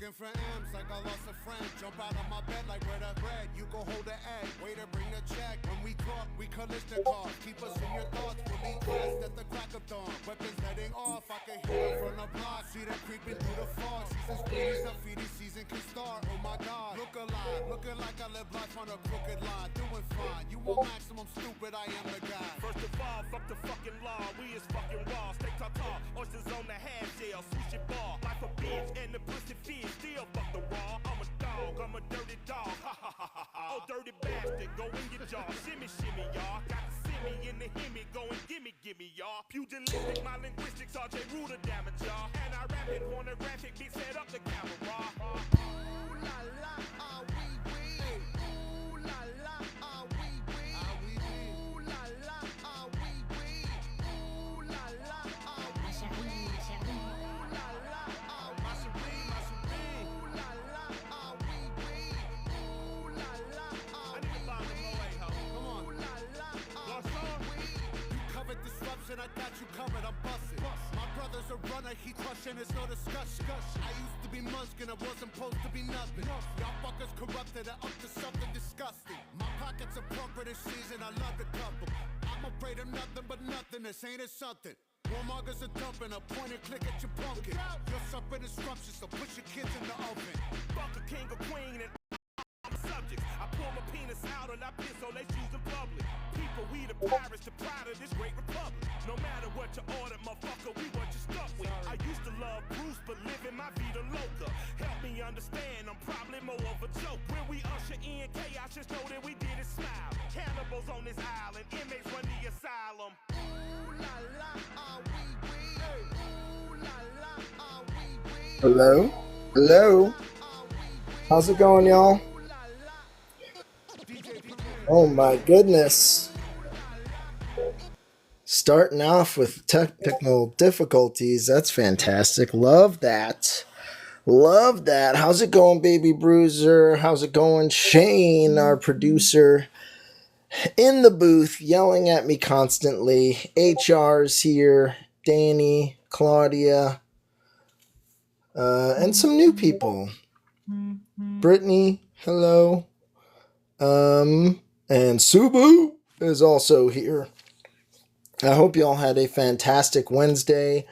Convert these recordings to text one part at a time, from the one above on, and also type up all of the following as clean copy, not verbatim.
Looking for M's like I lost a friend. Jump out of my bed like where that bread. You go hold the egg, way to bring the check. When we talk, we collision cars. Keep us in your thoughts, fully dressed at the crack of dawn. Weapons letting off, I can hear it from the block. See them creeping through the fog. Season's greetings, the feeding season can start. Oh my God, look alive, looking like I live life on a crooked line. Doing fine, you want maximum stupid, I am the guy. First of all, fuck the fucking law. We is fucking raw. Stay tall, oysters on the half shell, sushi bar. Life a bitch and the pussy fish, still fuck the raw. I'm a dog, I'm a dirty dog. Ha ha ha ha ha. Oh, dirty bastard, go in your jaw. Shimmy, shimmy, y'all. Got to see me in the hemi, going gimme, gimme, y'all. Pugilistic, my linguistics, RJ Ruder damage, y'all. And I rap it, pornographic, bitch, set up the camera. Ooh la la, ah wee wee. Ooh la la, ah wee wee. Ooh la la, ah wee wee. Ooh la la, ah wee wee. Ooh la la, ah wee wee. Ooh la la, ah wee wee. Ooh la la, ah wee wee. Ooh la la, ah wee wee. You covered disruption, I got you covered, I'm busting. My brother's a runner, he crushing, it's no discussion. I used to be Munchkin, I wasn't supposed to be nothing. Y'all fuckers corrupted and up to something disgusting. My pockets are plumper this season, I love to cup 'em. I'm afraid of nothing but nothingness, ain't it something? Warmongers are dumping, a point and click at your pumpkin. You're suffering disruption, so put your kids in the oven. Fuck a king or queen and I'm subjects. I pull my penis out and I piss on they shoes in public. People, we the pirates, the pride of this great republic. No matter what you order, motherfucker, we what you stuck with. I used to love Bruce, but living my vida loca. Help me understand, I'm probably more of a joke. When we usher in chaos, just know that we did it smile. Cannibals on this island, inmates run the asylum. Ooh la la, ah wee wee. Ooh la la, ah wee wee. Hello? Hello? How's it going, y'all? Oh my goodness. Starting off with technical difficulties. That's fantastic. Love that. Love that. How's it going, Baby Bruiser? How's it going, Shane, our producer, in the booth, yelling at me constantly. HR's here. Danny, Claudia, and some new people. Brittany, hello. And Subu is also here. I hope y'all had a fantastic Wednesday.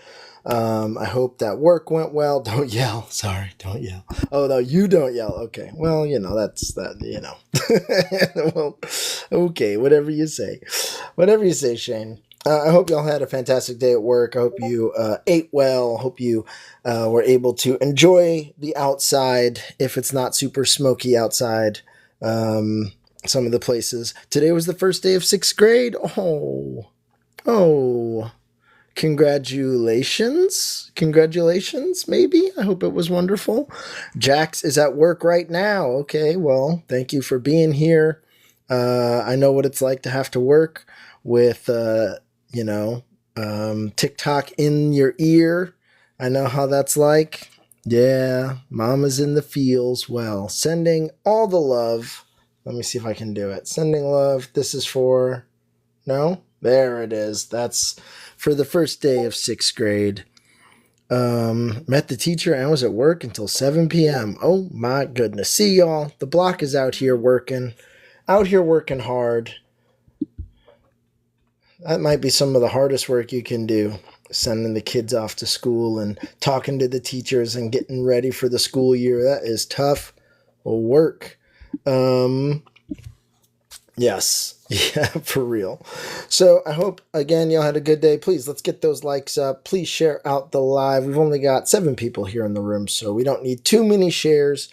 I hope that work went well. Don't yell. Sorry, don't yell. Oh, no, you don't yell. Okay. Well, that's that, Well, okay, whatever you say. Whatever you say, Shane. I hope y'all had a fantastic day at work. I hope you ate well. I hope you were able to enjoy the outside if it's not super smoky outside. Some of the places. Today was the first day of 6th grade. Oh, congratulations, maybe. I hope it was wonderful. Jax is at work right now. Okay, well, thank you for being here. I know what it's like to have to work with, TikTok in your ear. I know how that's like. Yeah, mama's in the feels. Well, sending all the love. Let me see if I can do it. Sending love. This is for... No? There it is. That's for the first day of 6th grade. Met the teacher and was at work until 7 p.m. Oh my goodness. See y'all. The block is out here working. Out here working hard. That might be some of the hardest work you can do. Sending the kids off to school and talking to the teachers and getting ready for the school year. That is tough work. Yes. Yeah, for real. So I hope, again, y'all had a good day. Please, let's get those likes up. Please share out the live. We've only got 7 people here in the room, so we don't need too many shares.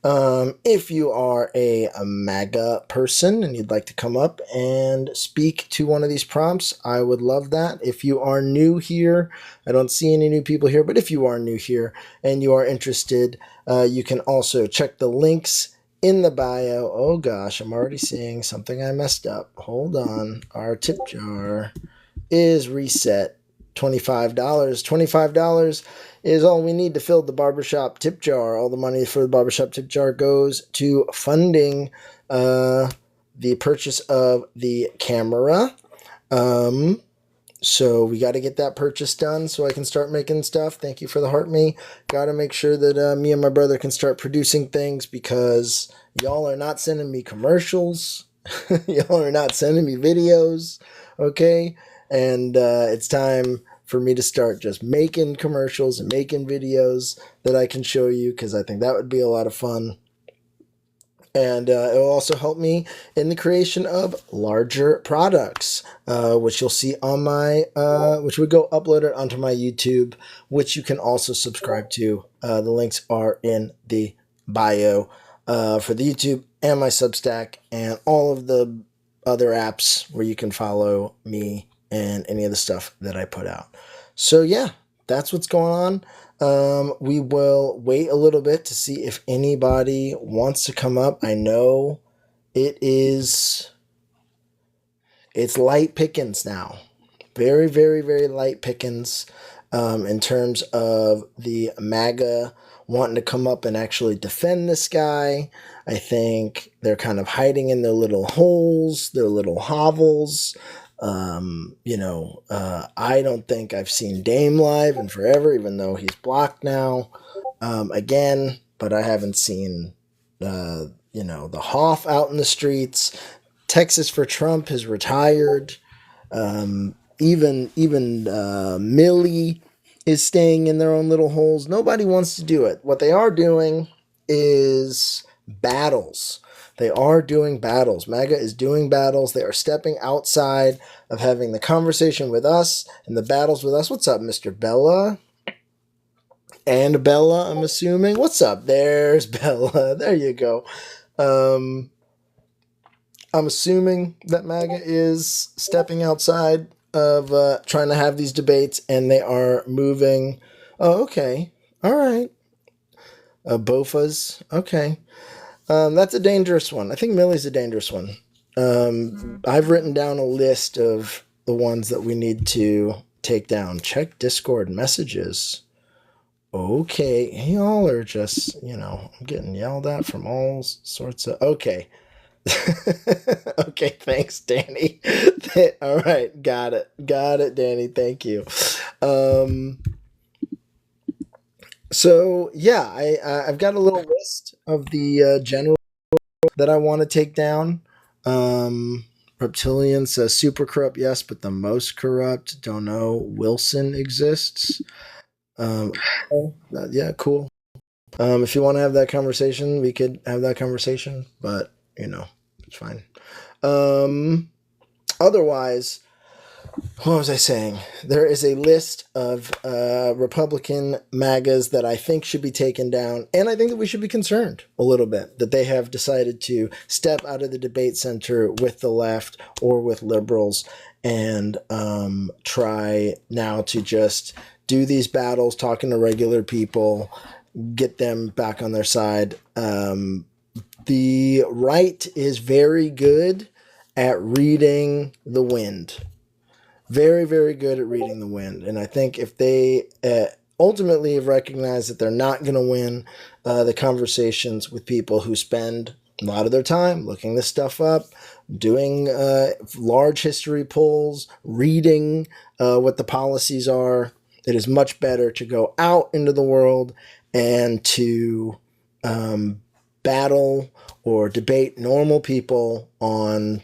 If you are a MAGA person and you'd like to come up and speak to one of these prompts, I would love that. If you are new here, I don't see any new people here, but if you are new here and you are interested, you can also check the links in the bio. Oh gosh, I'm already seeing something I messed up. Hold on. Our tip jar is reset. $25. $25 is all we need to fill the barbershop tip jar. All the money for the barbershop tip jar goes to funding the purchase of the camera. So we got to get that purchase done so I can start making stuff. Thank you for the heart me. Got to make sure that me and my brother can start producing things because y'all are not sending me commercials. Y'all are not sending me videos. Okay. And it's time for me to start just making commercials and making videos that I can show you because I think that would be a lot of fun. And it will also help me in the creation of larger products, which you'll see on my, which would go uploaded onto my YouTube, which you can also subscribe to. The links are in the bio for the YouTube and my Substack and all of the other apps where you can follow me and any of the stuff that I put out. So yeah, that's what's going on. We will wait a little bit to see if anybody wants to come up. I know it's light pickings now. Very, very, very light pickings in terms of the MAGA wanting to come up and actually defend this guy. I think they're kind of hiding in their little holes, their little hovels. I don't think I've seen Dame live in forever, even though he's blocked now again, but I haven't seen, the Hoff out in the streets. Texas for Trump has retired. Even Millie is staying in their own little holes. Nobody wants to do it. What they are doing is battles. They are doing battles. MAGA is doing battles. They are stepping outside of having the conversation with us and the battles with us. What's up, Mr. Bella? And Bella, I'm assuming. What's up? There's Bella. There you go. I'm assuming that MAGA is stepping outside of trying to have these debates, and they are moving. Oh, okay. All right. Bofas. Okay. That's a dangerous one. I think Millie's a dangerous one. I've written down a list of the ones that we need to take down. Check Discord messages. Okay. Y'all are just, I'm getting yelled at from all sorts of... Okay. Okay, thanks, Danny. All right, got it, Danny. Thank you. So yeah, I've got a little list of the general that I want to take down. Reptilian says super corrupt, yes, but the most corrupt, don't know. Wilson exists. Yeah, cool. If you want to have that conversation, we could have that conversation, but it's fine. Otherwise, what was I saying? There is a list of Republican MAGAs that I think should be taken down, and I think that we should be concerned a little bit that they have decided to step out of the debate center with the left or with liberals and try now to just do these battles, talking to regular people, get them back on their side. The right is very good at reading the wind. Very, very good at reading the wind. And I think if they ultimately have recognized that they're not going to win the conversations with people who spend a lot of their time looking this stuff up, doing large history polls, reading what the policies are, it is much better to go out into the world and to battle or debate normal people on,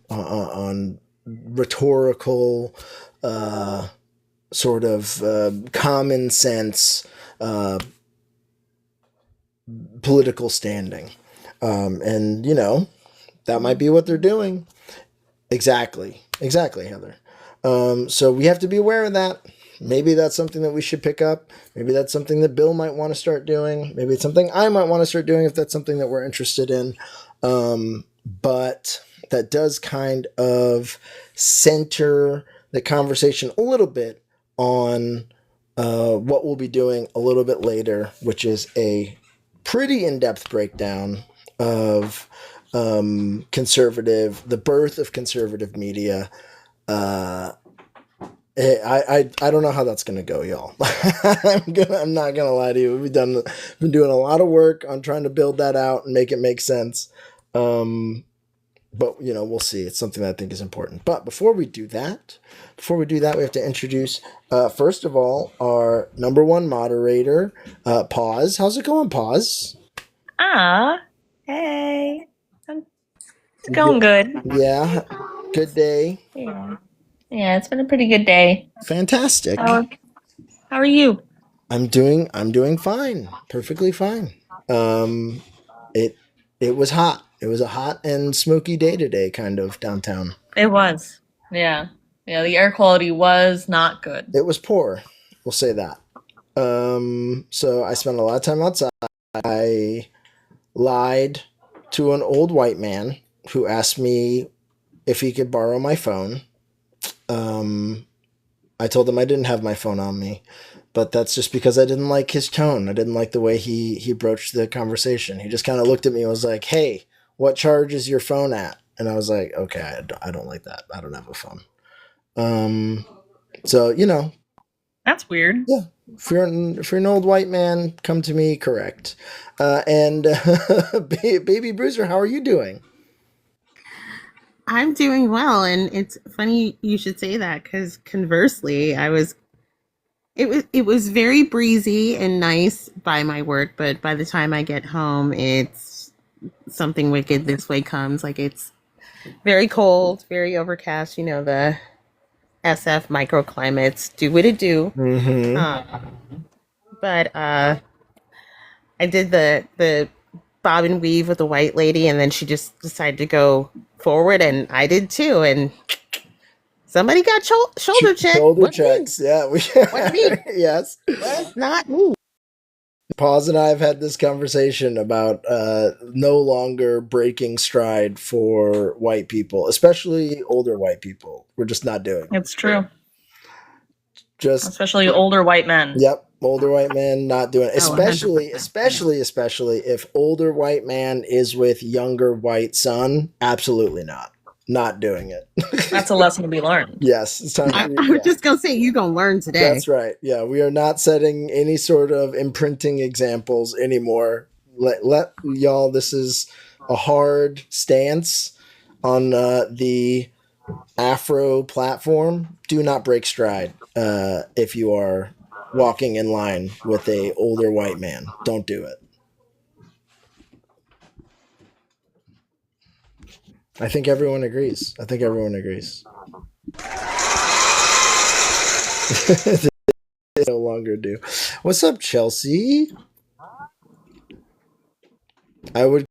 on rhetorical, sort of common sense political standing. And, that might be what they're doing. Exactly, Heather. So we have to be aware of that. Maybe that's something that we should pick up. Maybe that's something that Bill might want to start doing. Maybe it's something I might want to start doing if that's something that we're interested in. But that does kind of center the conversation a little bit on what we'll be doing a little bit later, which is a pretty in-depth breakdown of the birth of conservative media. I don't know how that's gonna go, y'all. I'm not gonna lie to you. We've been doing a lot of work on trying to build that out and make it make sense. but we'll see. It's something that I think is important. But before we do that, we have to introduce, first of all, our number one moderator, Pause. How's it going, Pause? Ah, hey. It's going good. Yeah, good day. Yeah. Yeah, it's been a pretty good day. Fantastic. How are you? I'm doing fine. Perfectly fine. It it was hot. It was a hot and smoky day today, kind of downtown. It was. Yeah. Yeah, the air quality was not good. It was poor. We'll say that. So I spent a lot of time outside. I lied to an old white man who asked me if he could borrow my phone. I told him I didn't have my phone on me, but that's just because I didn't like his tone. I didn't like the way he broached the conversation. He just kind of looked at me and was like, "Hey, what charge is your phone at?" And I was like, "Okay, I don't like that. I don't have a phone." So That's weird. yeah. If you're an old white man, come to me. Correct. And baby Bruiser, how are you doing? I'm doing well, and it's funny you should say that because conversely, it was very breezy and nice by my work, but by the time I get home, it's something wicked this way comes. Like it's very cold, very overcast. The SF microclimates do what it do. Mm-hmm. But I did the bob and weave with the white lady, and then she just decided to go forward, and I did too, and somebody got shoulder check. Shoulder checks. Yeah, What me? yes. Was not me. Pause and I have had this conversation about no longer breaking stride for white people, especially older white people. We're just not doing it. It's true. Just Especially older white men. Yep, older white man not doing it. Oh, Especially 100%. especially if older white man is with younger white son. Absolutely not. Not doing it. That's a lesson to be learned. Yes, it's time. I was just gonna say you're gonna learn today. That's right. Yeah, we are not setting any sort of imprinting examples anymore. Let y'all. This is a hard stance on the Afro platform. Do not break stride if you are walking in line with a older white man. Don't do it. I think everyone agrees. They no longer do. What's up, Chelsea? I would.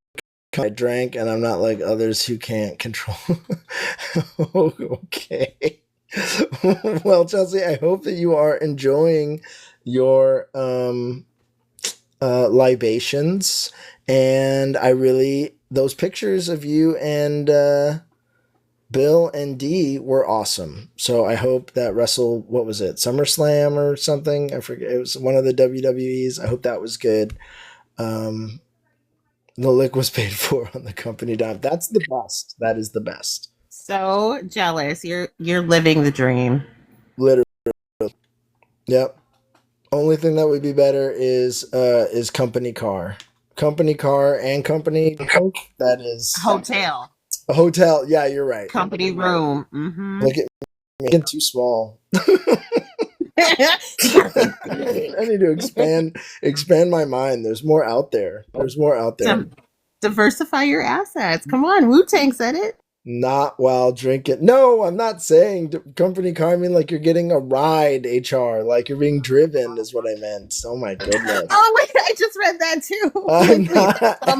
I drank, and I'm not like others who can't control. Okay. Well, Chelsea, I hope that you are enjoying your libations, and those pictures of you and Bill and Dee were awesome. So I hope that what was it, SummerSlam or something? I forget. It was one of the WWEs. I hope that was good. The lick was paid for on the company dime. That's the best. That is the best. So jealous. You're living the dream. Literally. Yep. Only thing that would be better is company car. Company car and company coke. That is Hotel. a hotel. Yeah, you're right. Company room. Mm-hmm. Look at me getting too small. I need to expand my mind. There's more out there. Diversify your assets. Come on, Wu-Tang said it. Not while drinking. No, I'm not saying company car. I mean, like you're getting a ride, HR. Like you're being driven is what I meant. Oh my goodness. Oh wait, I just read that too. I'm I'm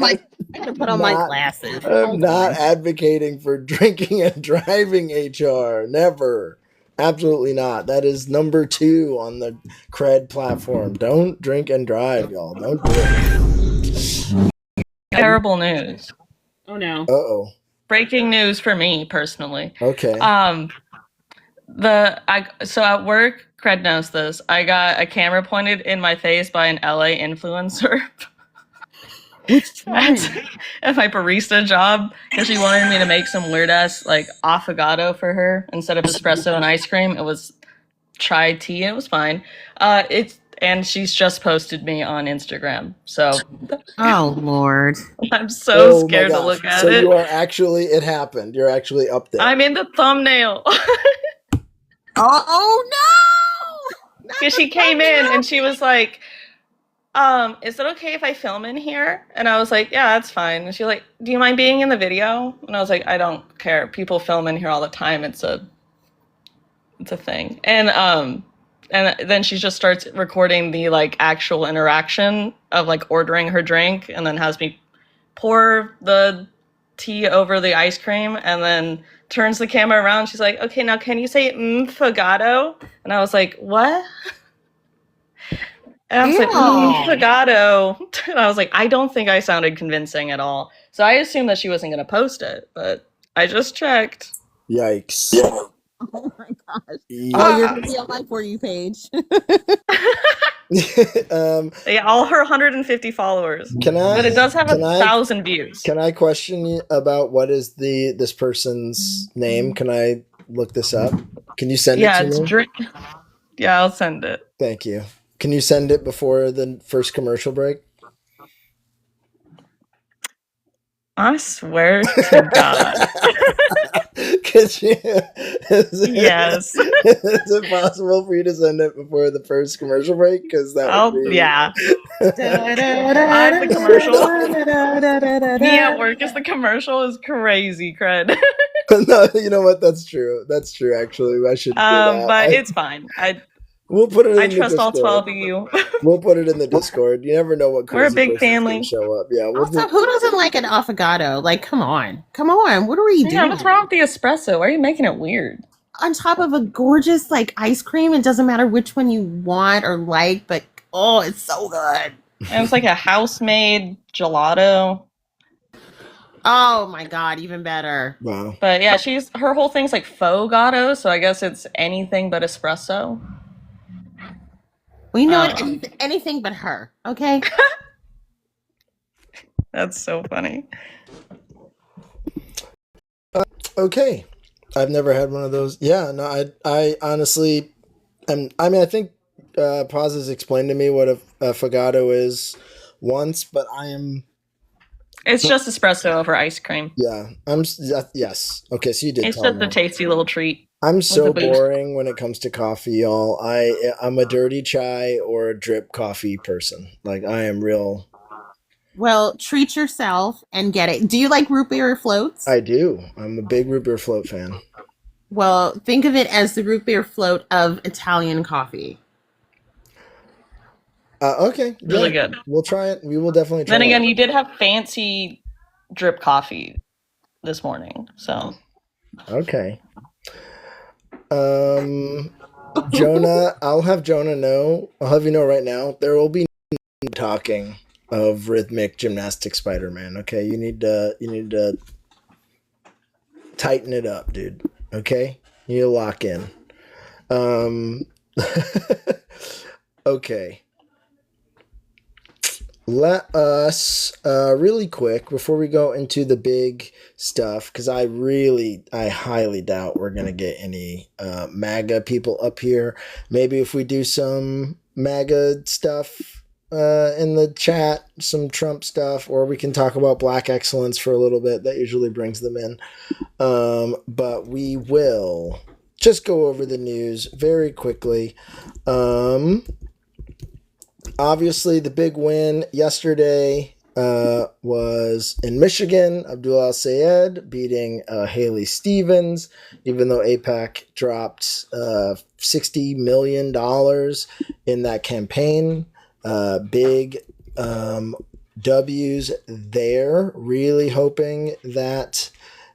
gonna put on my glasses. I'm not advocating for drinking and driving, HR. Never. Absolutely not. That is number 2 on the Cred platform. Don't drink and drive, y'all. Don't do it. Terrible news. Oh no. Uh-oh. Breaking news for me personally. Okay. So at work, Cred knows this. I got a camera pointed in my face by an LA influencer. Which one? At my barista job, because she wanted me to make some weird ass like affogato for her instead of espresso and ice cream. It was chai tea. And it was fine. And she's just posted me on Instagram. So Oh Lord. I'm so Oh my scared to gosh. look at So it. you are actually, it happened. You're actually up there. I'm in the thumbnail. Oh no! Not Because the she came in thumbnail. and she was like, is it okay if I film in here? And I was like, yeah, that's fine. And she's like, do you mind being in the video? And I was like, I don't care. People film in here all the time. It's a thing. And then she just starts recording the like actual interaction of like ordering her drink and then has me pour the tea over the ice cream and then turns the camera around. She's like, okay, now can you say fagato? And I was like, what? And I was like, fagato. And I was like, I don't think I sounded convincing at all. So I assumed that she wasn't going to post it, but I just checked. Yikes. Oh my gosh. Yeah. Oh, you're gonna be on my For You page. Yeah, all her 150 followers. Can I? But it does have can 1,000 views. Can I question you about what is this person's name? Can I look this up? Can you send Yeah, it it's to me? Yeah, I'll send it. Thank you. Can you send it before the first commercial break? I swear to God. Could you? Yes. Is it possible for you to send it before the first commercial break? Because that would be. Yeah. The commercial. Me at work is the commercial is crazy, Cred. No, you know what? That's true. That's true. Actually, I should do that. But it's fine. We'll put it. I in trust the all Discord. 12 of you. We'll put it in the Discord. You never know what crazy We're a big person's family. gonna show up. Yeah. Also, who doesn't like an affogato? Like, come on. What are we doing? Yeah, what's wrong with the espresso? Why are you making it weird? On top of a gorgeous like ice cream, it doesn't matter which one you want or like, but oh, it's so good. And it's like a house-made gelato. Oh my God, even better. Wow. But yeah, her whole thing's like fogato, so I guess it's anything but espresso. We know anything but her, okay? That's so funny. Okay. I've never had one of those. Yeah, no, I honestly, I think Paz has explained to me what a affogato is once, but I am. It's just espresso over ice cream. Yeah, yes. Okay, so you did. It's tell just me. a tasty little treat. I'm so with a boost. boring when it comes to coffee, y'all. I'm a dirty chai or a drip coffee person. Like I am real. Well, treat yourself and get it. Do you like root beer floats? I do. I'm a big root beer float fan. Well, think of it as the root beer float of Italian coffee. Okay. Really good. We'll try it. We will definitely try it. Then again, you did have fancy drip coffee this morning, so. Okay. Jonah, I'll have Jonah know. I'll have you know right now. There will be no talking of rhythmic gymnastic Spider-Man. Okay, you need to tighten it up, dude. Okay, you need to lock in. Okay. Let us really quick before we go into the big stuff, because I highly doubt we're gonna get any MAGA people up here. Maybe if we do some MAGA stuff in the chat, some Trump stuff, or we can talk about Black excellence for a little bit. That usually brings them in. But we will just go over the news very quickly. Obviously, the big win yesterday was in Michigan. Abdul Al-Sayed beating Haley Stevens, even though AIPAC dropped $60 million in that campaign. Big W's there, really hoping that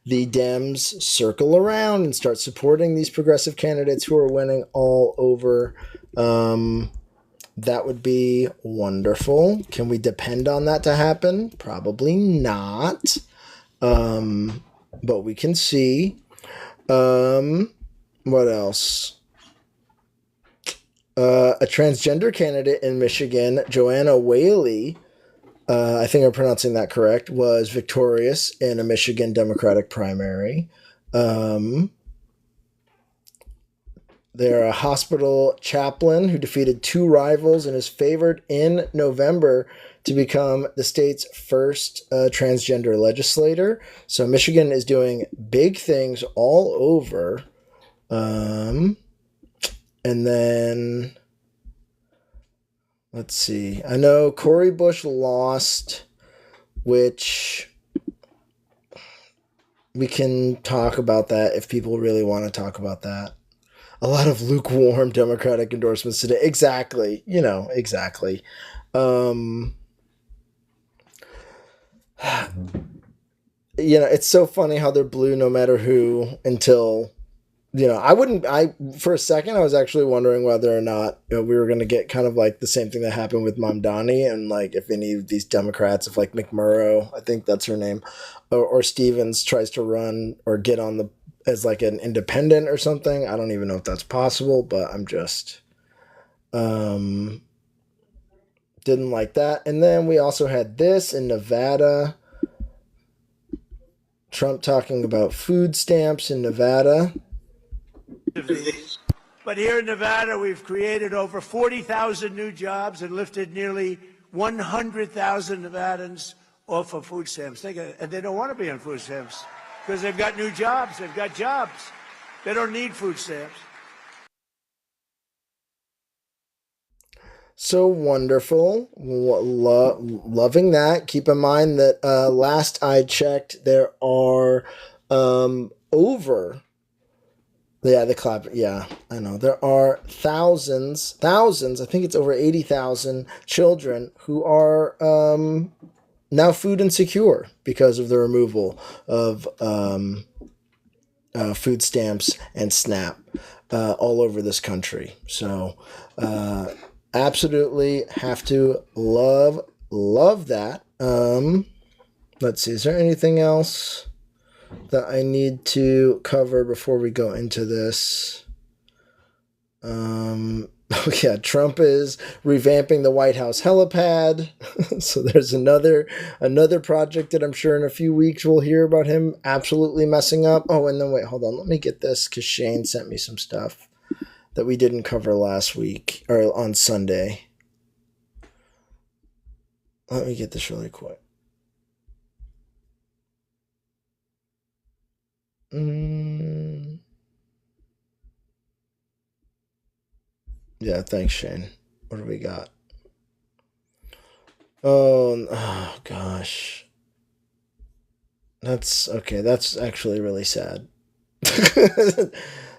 the Dems circle around and start supporting these progressive candidates who are winning all over. That would be wonderful. Can we depend on that to happen? Probably not. But we can see. What else? A transgender candidate in Michigan, Joanna Whaley, I think I'm pronouncing that correct, was victorious in a Michigan Democratic primary. They're a hospital chaplain who defeated 2 rivals and is favored in November to become the state's first transgender legislator. So Michigan is doing big things all over. And then, let's see. I know Cory Bush lost, which we can talk about that if people really want to talk about that. A lot of lukewarm Democratic endorsements today. Exactly. Exactly. It's so funny how they're blue no matter who until, for a second, I was actually wondering whether or not we were going to get kind of like the same thing that happened with Mamdani and like if any of these Democrats, if like McMurrow, I think that's her name, or Stevens tries to run or get on as like an independent or something. I don't even know if that's possible, but I'm just didn't like that. And then we also had this in Nevada. Trump talking about food stamps in Nevada. But here in Nevada, we've created over 40,000 new jobs and lifted nearly 100,000 Nevadans off of food stamps. And they don't want to be on food stamps because they've got new jobs. They've got jobs. They don't need food stamps. So wonderful. Loving that. Keep in mind that last I checked, there are over... Yeah, the clap. Yeah, I know. There are thousands, I think it's over 80,000 children who are now food insecure because of the removal of food stamps and SNAP all over this country. So absolutely have to love that. Let's see. Is there anything else that I need to cover before we go into this? Yeah, Trump is revamping the White House helipad. So there's another project that I'm sure in a few weeks we'll hear about him absolutely messing up. Oh, and then wait, hold on. Let me get this because Shane sent me some stuff that we didn't cover last week or on Sunday. Let me get this really quick. Yeah, thanks, Shane. What do we got? Oh gosh. That's okay. That's actually really sad.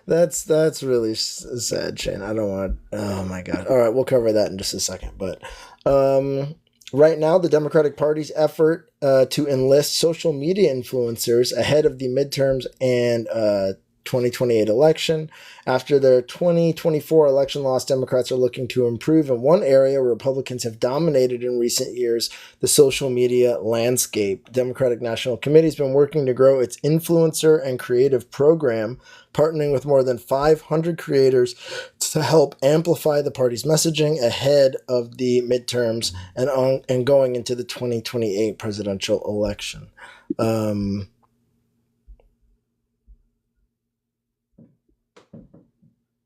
That's really sad, Shane. I don't want. Oh my God. All right, we'll cover that in just a second. But right now, the Democratic Party's effort to enlist social media influencers ahead of the midterms and 2028 election. After their 2024 election loss, Democrats are looking to improve in one area where Republicans have dominated in recent years, the social media landscape. Democratic National Committee has been working to grow its influencer and creative program, partnering with more than 500 creators to help amplify the party's messaging ahead of the midterms and going into the 2028 presidential election.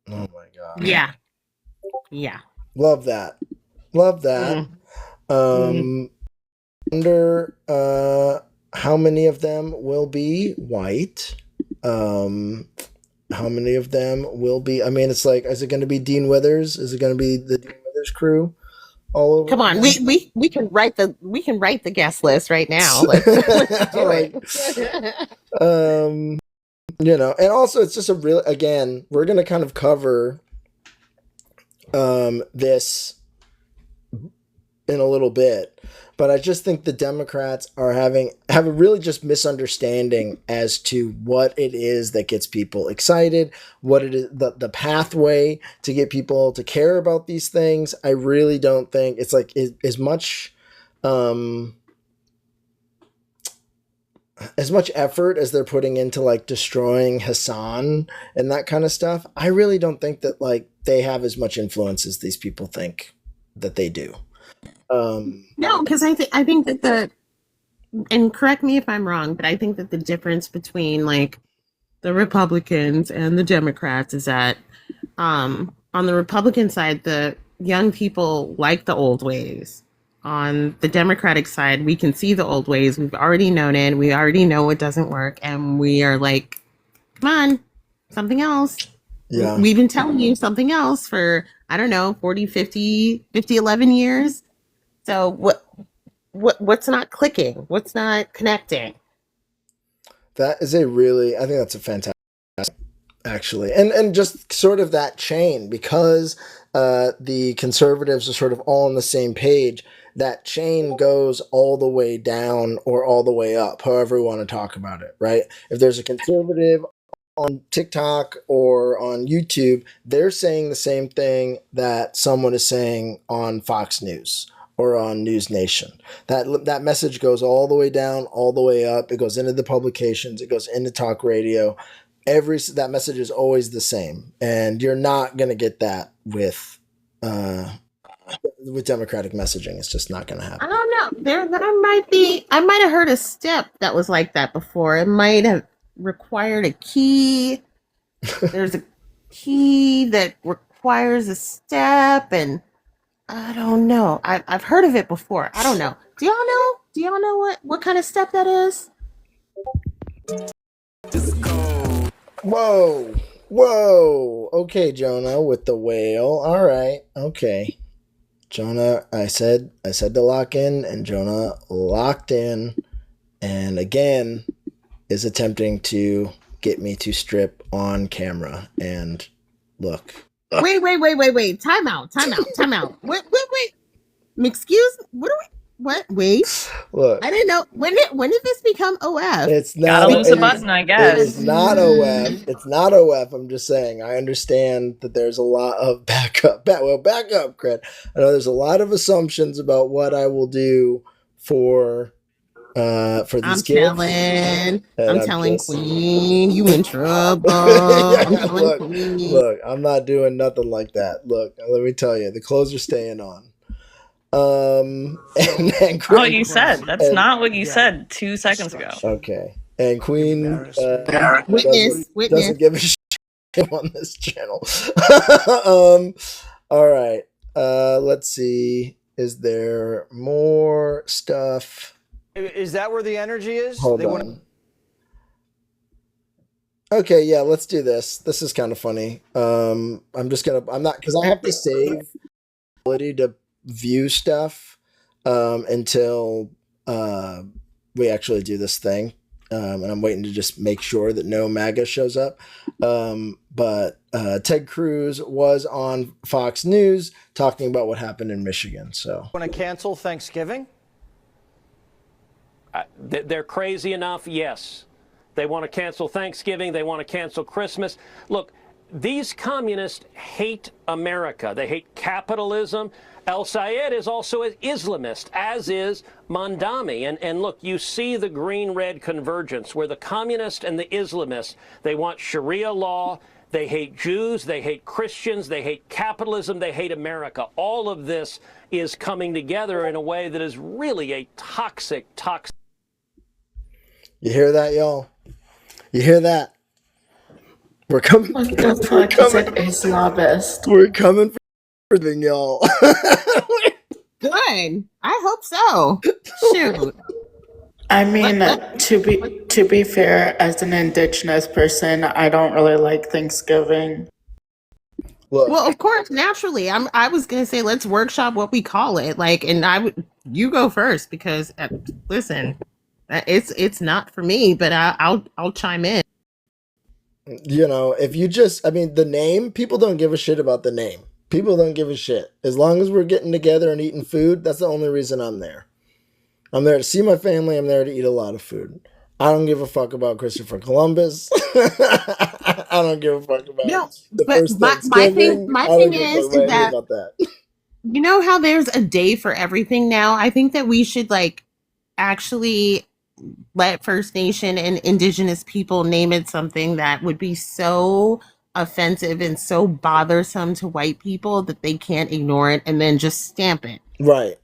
Oh my God. Yeah. Love that. Wonder how many of them will be white. How many of them will be, I mean, it's like, is it going to be Dean Withers? Is it going to be the Dean Withers crew all over? Come on, we can write the guest list right now. Let's do it. And also it's just again, we're going to kind of cover this in a little bit, but I just think the Democrats have a really just misunderstanding as to what it is that gets people excited, what it is, the pathway to get people to care about these things. I really don't think it's like as much effort as they're putting into like destroying Hassan and that kind of stuff. I really don't think that like they have as much influence as these people think that they do. No, because I think that and correct me if I'm wrong, but I think that the difference between like the Republicans and the Democrats is that On the Republican side, the young people like the old ways. On the Democratic side, we can see the old ways. We've already known it. We already know it doesn't work. And we are like, come on, something else. Yeah. We've been telling you something else for, I don't know, 40, 50, 11 years. So what's not clicking? What's not connecting? That is a really, I think that's a fantastic, actually. And just sort of that chain, because the conservatives are sort of all on the same page, that chain goes all the way down or all the way up, however we want to talk about it, right? If there's a conservative on TikTok or on YouTube, they're saying the same thing that someone is saying on Fox News or on News Nation. That message goes all the way down, all the way up. It goes into the publications. It goes into talk radio. That message is always the same, and you're not going to get that with Democratic messaging. It's just not going to happen. I don't know. I might have heard a step that was like that before. It might have required a key. There's a key that requires a step, and I don't know. I've heard of it before. I don't know. Do y'all know? Do y'all know what kind of step that is? Whoa. Okay, Jonah with the whale. All right. Okay. Jonah, I said to lock in, and Jonah locked in, and again is attempting to get me to strip on camera. And look. Wait. Time out. Wait. Excuse me? What? Wait. Look. I didn't know. When did this become OF? It's not. Gotta lose a button, I guess. It is not OF. It's not OF. I'm just saying. I understand that there's a lot of backup. Back up, Cred. I know there's a lot of assumptions about what I will do for these kids. I'm telling Queen, you in trouble. Look, I'm not doing nothing like that. Look, let me tell you, the clothes are staying on. And what you said. That's not what you said 2 seconds ago. Okay. And Queen witness doesn't give a shit on this channel. All right. Let's see. Is there more stuff? Is that where the energy is? Hold on. Okay, yeah, let's do this. This is kind of funny. I'm not, because I have to save the ability to view stuff until we actually do this thing. And I'm waiting to just make sure that no MAGA shows up. But Ted Cruz was on Fox News talking about what happened in Michigan. So, want to cancel Thanksgiving? They're crazy enough, yes. They want to cancel Thanksgiving. They want to cancel Christmas. Look, these communists hate America. They hate capitalism. El Sayed is also an Islamist, as is Mondami. And look, you see the green-red convergence where the communists and the Islamists, they want Sharia law. They hate Jews. They hate Christians. They hate capitalism. They hate America. All of this is coming together in a way that is really a toxic. You hear that, y'all? You hear that? We're coming. Islamist. We're coming for everything, y'all. Good. I hope so. Shoot. I mean, to be fair, as an indigenous person, I don't really like Thanksgiving. Look, Well, of course, naturally. I was gonna say let's workshop what we call it. Like, and you go first because listen, it's not for me, but I'll chime in. if you just, the name, people don't give a shit about the name. People don't give a shit. As long as we're getting together and eating food, that's the only reason I'm there. I'm there to see my family. I'm there to eat a lot of food. I don't give a fuck about Christopher Columbus. I don't give a fuck about the first Thanksgiving. My thing is that. You know how there's a day for everything now? I think that we should actually let First Nation and Indigenous people name it something that would be so offensive and so bothersome to white people that they can't ignore it and then just stamp it. Right.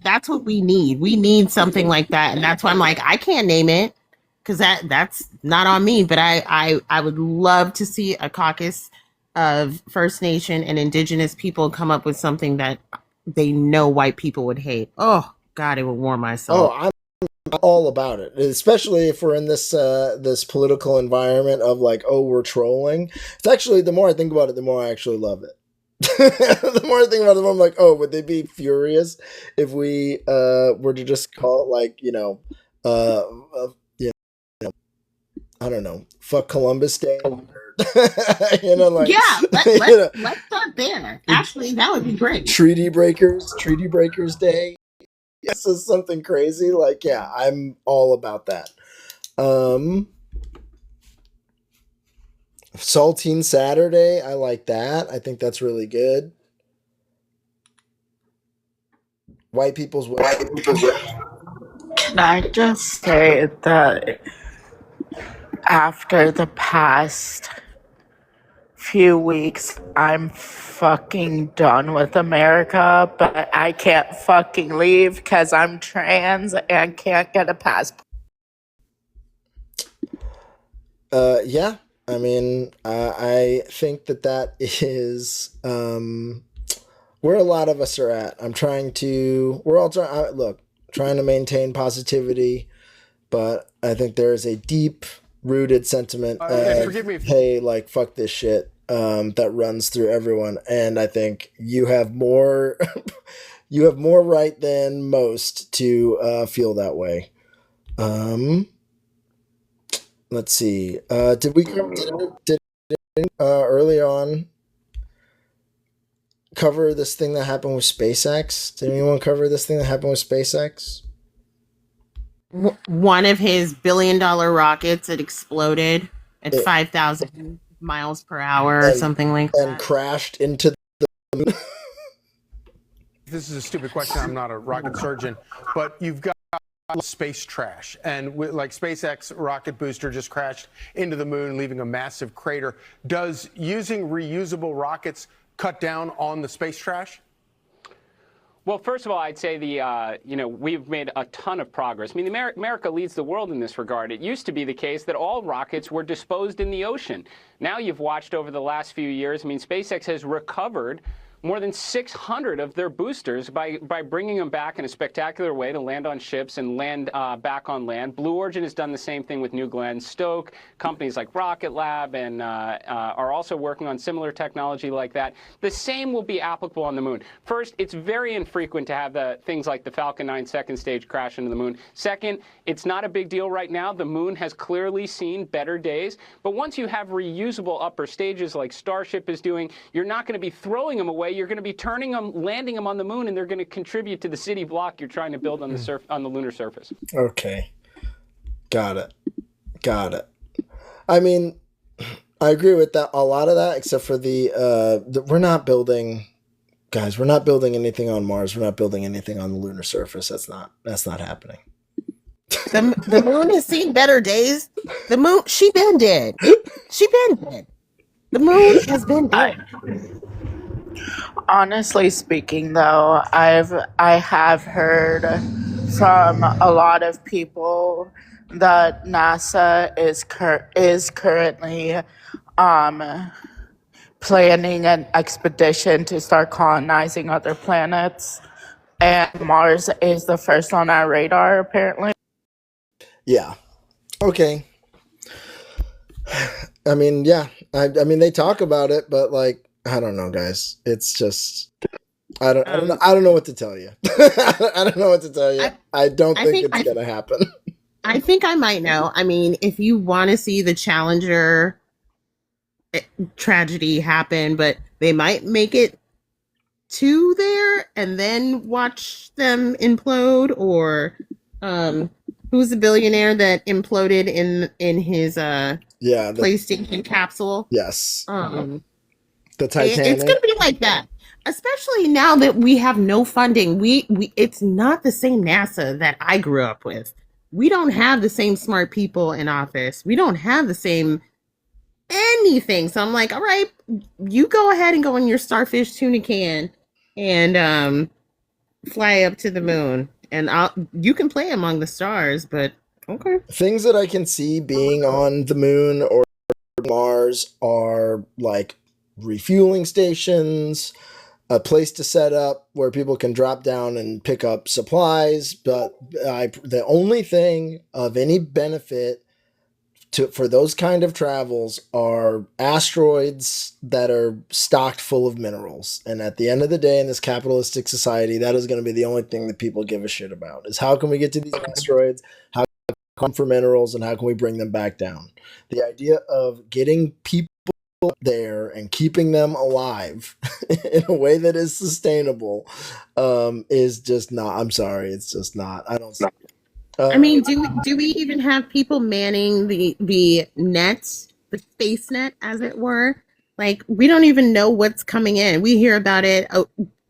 That's what we need. We need something like that. And that's why I'm like, I can't name it because that's not on me. But I would love to see a caucus of First Nation and Indigenous people come up with something that they know white people would hate. Oh God, it would warm my soul. Oh, I'm all about it, especially if we're in this this political environment of like, oh, we're trolling. It's actually, the more I think about it, the more I actually love it. The more I think about it, the more I'm like, oh, would they be furious if we were to just call it like, you know, I don't know, fuck Columbus Day. Like, yeah, let's start there. Actually, that would be great. Treaty Breakers Day. This is something crazy. Like, yeah, I'm all about that. Saltine Saturday, I like that. I think that's really good. White people's way. Can I just say that after the past few weeks, I'm fucking done with America, but I can't fucking leave because I'm trans and can't get a passport. Yeah. I mean, I think that is where a lot of us are at. We're all trying to maintain positivity, but I think there is a deep rooted sentiment of, forgive me hey, like, fuck this shit, that runs through everyone. And I think you have more, you have more right than most to feel that way. Let's see. Did we early on cover this thing that happened with SpaceX? Did anyone cover this thing that happened with SpaceX? One of his $1 billion rockets had exploded at 5,000 miles per hour or something like that. And crashed into the moon. This is a stupid question. I'm not a rocket surgeon, but you've got space trash, and like SpaceX rocket booster just crashed into the moon, leaving a massive crater. Does using reusable rockets cut down on the space trash? Well, first of all, I'd say we've made a ton of progress. I mean, America leads the world in this regard. It used to be the case that all rockets were disposed in the ocean. Now you've watched over the last few years, I mean, SpaceX has recovered more than 600 of their boosters by bringing them back in a spectacular way to land on ships and land back on land. Blue Origin has done the same thing with New Glenn. Stoke, companies like Rocket Lab, and are also working on similar technology like that. The same will be applicable on the moon. First, it's very infrequent to have things like the Falcon 9 second stage crash into the moon. Second, it's not a big deal right now. The moon has clearly seen better days. But once you have reusable upper stages like Starship is doing, you're not going to be throwing them away. You're going to be turning them, landing them on the moon, and they're going to contribute to the city block you're trying to build on the lunar surface. Okay. Got it. I mean, I agree with that, a lot of that, except for we're not building anything on Mars. We're not building anything on the lunar surface. That's not happening. The moon has seen better days. The moon, she been dead. The moon has been dead. Honestly speaking, though, I have heard from a lot of people that NASA is currently planning an expedition to start colonizing other planets, and Mars is the first on our radar, apparently. Yeah. Okay. I mean, yeah. I mean, they talk about it, but like, I don't know, guys. It's just, I don't know what to tell you. I don't know what to tell you. I don't think it's gonna happen. I think I might know. I mean, if you want to see the Challenger tragedy happen, but they might make it to there and then watch them implode, or who's the billionaire that imploded in his PlayStation capsule? Yes. The Titanic. It's gonna be like that, especially now that we have no funding. We it's not the same NASA that I grew up with. We don't have the same smart people in office. We don't have the same anything. So I'm like, all right, you go ahead and go in your starfish tuna can and fly up to the moon, and you can play among the stars. But okay, things that I can see being on the moon or Mars are like refueling stations, a place to set up where people can drop down and pick up supplies. But the only thing of any benefit for those kind of travels are asteroids that are stocked full of minerals. And at the end of the day, in this capitalistic society, that is going to be the only thing that people give a shit about, is how can we get to these asteroids, how can we come for minerals, and how can we bring them back down. The idea of getting people there and keeping them alive in a way that is sustainable is just not, I'm sorry, it's just not, I don't see it. I mean, do we even have people manning the net, the space net, as it were? Like, we don't even know what's coming in. We hear about it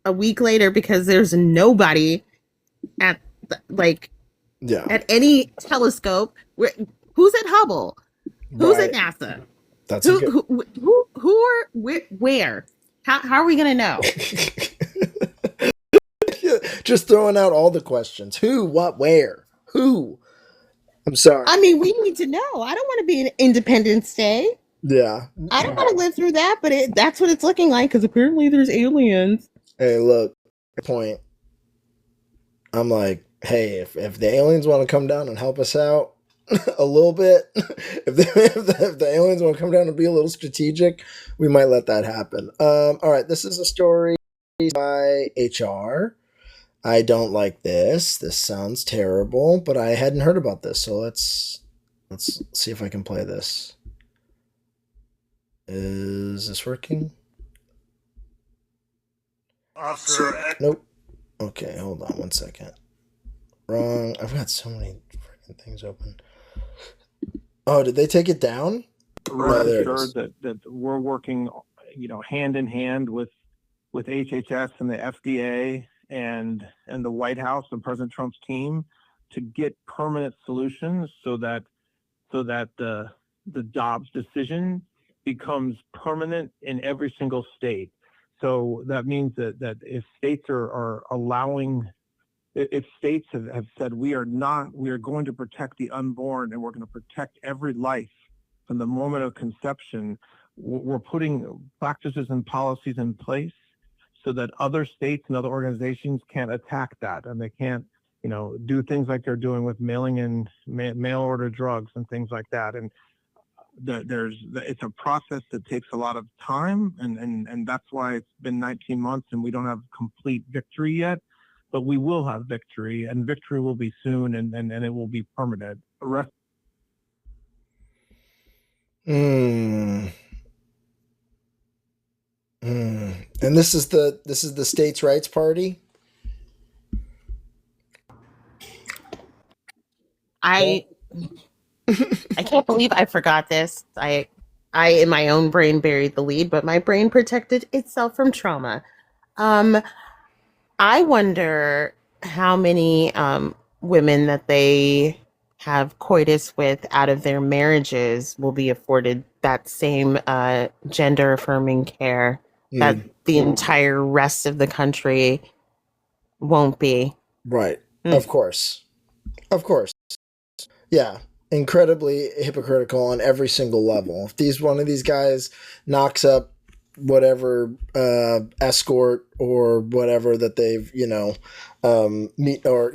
a week later because there's nobody at at any telescope. Who's at Hubble? Who's at NASA? That's who are where? How are we gonna know? Just throwing out all the questions. Who, what, where? Who? I'm sorry. I mean, we need to know. I don't want to be an Independence Day. Yeah. I don't want to live through that, but that's what it's looking like, because apparently there's aliens. Hey, look, point. I'm like, hey, if the aliens want to come down and help us out a little bit, if the aliens want to come down and be a little strategic, we might let that happen. All right, this is a story by HR. I don't like this. This sounds terrible, but I hadn't heard about this, so let's see if I can play this. Is this working? Nope. Okay, hold on one second. Wrong. I've got so many freaking things open. Oh, did they take it down? Rest assured that we're working, hand in hand with HHS and the FDA and the White House and President Trump's team to get permanent solutions so that the Dobbs decision becomes permanent in every single state. So that means that if states are allowing, if states have said we are going to protect the unborn and we're going to protect every life from the moment of conception, we're putting practices and policies in place so that other states and other organizations can't attack that, and they can't, do things like they're doing with mailing in mail order drugs and things like that. And it's a process that takes a lot of time, and that's why it's been 19 months and we don't have complete victory yet, but we will have victory, and victory will be soon, and it will be permanent. And this is the states' rights party. I can't believe I forgot this. I in my own brain buried the lead, but my brain protected itself from trauma. I wonder how many women that they have coitus with out of their marriages will be afforded that same gender affirming care that the entire rest of the country won't be. Right. Of course. Yeah. Incredibly hypocritical on every single level. If one of these guys knocks up whatever escort or whatever that they've meet, or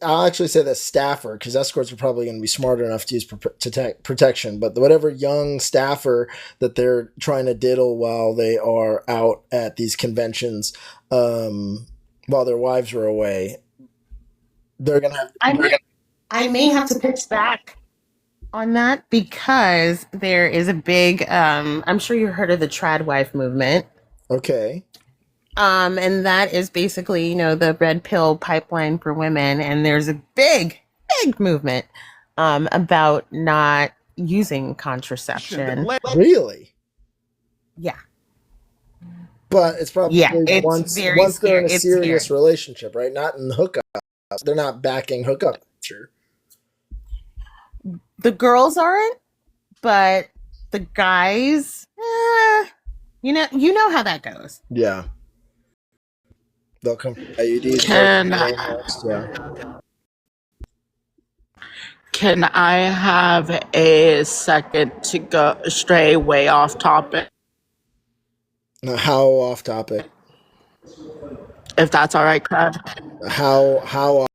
I'll actually say that staffer, because escorts are probably going to be smart enough to use protection, but whatever young staffer that they're trying to diddle while they are out at these conventions, while their wives are away, they're gonna have I may have to pitch back on that, because there is a big I'm sure you heard of the trad wife movement. Okay. And that is basically, the red pill pipeline for women, and there's a big movement about not using contraception. Really? Yeah. But it's probably once they're in a serious scary relationship, right? Not in hookup. They're not backing hookup culture. The girls aren't, but the guys, you know how that goes. Yeah. They'll come from IUDs. Can I have a second to go stray way off topic? How off topic? If that's all right, Cred. How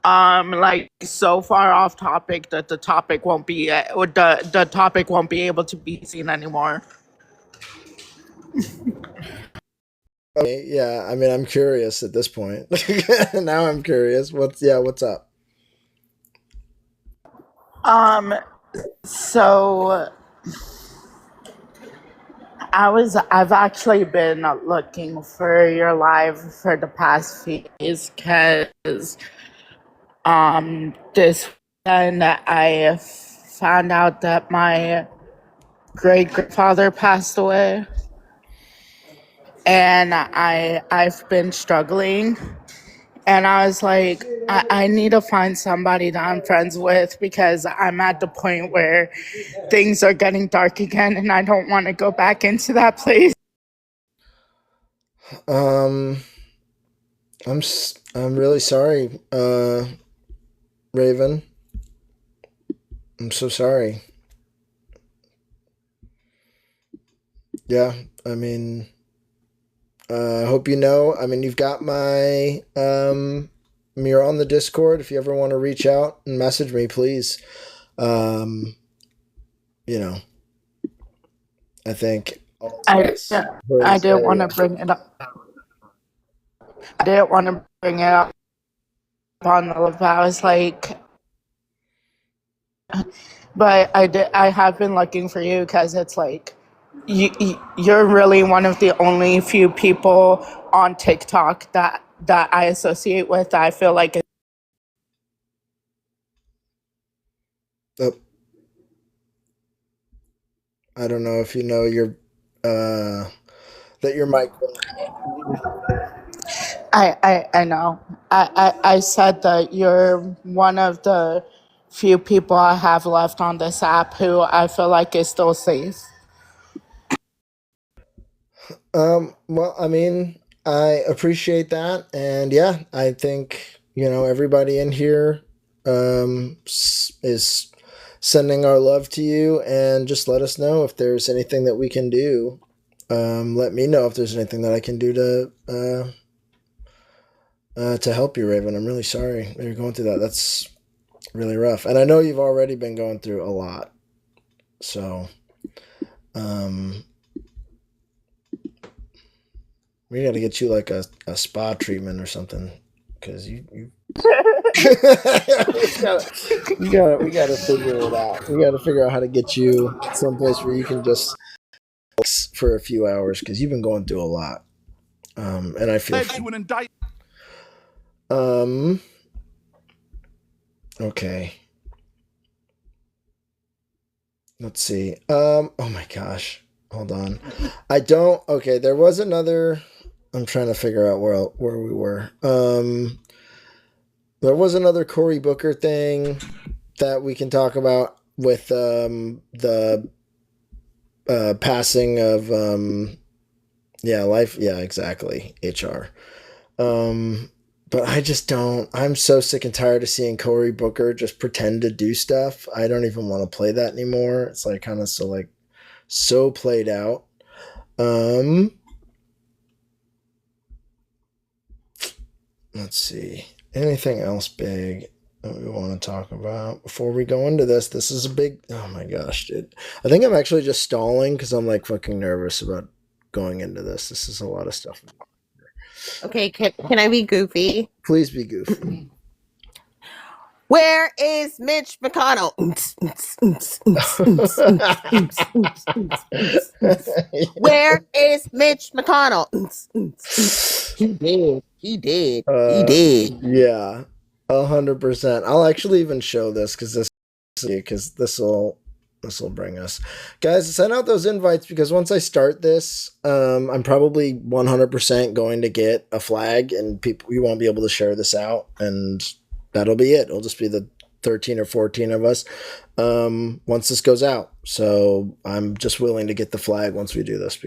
Like so far off topic that the topic won't be or the topic won't be able to be seen anymore. Okay, yeah, I mean, I'm curious at this point. Now I'm curious. What's up? So I've actually been looking for your live for the past few days because this weekend I found out that my great grandfather passed away, and I've been struggling, and I was like, I need to find somebody that I'm friends with because I'm at the point where things are getting dark again, and I don't want to go back into that place. Um, I'm really sorry, Raven. I'm so sorry. Yeah, I mean, I hope you know. I mean, you've got my you're on the Discord. If you ever want to reach out and message me, please. Um, you know, I think I I didn't want to bring it up. I didn't want to bring it up on the live. I was like, but I have been looking for you because it's like you're really one of the only few people on TikTok that I associate with. That I feel like Oh, I don't know if you know your that your mic. I know. I said that you're one of the few people I have left on this app who I feel like is still safe. Well, I mean, I appreciate that, and yeah, I think everybody in here is sending our love to you, and just let us know if there's anything that we can do. Let me know if there's anything that I can do to help you, Raven. I'm really sorry that you're going through that. That's really rough, and I know you've already been going through a lot. So, we got to get you like a spa treatment or something, because you we gotta figure it out. We gotta figure out how to get you someplace where you can just for a few hours, because you've been going through a lot. And I feel okay. Let's see. Oh my gosh. Hold on. Okay, there was another. I'm trying to figure out where we were. There was another Cory Booker thing that we can talk about with the passing of life. Yeah, exactly. HR. But I just don't. I'm so sick and tired of seeing Cory Booker just pretend to do stuff. I don't even want to play that anymore. It's like kind of so played out. Let's see. Anything else big that we want to talk about before we go into this? This is a big. Oh my gosh, dude. I think I'm actually just stalling because I'm like fucking nervous about going into this. This is a lot of stuff. Okay, can I be goofy? Please be goofy. Where is Mitch McConnell? Where is Mitch McConnell? He did. Yeah, 100%. I'll actually even show this because this will bring us, guys. Send out those invites, because once I start this, I'm probably 100% going to get a flag, and we won't be able to share this out, and that'll be it. It'll just be the 13 or 14 of us once this goes out. So I'm just willing to get the flag once we do this,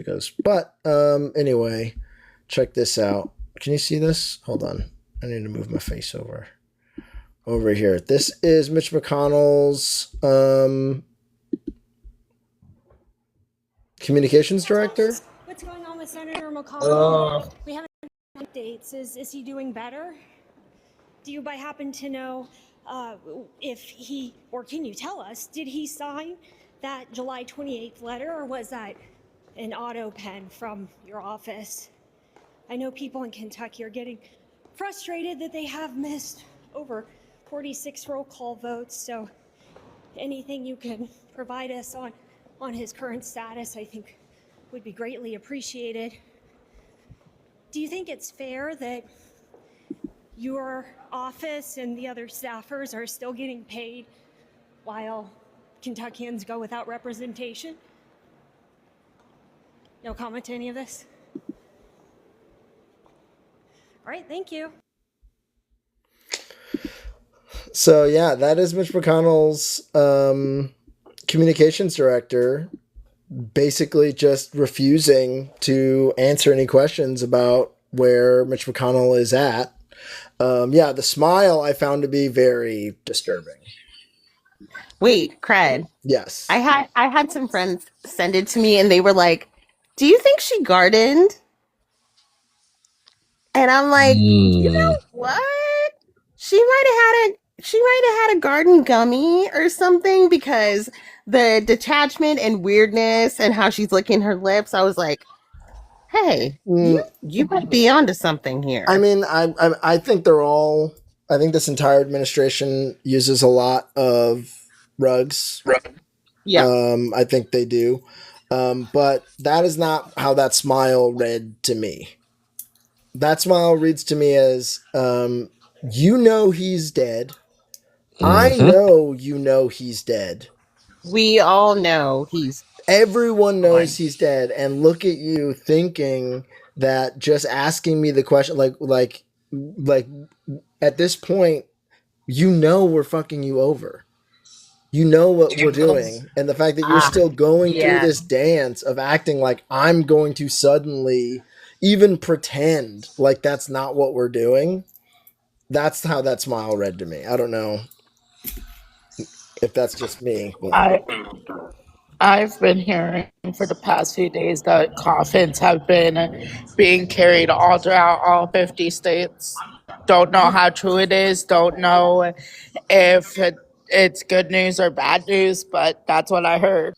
anyway, check this out. Can you see this? Hold on. I need to move my face over here. This is Mitch McConnell's Communications director? What's going on with Senator McConnell? We haven't had updates. Is he doing better? Do you by happen to know if he, or can you tell us, did he sign that July 28th letter, or was that an auto pen from your office? I know people in Kentucky are getting frustrated that they have missed over 46 roll call votes, so anything you can provide us on his current status, I think would be greatly appreciated. Do you think it's fair that your office and the other staffers are still getting paid while Kentuckians go without representation? No comment to any of this? All right, thank you. So yeah, that is Mitch McConnell's communications director basically just refusing to answer any questions about where Mitch McConnell is at. Yeah, the smile I found to be very disturbing. Wait, Cred. Yes. I had some friends send it to me and they were like, "Do you think she gardened?" And I'm like, you know what? She might have had a garden gummy or something, because the detachment and weirdness and how she's licking her lips, I was like, hey, you might be onto something here. I mean, I think they're all. I think this entire administration uses a lot of rugs. Yeah. I think they do. But that is not how that smile read to me. That smile reads to me as, you know he's dead. I know he's dead. We all know Everyone knows he's dead, and look at you thinking that just asking me the question, like at this point, you know we're fucking you over. You know what we're doing, and the fact that you're still going through this dance of acting like I'm going to suddenly even pretend like that's not what we're doing. That's how that smile read to me. I don't know if that's just me. I've been hearing for the past few days that coffins have been being carried all throughout all 50 states. Don't know how true it is. Don't know if it's good news or bad news, but that's what I heard.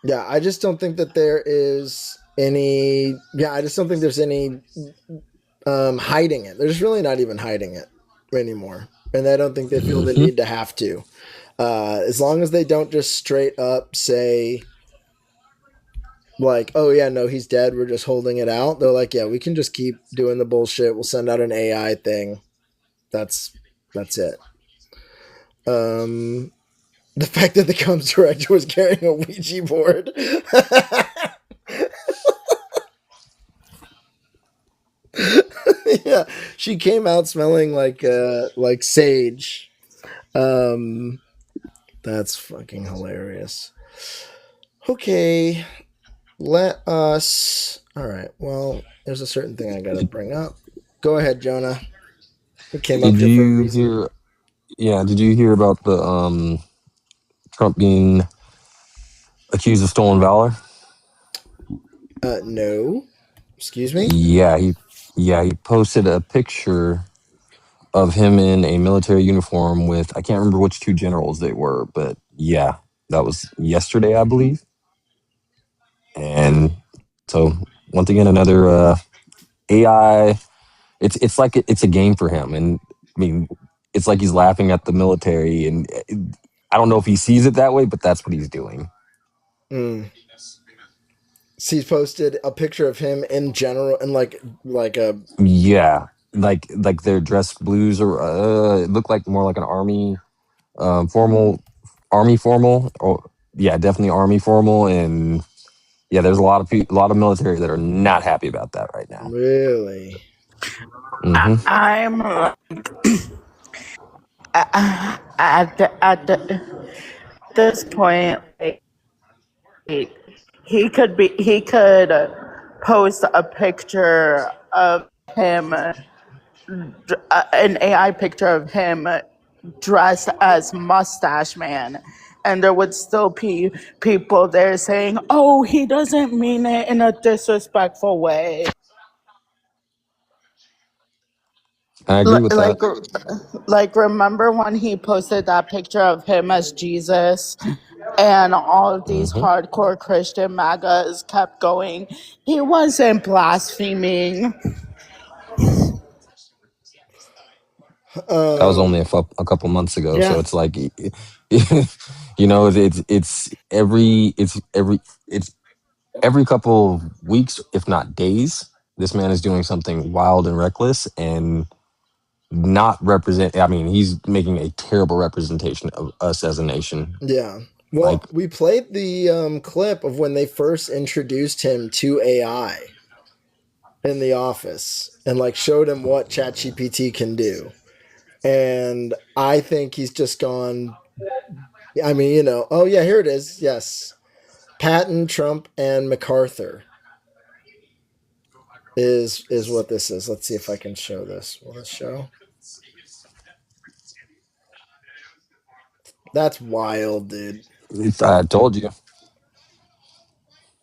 Yeah, I just don't think that there is any. Yeah, I just don't think there's any hiding it. They're just really not even hiding it anymore, and I don't think they feel the need to have to. As long as they don't just straight up say, like, "Oh yeah, no, he's dead. We're just holding it out." They're like, "Yeah, we can just keep doing the bullshit. We'll send out an AI thing. That's it." The fact that the comms director was carrying a Ouija board. Yeah, she came out smelling like sage. That's fucking hilarious. Okay, let us. All right. Well, there's a certain thing I gotta bring up. Go ahead, Jonah. It came up here for a reason. Did you hear about the Trump being accused of stolen valor? No. Excuse me? He posted a picture of him in a military uniform with, I can't remember which two generals they were, but yeah, that was yesterday, I believe. And so once again, another AI. It's like it's a game for him, and I mean, it's like he's laughing at the military, and I don't know if he sees it that way, but that's what he's doing. So he's posted a picture of him in general, and like a like their dress blues, or it looked like more like an army formal, or definitely army formal, and yeah, there's a lot of military that are not happy about that right now. Really? I'm at this point, he could post a picture of him, an AI picture of him dressed as Mustache Man. And there would still be people there saying, oh, he doesn't mean it in a disrespectful way. I agree with that. Like, remember when he posted that picture of him as Jesus? And all of these Hmm. hardcore Christian MAGAs kept going, he wasn't blaspheming. That was only a couple months ago, so Yeah. it's like, you know, it's every couple of weeks, if not days, this man is doing something wild and reckless and not represent. I mean, he's making a terrible representation of us as a nation. Yeah. Like, Well, we played the clip of when they first introduced him to AI in the office and like showed him what ChatGPT can do. And I think he's just gone. I mean, you know, oh yeah, here it is. Yes. Patton, Trump, and MacArthur is what this is. Let's see if I can show this. Will this show? That's wild, dude. I told you,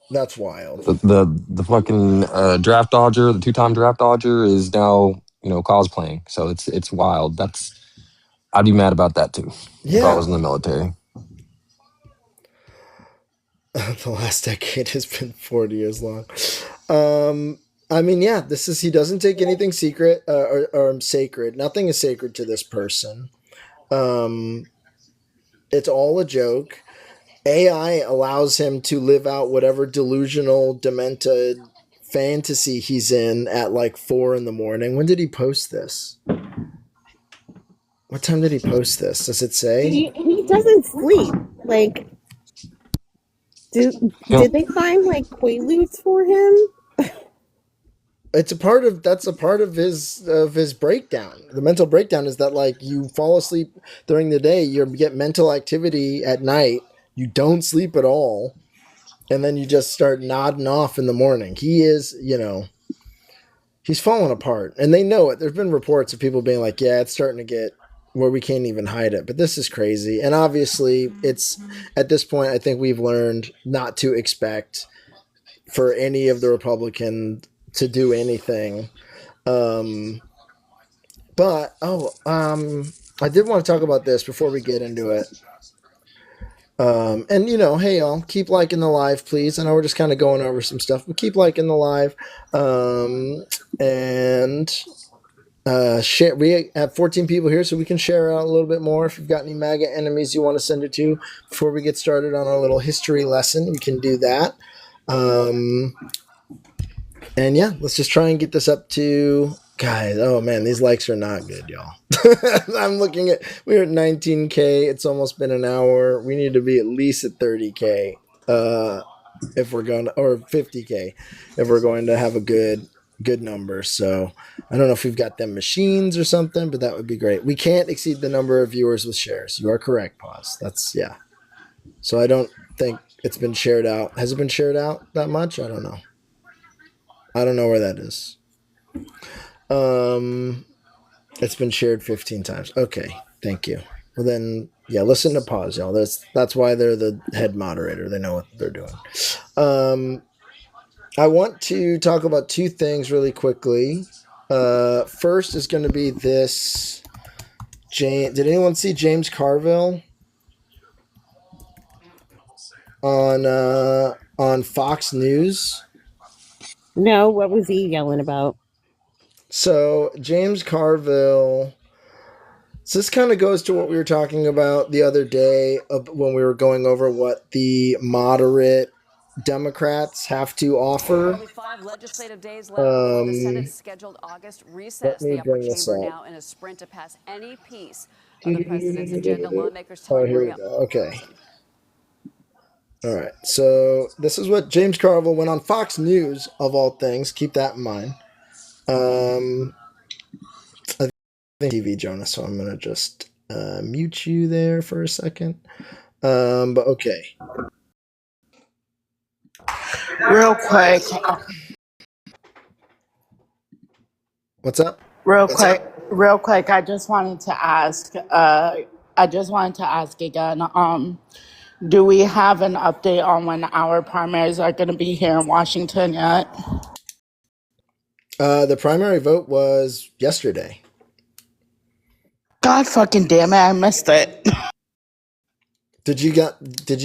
That's wild. the fucking draft dodger, the 2-time draft dodger, is now, you know, cosplaying. So it's wild. I'd be mad about that too if I was Yeah. in the military. The last decade has been 40 years long. I mean, yeah, he doesn't take anything secret or sacred. Nothing is sacred to this person. It's all a joke. AI allows him to live out whatever delusional, demented fantasy he's in at like 4 a.m. When did he post this? What time did he post this? Does it say? He doesn't sleep. Like, did they find like quaaludes for him? That's a part of his breakdown. The mental breakdown is that like you fall asleep during the day, you get mental activity at night, you don't sleep at all, and then you just start nodding off in the morning. He is, you know, he's falling apart, and they know it. There's been reports of people being like, "Yeah, it's starting to get where we can't even hide it." But this is crazy, and obviously, it's at this point, I think we've learned not to expect for any of the Republicans to do anything. But I did want to talk about this before we get into it. And you know, hey y'all, keep liking the live, please. I know we're just kind of going over some stuff, but keep liking the live. And share. We have 14 people here, so we can share out a little bit more. If you've got any MAGA enemies you want to send it to before we get started on our little history lesson, you can do that. And yeah, let's just try and get this up to, guys. Oh man, these likes are not good, y'all. I'm looking at, we're at 19K. It's almost been an hour. We need to be at least at 30K if we're going to, or 50K if we're going to have a good number. So I don't know if we've got them machines or something, but that would be great. We can't exceed the number of viewers with shares. You are correct, Pause. That's, yeah. So I don't think it's been shared out. Has it been shared out that much? I don't know. I don't know where that is. It's been shared 15 times. Okay, thank you. Well then, yeah, listen to Pause, y'all. That's why they're the head moderator. They know what they're doing. I want to talk about two things really quickly. First is going to be this. Did anyone see James Carville on Fox News? No, what was he yelling about? So James Carville. So this kind of goes to what we were talking about the other day when we were going over what the moderate Democrats have to offer. Only 5 legislative days left before the Senate's scheduled August recess. The upper chamber now in a sprint to pass any piece of the president's agenda. Lawmakers telling here we go. Okay. All right. So this is what James Carville went on Fox News, of all things. Keep that in mind. I think TV, Jonas, so I'm going to just mute you there for a second. But okay. Real quick. What's up? Real Real quick, I just wanted to ask. Again. Do we have an update on when our primaries are going to be here in Washington yet? The primary vote was yesterday. God fucking damn it! I missed it. Did you get a did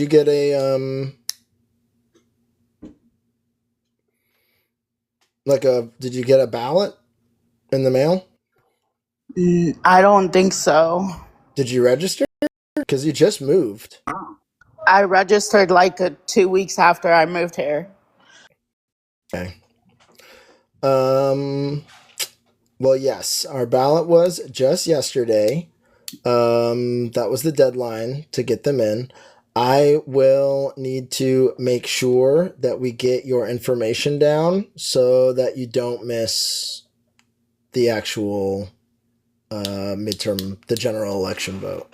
you get a ballot in the mail? I don't think so. Did you register? Because you just moved. I registered like 2 weeks after I moved here. Okay. Well, yes, our ballot was just yesterday. That was the deadline to get them in. I will need to make sure that we get your information down so that you don't miss the actual midterm, the general election vote.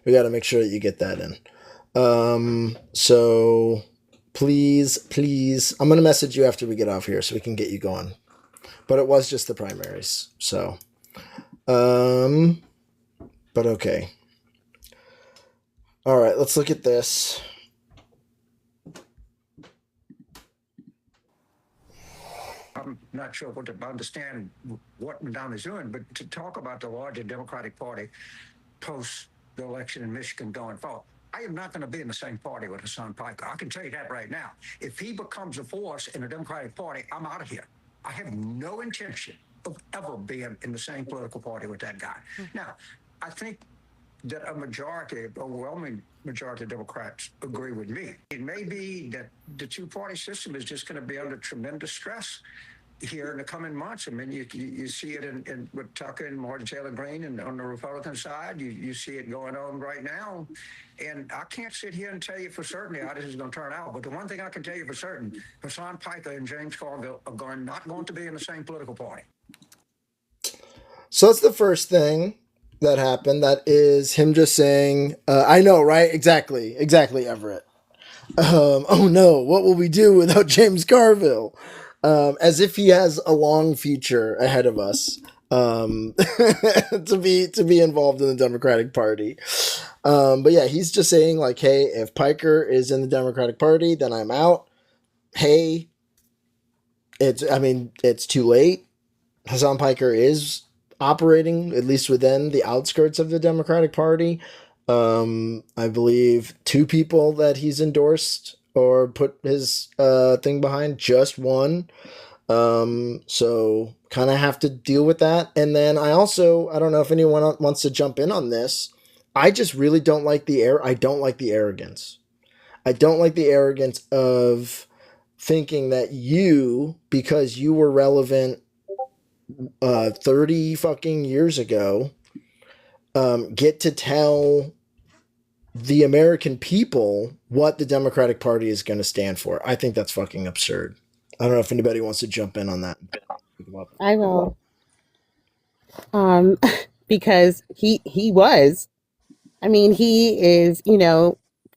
We got to make sure that you get that in. So please, I'm going to message you after we get off here so we can get you going. But it was just the primaries. So, but okay. All right, let's look at this. I'm not sure what to understand what Madame is doing, but to talk about the larger Democratic Party post the election in Michigan going forward. I am not going to be in the same party with Hassan Piker. I can tell you that right now. If he becomes a force in the Democratic Party, I'm out of here. I have no intention of ever being in the same political party with that guy. Now, I think that a overwhelming majority of Democrats agree with me. It may be that the two-party system is just going to be under tremendous stress here in the coming months. I mean, you see it in with Tucker and Martin Taylor Greene, and on the Republican side, you see it going on right now. And I can't sit here and tell you for certainty how this is going to turn out. But the one thing I can tell you for certain, Hassan Piker and James Carville are not going to be in the same political party. So that's the first thing that happened. That is him just saying, I know, right? Exactly, Everett. Oh no, what will we do without James Carville? As if he has a long future ahead of us to be involved in the Democratic Party. But yeah, he's just saying like, hey, if Piker is in the Democratic Party, then I'm out. Hey, it's too late. Hassan Piker is operating at least within the outskirts of the Democratic Party. I believe 2 people that he's endorsed or put his thing behind, just one. So kind of have to deal with that. And then I don't know if anyone wants to jump in on this. I just really don't like I don't like the arrogance. I don't like the arrogance of thinking that because you were relevant 30 fucking years ago, get to tell the American people what the Democratic Party is going to stand for. I think that's fucking absurd. I don't know if anybody wants to jump in on that. I will. Because he was. I mean, he is,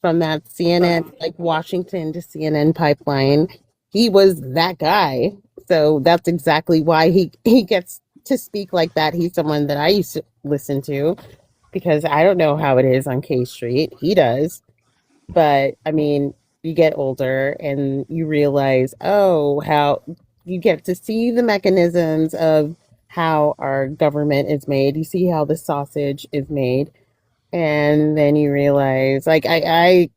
from that CNN, like Washington to CNN pipeline, he was that guy. So that's exactly why he gets to speak like that. He's someone that I used to listen to because I don't know how it is on K Street. He does. But I mean, you get older and you realize, oh, how you get to see the mechanisms of how our government is made. You see how the sausage is made. And then you realize, like, I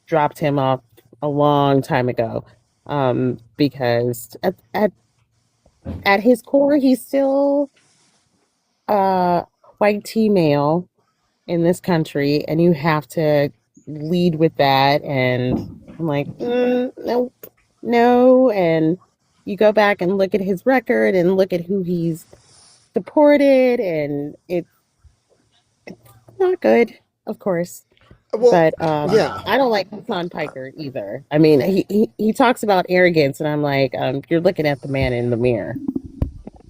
dropped him off a long time ago because at his core, he's still a white male in this country, and you have to lead with that. And I'm like, nope, no. And you go back and look at his record and look at who he's supported, and it's not good, of course. Well, But yeah. I don't like Hassan Piker either. I mean, he talks about arrogance, and I'm like, you're looking at the man in the mirror.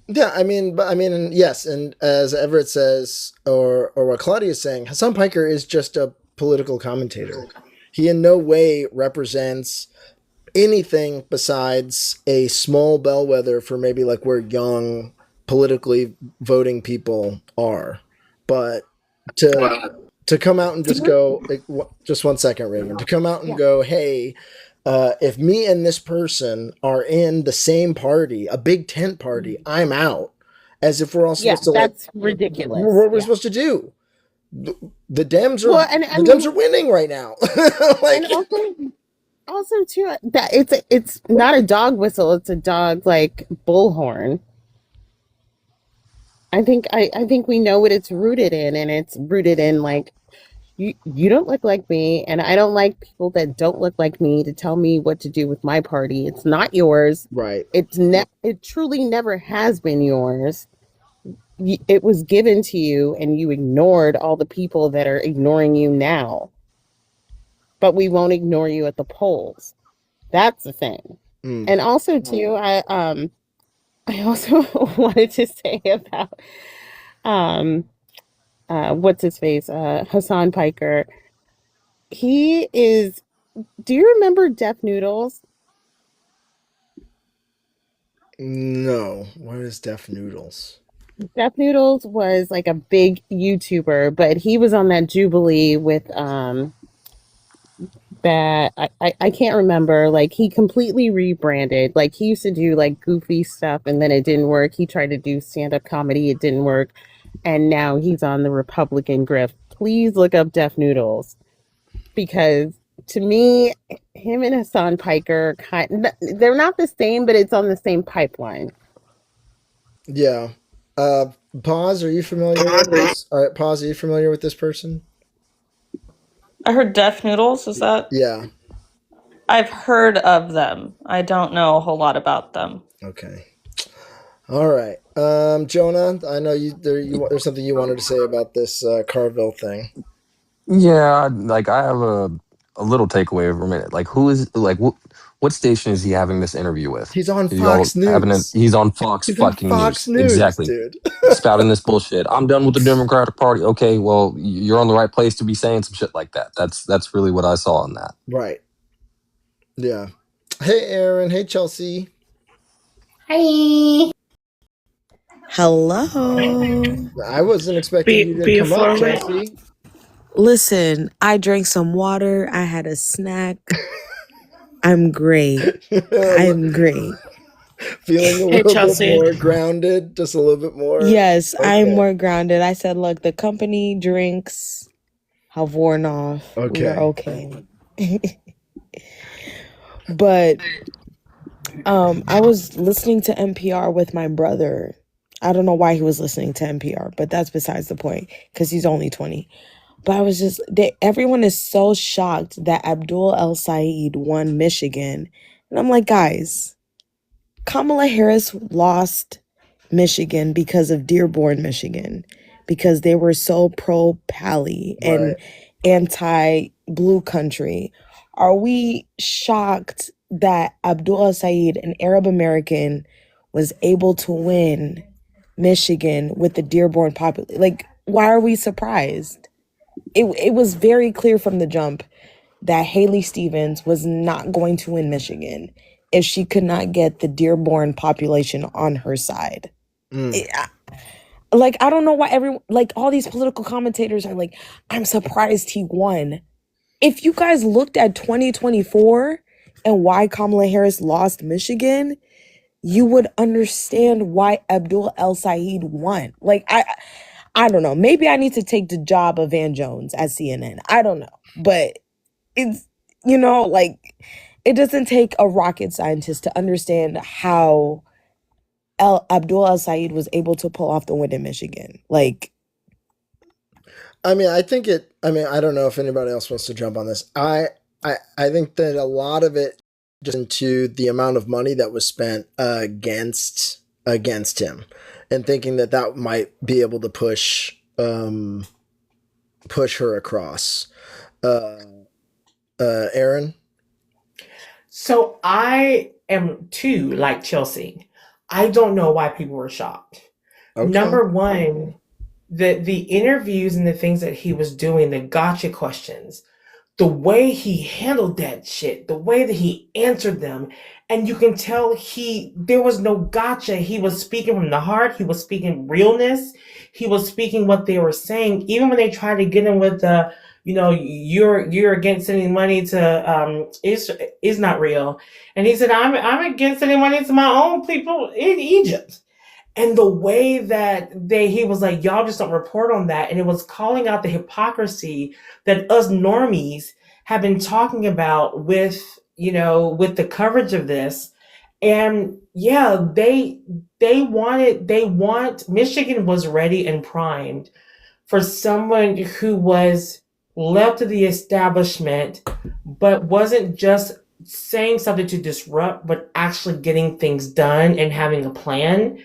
Yeah, yes, and as Everett says, or what Claudia is saying, Hassan Piker is just a political commentator. He in no way represents anything besides a small bellwether for maybe like where young politically voting people are. But to come out and just go, just 1 second, Raven, to come out and go, hey, if me and this person are in the same party, a big tent party, I'm out. As if we're all supposed to that's ridiculous. What we're supposed to do? The Dems are the Dems are winning right now. and also too that it's not a dog whistle, it's a dog like bullhorn. I think we know what it's rooted in, and it's rooted in like you don't look like me, and I don't like people that don't look like me to tell me what to do with my party. It's not yours. Right. It truly never has been yours. It was given to you, and you ignored all the people that are ignoring you now. But we won't ignore you at the polls. That's the thing. And also too, I also wanted to say about what's his face, Hassan Piker. He is. Do you remember Deaf Noodles? No. What is Deaf Noodles? Deaf Noodles was like a big YouTuber, but he was on that Jubilee with that I can't remember. Like he completely rebranded. Like he used to do like goofy stuff and then it didn't work. He tried to do stand-up comedy, it didn't work. And now he's on the Republican grift. Please look up Deaf Noodles. Because to me, him and Hassan Piker they're not the same, but it's on the same pipeline. Yeah. Pause, are you familiar with this? All right, Pause, are you familiar with this person? I heard Deaf Noodles. Is that? Yeah. I've heard of them. I don't know a whole lot about them. Okay. All right. Jonah, I know there's something you wanted to say about this Carville thing. Yeah, like I have a little takeaway from it. Like, who is like what station is he having this interview with? He's on Y'all Fox News. he's on Fox He's on fucking Fox News. News, Exactly. dude. Spouting this bullshit. I'm done with the Democratic Party. Okay, well, you're on the right place to be saying some shit like that. That's really what I saw in that. Right. Yeah. Hey, Aaron. Hey, Chelsea. Hi. Hello. I wasn't expecting you to come up, Chelsea. Listen, I drank some water. I had a snack. I'm great. I'm great. Feeling a little bit more grounded, just a little bit more. Yes, Okay. I'm more grounded. I said, look, the company drinks have worn off. Okay. We are okay. But I was listening to NPR with my brother. I don't know why he was listening to NPR, but that's besides the point because he's only 20. But I was just, everyone is so shocked that Abdul El Said won Michigan. And I'm like, guys, Kamala Harris lost Michigan because of Dearborn, Michigan, because they were so pro-Pally and anti-blue country. Are we shocked that Abdul El Said, an Arab American, was able to win Michigan with the Dearborn population? Like, why are we surprised? It was very clear from the jump that Haley Stevens was not going to win Michigan if she could not get the Dearborn population on her side. I don't know why all these political commentators are like, I'm surprised he won. If you guys looked at 2024 and why Kamala Harris lost Michigan, you would understand why Abdul El Said won. Like, I don't know. Maybe I need to take the job of Van Jones at CNN. I don't know. But it's, it doesn't take a rocket scientist to understand how Abdul El Said was able to pull off the win in Michigan. Like, I mean, I don't know if anybody else wants to jump on this. I think that a lot of it just into the amount of money that was spent against him, and thinking that might be able to push her across. Aaron? So I am too like Chelsea. I don't know why people were shocked. Okay. Number one, the interviews and the things that he was doing, the gotcha questions, the way he handled that shit, the way that he answered them, And you can tell there was no gotcha. He was speaking from the heart. He was speaking realness. He was speaking what they were saying. Even when they tried to get him with the, you're against sending money to is not real. And he said, I'm against sending money to my own people in Egypt. And the way that he was like, y'all just don't report on that. And it was calling out the hypocrisy that us normies have been talking about with the coverage of this. And yeah, Michigan was ready and primed for someone who was left to the establishment, but wasn't just saying something to disrupt, but actually getting things done and having a plan.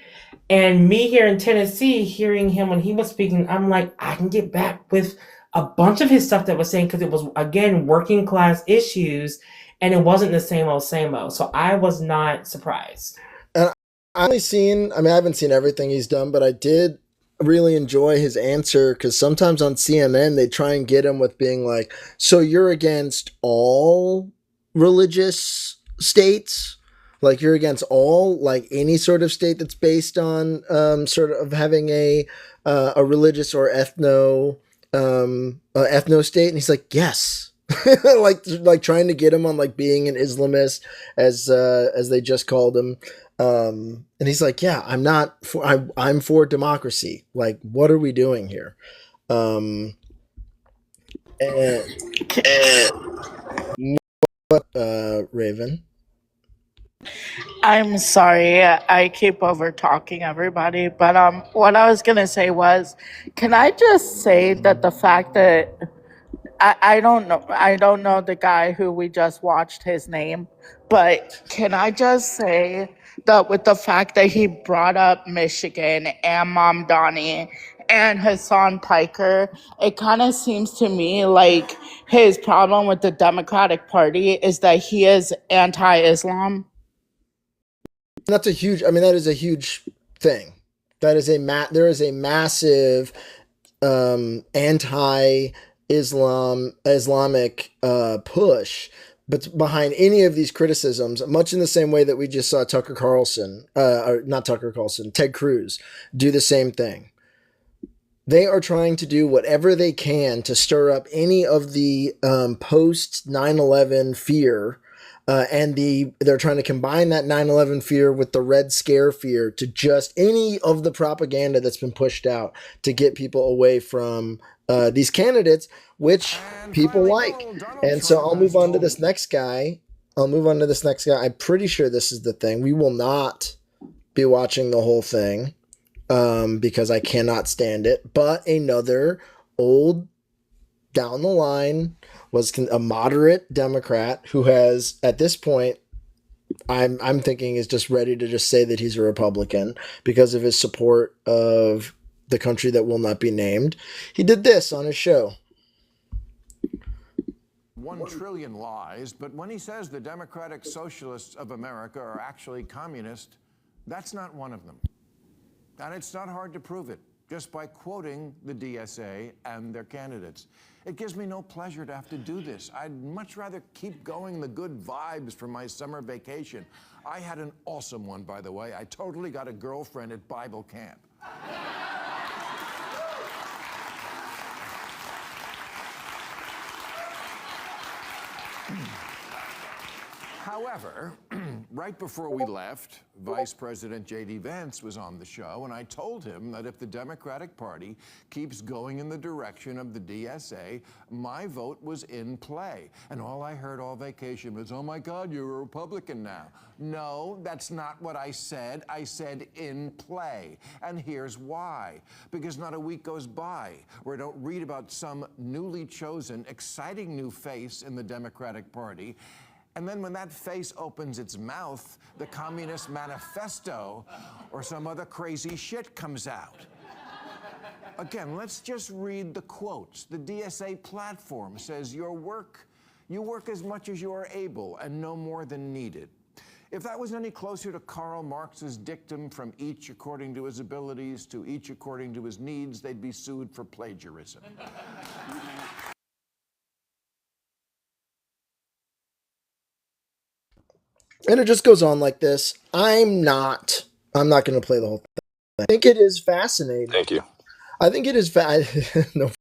And me here in Tennessee, hearing him when he was speaking, I'm like, I can get back with a bunch of his stuff that was saying, because it was, again, working class issues, and it wasn't the same old, same old. So I was not surprised. And I haven't seen everything he's done, but I did really enjoy his answer, because sometimes on CNN, they try and get him with being like, so you're against all religious states? Like you're against all, like any sort of state that's based on sort of having a religious or ethno state, and he's like, yes, like trying to get him on like being an Islamist, as they just called him, and he's like, yeah, I'm for democracy. Like, what are we doing here? Raven. I'm sorry, I keep over talking everybody, but what I was gonna say was, can I just say that the fact that I don't know the guy who we just watched his name, but can I just say that with the fact that he brought up Michigan and Mom Donnie and Hassan Piker, it kind of seems to me like his problem with the Democratic Party is that he is anti-Islam. That is a huge thing. There is a massive Islamic push, but behind any of these criticisms, much in the same way that we just saw Ted Cruz do the same thing. They are trying to do whatever they can to stir up any of the post 9/11 fear. They're trying to combine that 9/11 fear with the Red Scare fear to just any of the propaganda that's been pushed out to get people away from these candidates, which people like. And so I'll move on to this next guy. I'm pretty sure this is the thing. We will not be watching the whole thing because I cannot stand it. But another old down the line was a moderate Democrat who has, at this point, I'm thinking is just ready to just say that he's a Republican because of his support of the country that will not be named. He did this on his show. 1 trillion lies, but when he says the Democratic Socialists of America are actually communist, that's not one of them. And it's not hard to prove it just by quoting the DSA and their candidates. It gives me no pleasure to have to do this. I'd much rather keep going the good vibes from my summer vacation. I had an awesome one, by the way. I totally got a girlfriend at Bible camp. However, right before we left, Vice President J.D. Vance was on the show, and I told him that if the Democratic Party keeps going in the direction of the DSA, my vote was in play. And all I heard all vacation was, oh my God, you're a Republican now. No, that's not what I said. I said in play. And here's why. Because not a week goes by where I don't read about some newly chosen, exciting new face in the Democratic Party. And then when that face opens its mouth, the Communist Manifesto or some other crazy shit comes out. Again, let's just read the quotes. The DSA platform says you work as much as you are able and no more than needed. If that was any closer to Karl Marx's dictum, from each according to his abilities to each according to his needs, they'd be sued for plagiarism. And it just goes on like this. I'm not going to play the whole thing. I think it is fascinating. Thank you. I think it is no.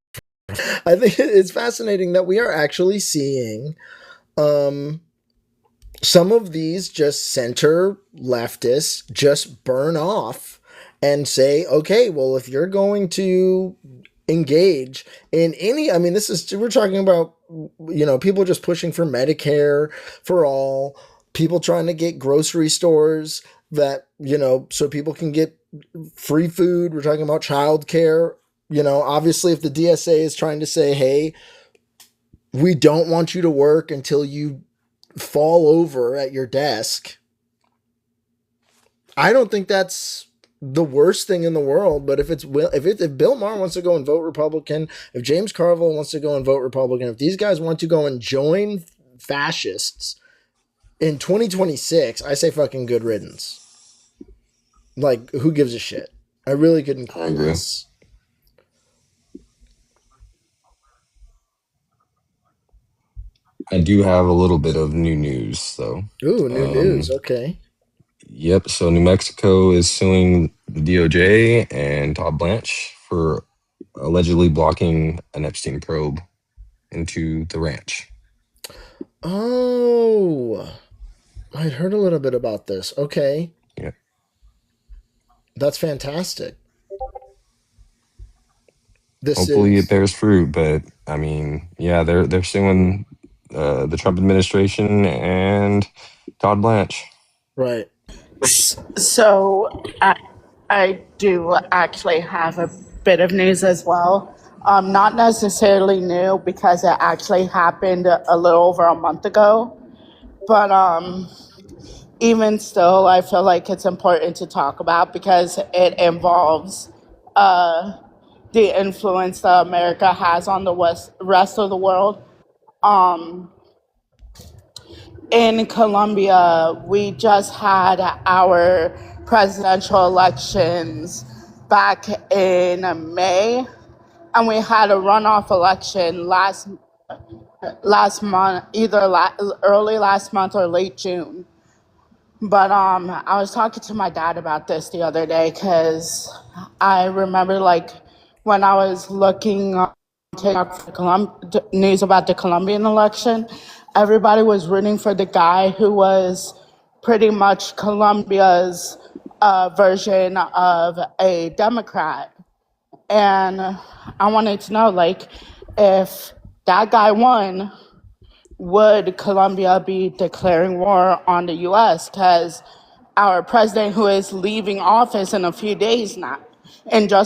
I think it's fascinating that we are actually seeing some of these just center leftists just burn off and say, okay, well, if you're going to engage in any, I mean, we're talking about, people just pushing for Medicare for all, people trying to get grocery stores that, so people can get free food. We're talking about childcare. Obviously, if the DSA is trying to say, hey, we don't want you to work until you fall over at your desk, I don't think that's the worst thing in the world. But if Bill Maher wants to go and vote Republican, if James Carville wants to go and vote Republican, if these guys want to go and join fascists in 2026, I say fucking good riddance. Like, who gives a shit? I really couldn't care less. I do have a little bit of new news, though. Ooh, new news. Okay. Yep. So New Mexico is suing the DOJ and Todd Blanche for allegedly blocking an Epstein probe into the ranch. Oh, I'd heard a little bit about this. Okay. Yeah. That's fantastic. Hopefully it bears fruit, but I mean, yeah, they're suing the Trump administration and Todd Blanche. Right. So I do actually have a bit of news as well. Not necessarily new because it actually happened a little over a month ago. But even still, I feel like it's important to talk about because it involves the influence that America has on the rest of the world. In Colombia, we just had our presidential elections back in May, and we had a runoff election last month, early last month or late June. But I was talking to my dad about this the other day because I remember like when I was looking on TikTok for news about the Colombian election, everybody was rooting for the guy who was pretty much Colombia's version of a Democrat. And I wanted to know, like, if that guy won, would Colombia be declaring war on the US? Because our president, who is leaving office in just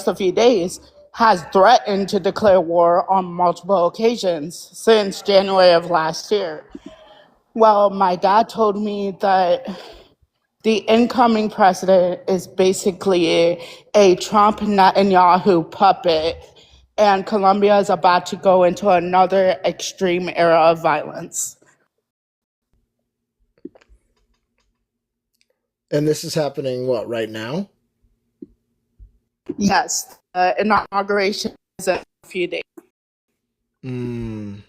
a few days, has threatened to declare war on multiple occasions since January of last year. Well, my dad told me that the incoming president is basically a Trump Netanyahu puppet, and Colombia is about to go into another extreme era of violence. And this is happening, what, right now? Yes, inauguration is in a few days. In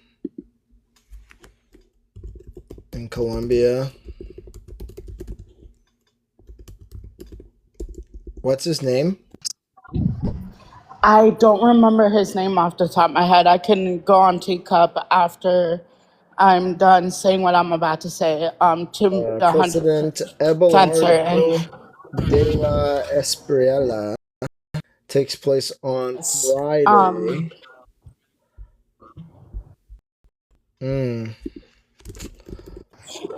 Colombia. What's his name? I don't remember his name off the top of my head. I can go on Teacup after I'm done saying what I'm about to say. President Abelardo de la Espriella takes place on Friday.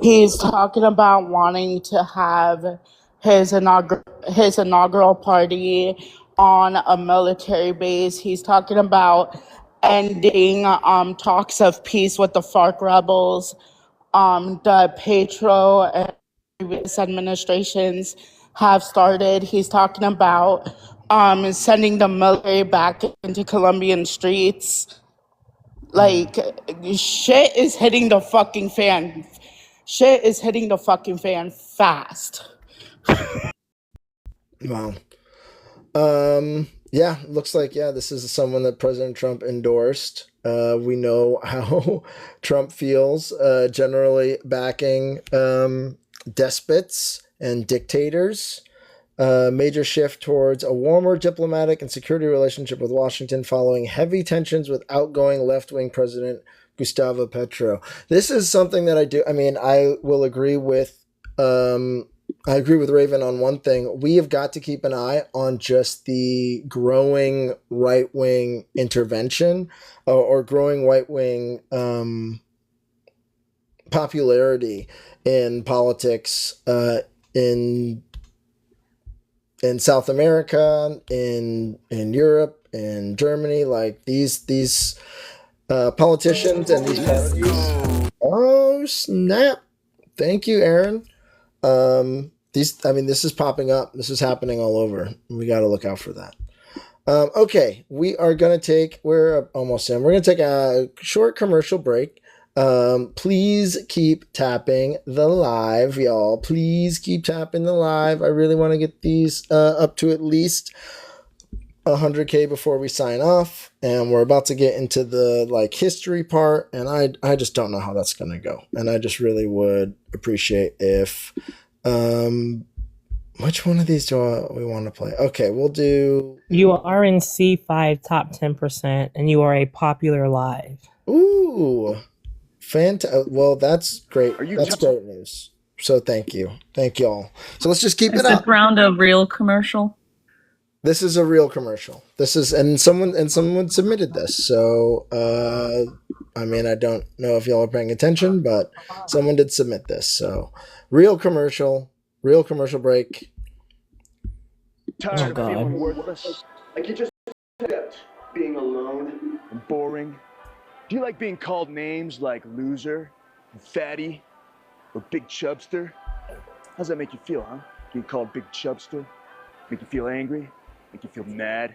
He's talking about wanting to have his inaugural party on a military base. He's talking about ending talks of peace with the FARC rebels. The Petro and previous administrations have started. He's talking about sending the military back into Colombian streets. Like, shit is hitting the fucking fan. Shit is hitting the fucking fan fast. Wow. Yeah, looks like, this is someone that President Trump endorsed. We know how Trump feels, generally backing despots and dictators. Major shift towards a warmer diplomatic and security relationship with Washington following heavy tensions with outgoing left-wing President Gustavo Petro. This is something that I do. I mean, I will agree with. I agree with Raven on one thing. We have got to keep an eye on just the growing right-wing intervention or growing right-wing popularity in politics in South America, in Europe, in Germany. Like these politicians and these parties. Oh snap! Thank you, Aaron. This is popping up. This is happening all over. We got to look out for that. Okay, we're almost in. We're going to take a short commercial break. Please keep tapping the live, y'all. Please keep tapping the live. I really want to get these up to at least 100K before we sign off. And we're about to get into the history part. And I just don't know how that's going to go. And I just really would appreciate if, which one of these do we want to play? Okay, we'll do. You are in C5 top 10%, and you are a popular live. Ooh. Well, that's great. That's great news. So thank you. Thank you all. So let's just keep it up. Is the ground a real commercial? This is a real commercial. And someone submitted this. So, I don't know if y'all are paying attention, but someone did submit this. So real commercial break. Tired of feeling worthless? Like you just accept being alone and boring? Do you like being called names like loser, and fatty, or big chubster? How's that make you feel, huh? Being called big chubster? Make you feel angry? Make you feel mad?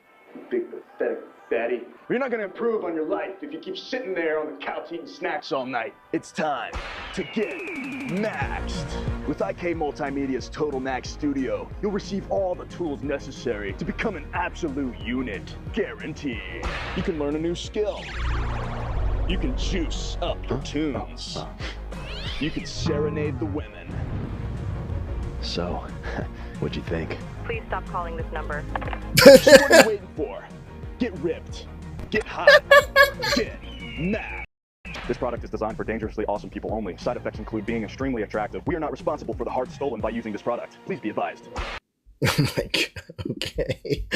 Big pathetic fatty? Well, you're not gonna improve on your life if you keep sitting there on the couch eating snacks all night. It's time to get maxed. With IK Multimedia's Total Max Studio, you'll receive all the tools necessary to become an absolute unit. Guaranteed. You can learn a new skill. You can juice up your tunes. You can serenade the women. So, what'd you think? Please stop calling this number. What are you waiting for? Get ripped. Get hot. Get mad. This product is designed for dangerously awesome people only. Side effects include being extremely attractive. We are not responsible for the heart stolen by using this product. Please be advised. Okay.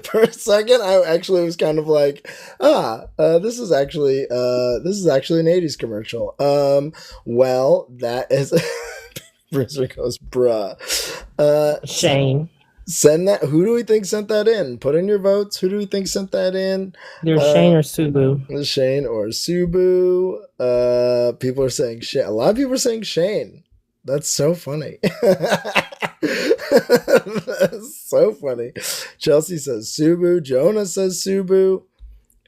For a second, I actually was kind of like, this is actually an 80s commercial. Well, that is Bruiser goes, bruh. Shane. Send that. Who do we think sent that in? Put in your votes. Who do we think sent that in? There's Shane or Subu. Shane or Subu. People are saying Shane. A lot of people are saying Shane. That's so funny. That's so funny. Chelsea says Subu. Jonah says Subu.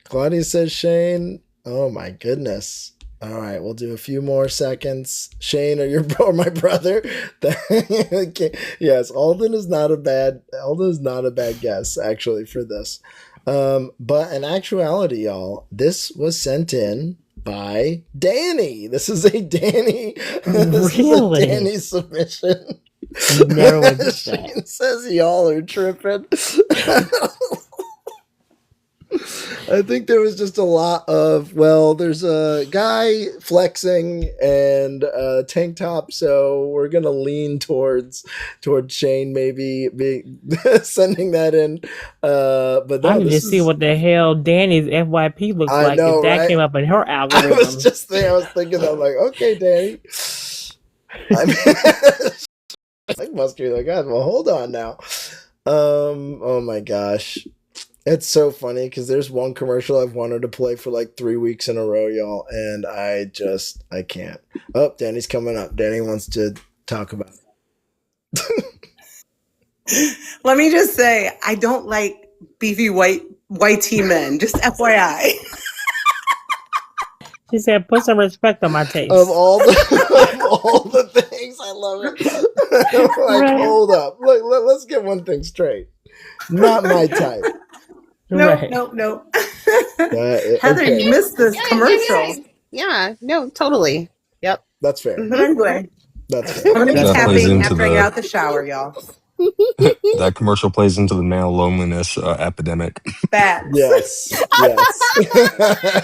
Claudia says Shane. Oh my goodness. All right, we'll do a few more seconds. Shane or my brother. Okay. Yes, Alden is not a bad guess actually for this. But in actuality, y'all, this was sent in by Danny. This is a Danny. This is a Danny submission. Never would get Shane that. says y'all are tripping. I think there was just a lot of, there's a guy flexing and a tank top, so we're gonna lean towards Shane maybe sending that in. But no, I need to see what the hell Danny's FYP looks like if that came up in her algorithm. I was just there. I was thinking, I'm like, okay, Danny. I must be like, God, well, hold on now. Oh my gosh. It's so funny because there's one commercial I've wanted to play for like 3 weeks in a row, y'all, and I can't. Oh, Danny's coming up. Danny wants to talk about it. Let me just say, I don't like beefy white tea men. Just FYI. She said, "Put some respect on my taste." Of all the things, I love it. Like, Right. hold up. Look, let's get one thing straight. Not my type. Nope. Heather, Okay. you missed this commercial. Yeah, no, totally. Yep. That's fair. But anyway, That's I'm gonna be That plays tapping into after I get the out the shower, y'all. that commercial plays into the male loneliness epidemic. Facts. Yes, yes,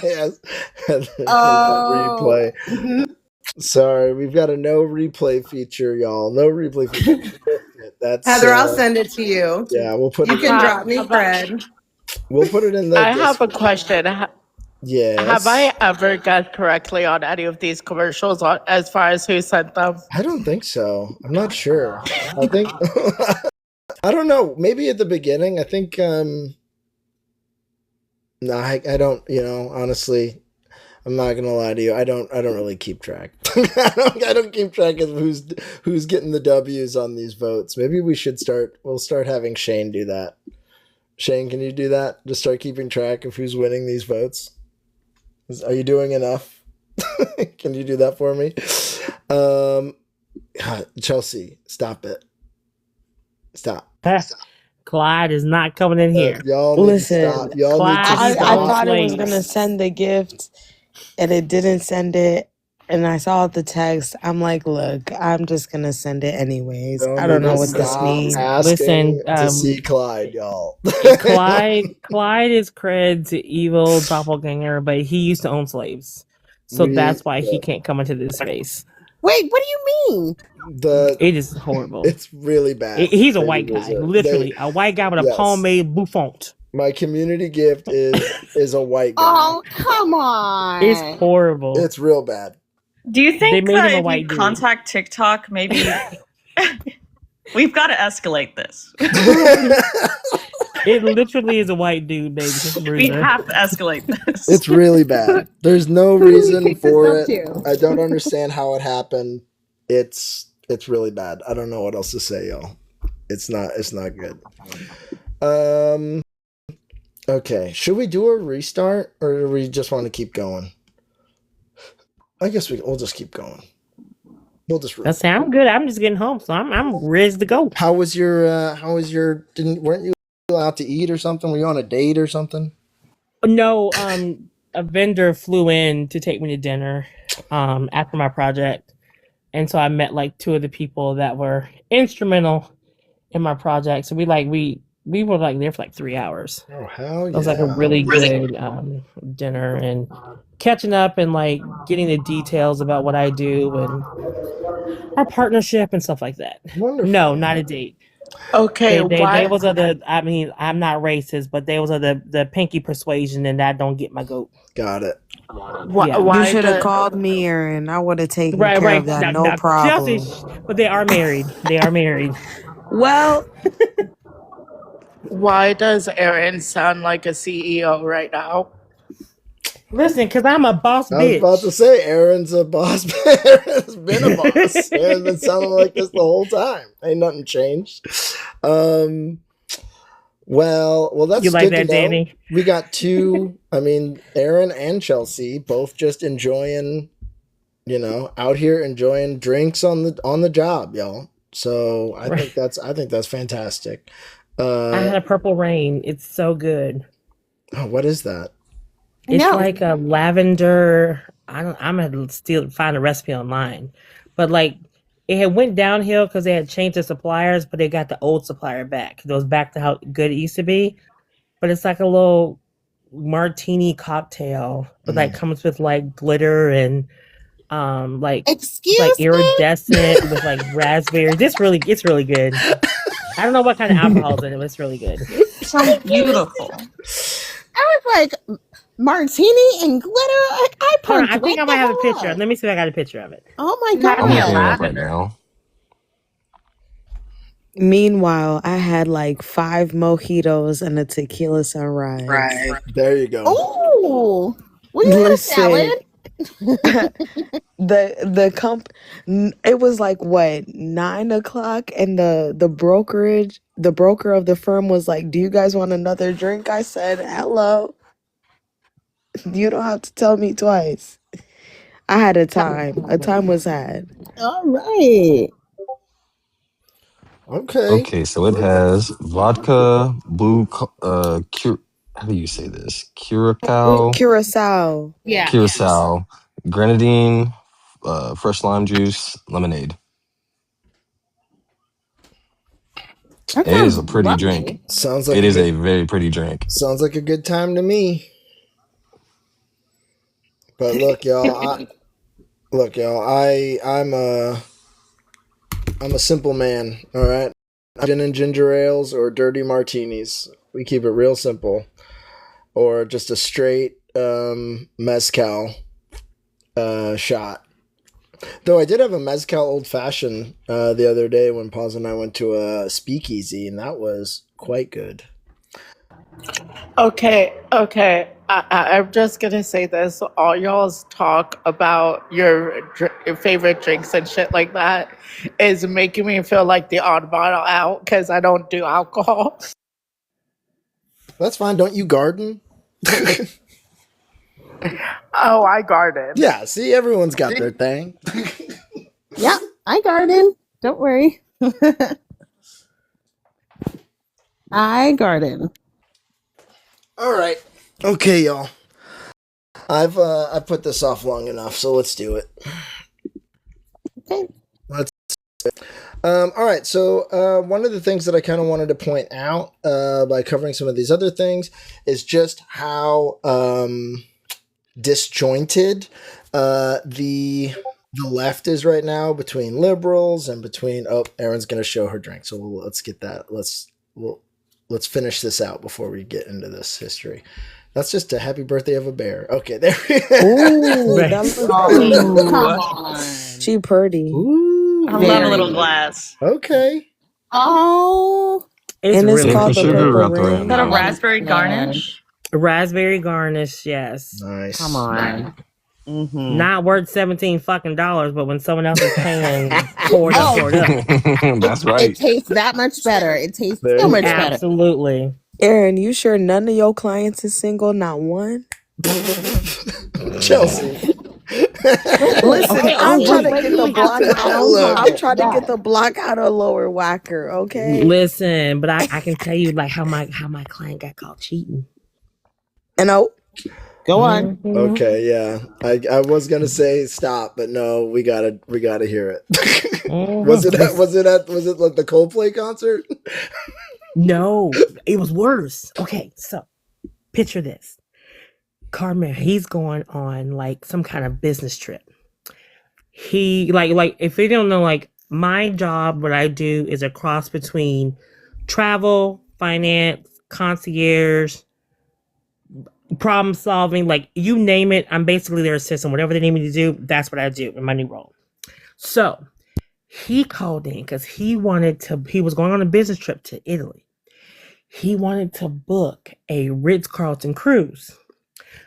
yes. There's that replay. Sorry, we've got a no replay feature, y'all. No replay feature. That's Heather, I'll send it to you. yeah. We'll put You it. can drop me cred. We'll put it in the I have a Discord. question. Yes. Have I ever guessed correctly on any of these commercials as far as who sent them? I don't think so. I'm not sure. I think I don't know. Maybe at the beginning. I think no, I don't, honestly, I'm not gonna lie to you. I don't really keep track. I don't keep track of who's getting the W's on these votes. Maybe we'll start having Shane do that. Shane, can you do that? Just start keeping track of who's winning these votes. Are you doing enough? Can you do that for me? Chelsea, stop it. Stop. Clyde is not coming in here. Y'all Listen, stop. Y'all Clyde, need to I stop. thought it was gonna send the gift, and it didn't send it. And I saw the text. I'm like, look, I'm just gonna send it anyways. Y'all I don't need know to what this stop means. asking to see Clyde, y'all. Clyde is Cred's evil doppelganger, but he used to own slaves, so that's why he can't come into this space. Wait, what do you mean? It is horrible. It's really bad. He's a white guy, literally a white guy with a palm-made bouffant. My community gift is a white guy. Oh, come on. It's horrible. It's real bad. Do you think made him that a if white you dude. contact TikTok, maybe we've got to escalate this? It literally is a white dude, baby. We have to escalate this. It's really bad. There's no reason for it. I don't understand how it happened. It's really bad. I don't know what else to say, y'all. It's not good. Okay. Should we do a restart or do we just want to keep going? I guess we'll just keep going. We'll just. That sounds good. I'm just getting home, so I'm ready to go. How was your? Weren't you out to eat or something? Were you on a date or something? No, a vendor flew in to take me to dinner after my project. And so I met like two of the people that were instrumental in my project. So we were like there for like 3 hours. Oh hell yeah. It was like a really good dinner and catching up and like getting the details about what I do and our partnership and stuff like that. Wonderful. No, not a date. Okay, they was of the. I mean, I'm not racist, but they was of the pinky persuasion, and that don't get my goat. Got it. You should have called me, Aaron. I would have taken care of that. No problem. Chelsea, but they are married. They are married. Well, why does Aaron sound like a CEO right now? Listen, because I'm a boss bitch. I was about to say, Aaron's a boss. Aaron's been a boss. Aaron's been sounding like this the whole time. Ain't nothing changed. Well, that's you like good that, to know. Danny? We got two. I mean, Aaron and Chelsea both just enjoying, out here enjoying drinks on the job, y'all. So I think that's fantastic. I had a purple rain. It's so good. Oh, what is that? It's like a lavender. I'm gonna still find a recipe online, but like it had went downhill because they had changed the suppliers, but they got the old supplier back. It was back to how good it used to be. But it's like a little martini cocktail, but like comes with like glitter and like iridescent with like raspberries. It's really good. I don't know what kind of alcohol's in it, but it's really good. Sounds beautiful. I was like, martini and glitter. I think I might have a picture. Let me see if I got a picture of it. Oh my I'm looking it up god! right now. Meanwhile, I had like 5 mojitos and a tequila sunrise. Right. There you go. Oh, we had a salad. It was like what 9:00, and the broker of the firm was like, "Do you guys want another drink?" I said, "Hello." You don't have to tell me twice. I had a time. A time was had. All right. Okay, so it has vodka, how do you say this? Curacao, Curacao. Curacao, grenadine, fresh lime juice, lemonade. That It is sounds a pretty drink. lovely. Sounds like It a is good, a very pretty drink. sounds like a good time to me. But look, y'all. I'm a simple man. All right, gin and ginger ales or dirty martinis. We keep it real simple, or just a straight mezcal shot. Though I did have a mezcal old fashioned the other day when Paz and I went to a speakeasy, and that was quite good. Okay. I'm just gonna say this. All y'all's talk about your favorite drinks and shit like that is making me feel like the odd bottle out because I don't do alcohol. That's fine. Don't you garden? Oh, I garden. Yeah. See, everyone's got their thing. Yeah, I garden. Don't worry. I garden. All right. Okay, y'all. I put this off long enough, so let's do it. Okay. Let's. All right. So one of the things that I kind of wanted to point out by covering some of these other things is just how disjointed the left is right now between liberals and between. Oh, Erin's gonna show her drink, so let's get that. Let's finish this out before we get into this history. That's just a happy birthday of a bear. Okay, there. Ooh, that looks Oh, come on. she pretty. Ooh, I love a Very. little glass. okay. Oh, And it's Take called the the sugar Purple up the Rain. Is that a now. raspberry garnish? Raspberry garnish, yes. Nice. come on. Mm-hmm. Not worth $17 fucking, but when someone else is paying, pour it up. That's It right. tastes that much better. It tastes There so you much go. better. Absolutely. Aaron, you sure none of your clients is single? Not one? Chelsea. Listen, Okay, I'm trying to wait, get the we have block to out. know I'm trying to that. get the block out of Lower Whacker, okay? Listen, but I can tell you like how my client got caught cheating. And oh, Go on. Okay, yeah. I was gonna say stop, but no, we gotta hear it. Was it like the Coldplay concert? No, it was worse. Okay, so picture this. Carmen, he's going on like some kind of business trip. He like if you don't know, like my job, what I do is a cross between travel, finance, concierge, problem solving, like you name it. I'm basically their assistant. Whatever they need me to do, that's what I do in my new role. So he called in because he was going on a business trip to Italy. He wanted to book a Ritz-Carlton cruise.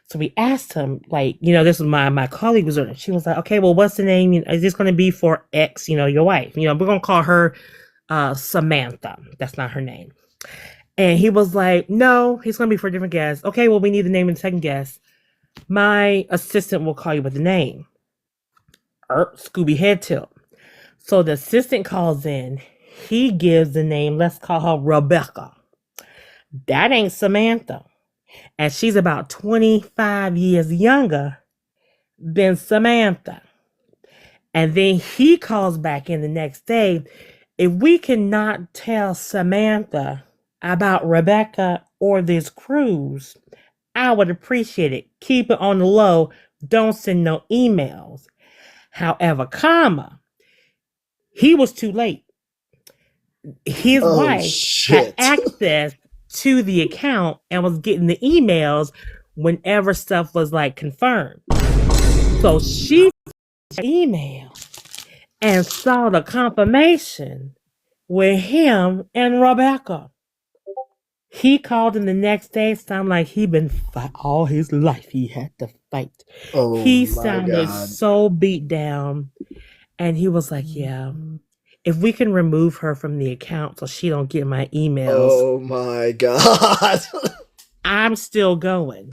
So we asked him, like, this was my colleague was on it. She was like, okay, well, what's the name? Is this going to be for X, your wife? We're going to call her Samantha. That's not her name. And he was like, no, he's going to be for a different guest. Okay, well, we need the name of the second guest. My assistant will call you with the name. Scooby head tilt. So the assistant calls in. He gives the name, let's call her Rebecca. That ain't Samantha. And she's about 25 years younger than Samantha. And then he calls back in the next day. If we cannot tell Samantha about Rebecca or this cruise, I would appreciate it. Keep it on the low. Don't send no emails. However, he was too late. His wife had access to the account and was getting the emails whenever stuff was like confirmed. So she email and saw the confirmation with him and Rebecca. He called him the next day. Sounded like he'd been fight all his life. He had to fight. Oh, he my sounded God. so beat down, and he was like, "Yeah, if we can remove her from the account so she don't get my emails." Oh my God. I'm still going.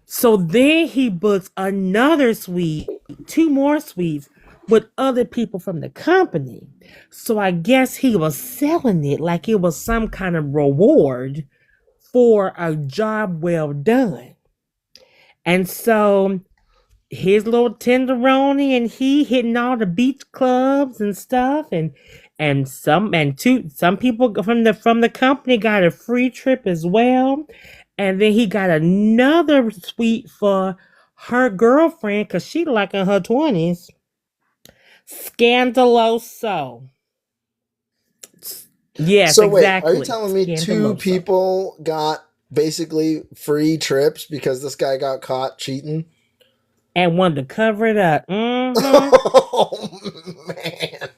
So then he books another suite, 2 more suites with other people from the company. So I guess he was selling it like it was some kind of reward for a job well done. And so his little tenderoni and he hitting all the beach clubs and stuff. And and some people from the company got a free trip as well, and then he got another suite for her girlfriend because she like in her 20s. Scandaloso. Yes, So wait, are you exactly. telling me two Scandaloso. people got basically free trips because this guy got caught cheating? And wanted to cover it up. Oh man.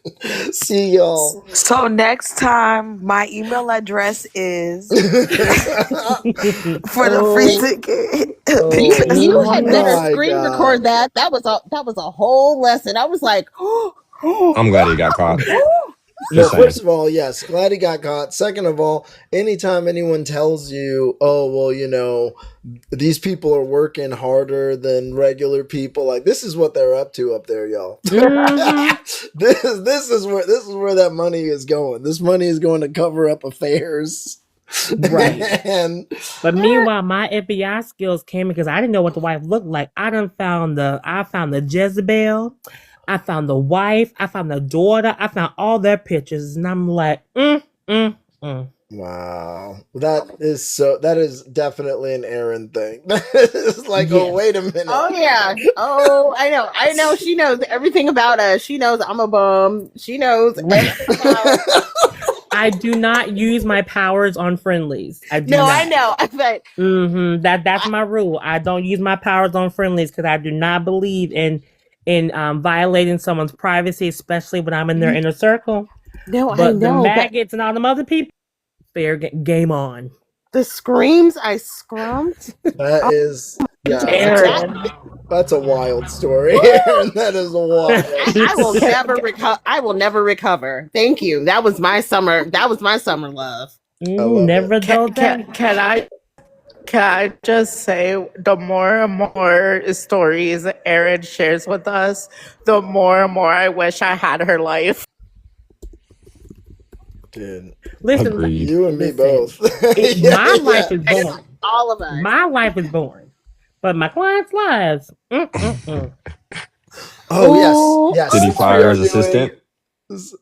See y'all. So next time, my email address is for the free Oh, ticket because You oh had better my screen record God. that. That was a whole lesson. I was like, I'm glad he got caught. Well, Just saying. first of all, yes, glad he got caught. Second of all, anytime anyone tells you, oh, well, you know, these people are working harder than regular people, like this is what they're up to up there, y'all. This is where that money is going. This money is going to cover up affairs. Right. And But meanwhile, my FBI skills came because I didn't know what the wife looked like. I found the Jezebel, I found the wife, I found the daughter, I found all their pictures, and I'm like, wow, that is definitely an Aaron thing. It's like, oh, Yes. wait a minute. oh yeah, oh I know. She knows everything about us. She knows I'm a bum. She knows everything about. I do not use my powers on friendlies. I do No, not. I know. But That's my rule. I don't use my powers on friendlies because I do not believe in violating someone's privacy, especially when I'm in their inner circle. no, I But the know. But maggots and all them other people, game on. the screams I scrumped. That is, yeah, Aaron. that's a wild story. Aaron, that is wild. I will never recover. I will never recover. Thank you. That was my summer. That was my summer love. Never though. Can I just say, the more and more stories Erin shares with us, the more and more I wish I had her life. Dude, Listen, Agreed. you and me both. My life is boring. All of us. My life is boring, but my clients' lives. Oh yes, Did he since we fire are his doing assistant?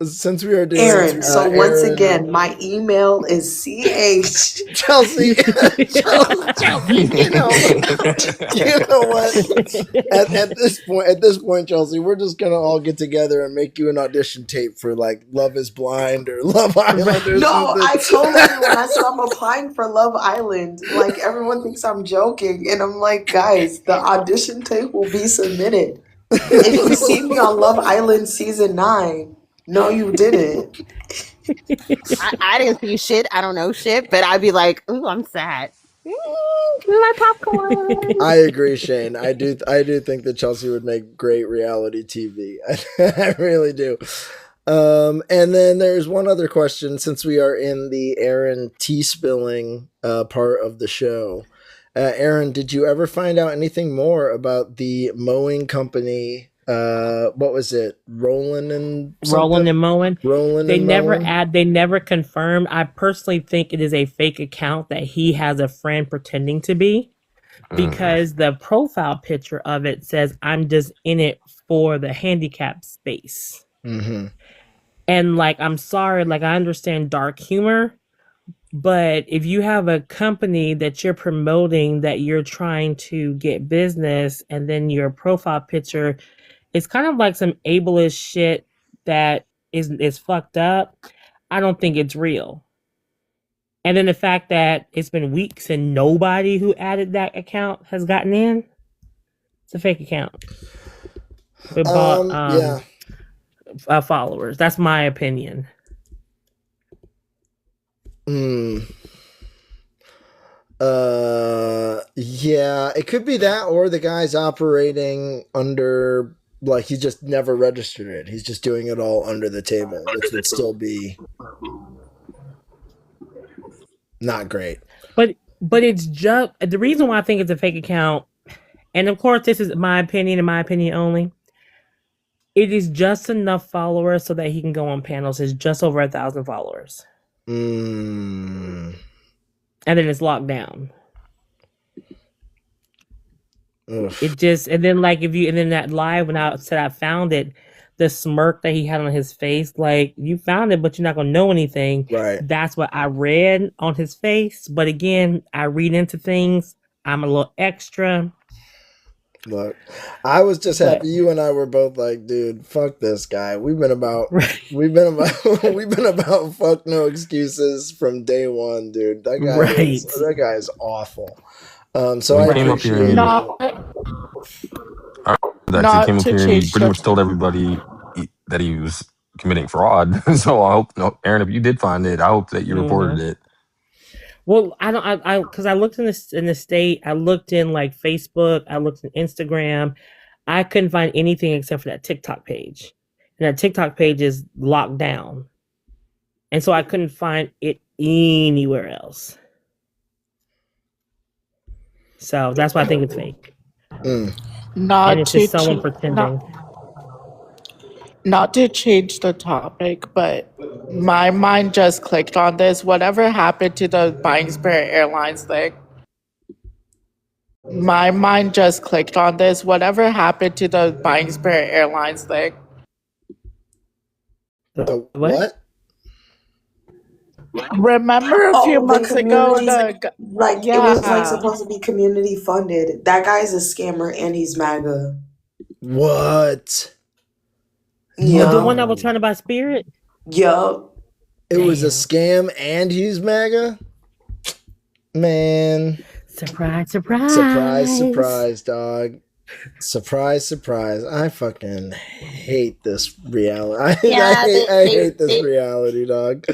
since we are doing Aaron. So once Aaron, again, my email is ch. Chelsea, Chelsea, you know what? At this point, Chelsea, we're just gonna all get together and make you an audition tape for like Love Is Blind or Love Island or No, something. I told everyone, I said I'm applying for Love Island. Like everyone thinks I'm joking, and I'm like, guys, the audition tape will be submitted. If you see me on Love Island season 9, no, you didn't. I didn't see shit. I don't know shit. But I'd be like, ooh, I'm sad. Give me my popcorn. I agree, Shane. I do think that Chelsea would make great reality TV. I really do. And then there's one other question, since we are in the Aaron tea spilling part of the show. Aaron, did you ever find out anything more about the mowing company? What was it? Roland and Mowing. Roland They and never Mowing? they never confirmed. I personally think it is a fake account that he has a friend pretending to be, because the profile picture of it says, I'm just in it for the handicap space. Mm-hmm. And like, I'm sorry, like I understand dark humor, but if you have a company that you're promoting, that you're trying to get business, and then your profile picture, it's kind of like some ableist shit that is fucked up. I don't think it's real. And then the fact that it's been weeks and nobody who added that account has gotten in, it's a fake account. It bought Yeah. Followers. That's my opinion. Yeah, it could be that, or the guy's operating under, like, he just never registered it. He's just doing it all under the table, which would still be not great. But it's just the reason why I think it's a fake account, and of course this is my opinion and my opinion only. It is just enough followers so that he can go on panels. It's just over 1,000 followers. And then it's locked down. Ugh. It just, and then like if you, and then that live when I said I found it, the smirk that he had on his face, like, you found it, but you're not gonna know anything. Right. That's what I read on his face. But again, I read into things. I'm a little extra. Look, I was just But happy you and I were both like, dude, fuck this guy. We've been about we've been about fuck no excuses from day one, dude. That guy is awful. So When I he came up here appreciate and it. that he came up here and he pretty much told everybody that he was committing fraud. So I hope, no, Aaron, if you did find it, I hope that you reported it. Well, I don't. Because I looked in the state. I looked in like Facebook. I looked in Instagram. I couldn't find anything except for that TikTok page, and that TikTok page is locked down, and so I couldn't find it anywhere else. So that's why I think it's fake. Not And it's to just someone pretending. not to change the topic, but my mind just clicked on this. Whatever happened to the buying Spirit Airlines thing? My mind just clicked on this. Whatever happened to the buying Spirit Airlines thing? The what? Remember a few months ago, it was like supposed to be community funded. That guy's a scammer and he's MAGA. What? Yeah. The one that was trying to buy Spirit? Yup. It was a scam and he's MAGA? Man. Surprise, surprise. Surprise, surprise, dog. Surprise, surprise. I fucking hate this reality. I hate this reality, dog.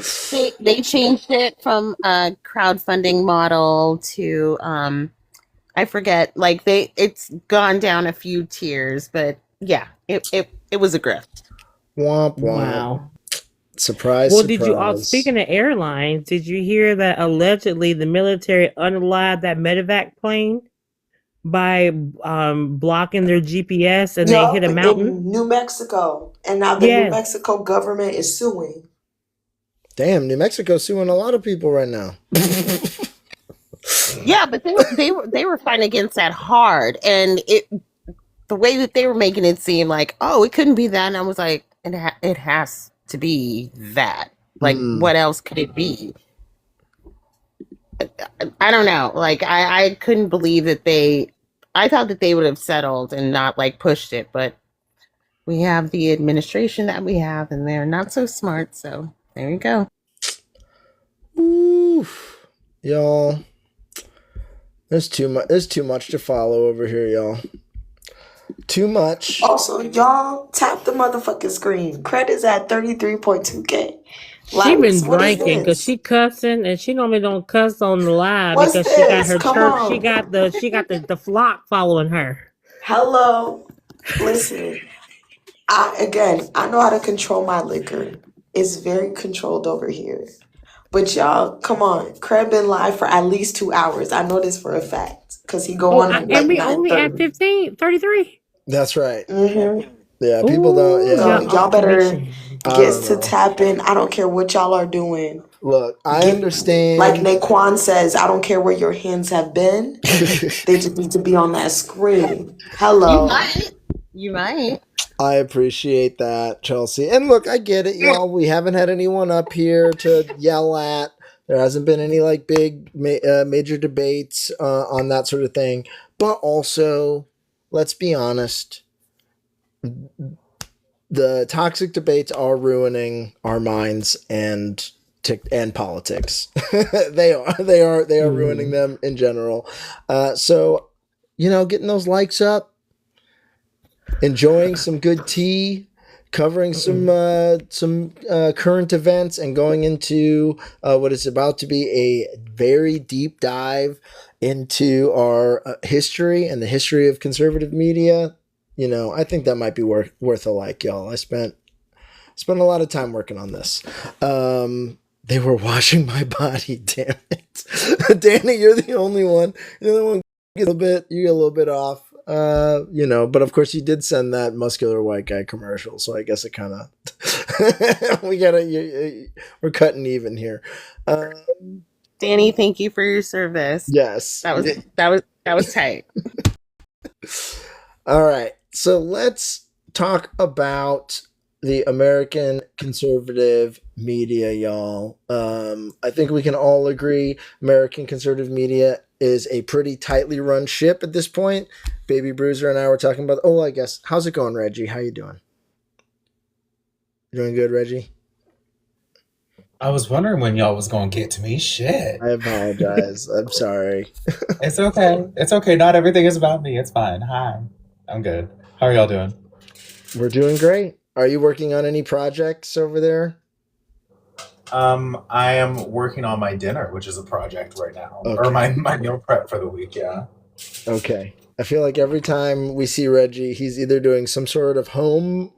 They changed it from a crowdfunding model to I forget, like it's gone down a few tiers, but yeah, it was a grift. Womp womp. Wow. Surprise, Well, surprise. did you? Speaking of airlines, did you hear that allegedly the military unalive that medevac plane by blocking their GPS and they hit a mountain? In New Mexico. And now the New Mexico government is suing. Damn, New Mexico's suing a lot of people right now. Yeah, but they were fighting against that hard, and the way that they were making it seem like, oh, it couldn't be that, and I was like, it has to be that. Like, what else could it be? I don't know. Like, I couldn't believe that I thought that they would have settled and not like pushed it, but we have the administration that we have, and they're not so smart. So there you go. Oof, y'all. There's too much to follow over here, y'all. Too much. Also, y'all tap the motherfucking screen. Cred is at 33.2K. She been drinking because she cussing, and she normally don't cuss on the live because she got her church. She got the flock following her. Hello, listen. I know how to control my liquor. It's very controlled over here. But y'all, come on. Cred been live for at least 2 hours. I know this for a fact because he go on at like and we only at 33. That's right. Mm-hmm. Yeah, people don't. Yeah, y'all better get to tapping. I don't care what y'all are doing. Look, I understand. Like Naquan says, I don't care where your hands have been. They just need to be on that screen. Hello. You might. I appreciate that, Chelsea. And look, I get it, y'all. We haven't had anyone up here to yell at. There hasn't been any like big major debates on that sort of thing. But also, let's be honest. The toxic debates are ruining our minds and politics. they are ruining them in general. So, getting those likes up, enjoying some good tea, covering some current events, and going into what is about to be a very deep dive into our history and the history of conservative media. I think that might be worth a like, y'all. I spent a lot of time working on this. They were washing my body, damn it. Danny, you're the only one. You're the one you get a little bit off. But of course you did send that muscular white guy commercial, so I guess it kind of we're cutting even here. Danny, thank you for your service. Yes. That was tight. All right. So let's talk about the American conservative media, y'all. I think we can all agree American conservative media is a pretty tightly run ship at this point. Baby Bruiser and I were talking about. Oh, I guess. How's it going, Reggie? How you doing? You doing good, Reggie? I was wondering when y'all was gonna get to me. Shit. I apologize. I'm sorry. It's okay. It's okay. Not everything is about me. It's fine. Hi. I'm good. How are y'all doing? We're doing great. Are you working on any projects over there? I am working on my dinner, which is a project right now. Or Okay. my meal prep for the week, yeah. Okay. I feel like every time we see Reggie, he's either doing some sort of home,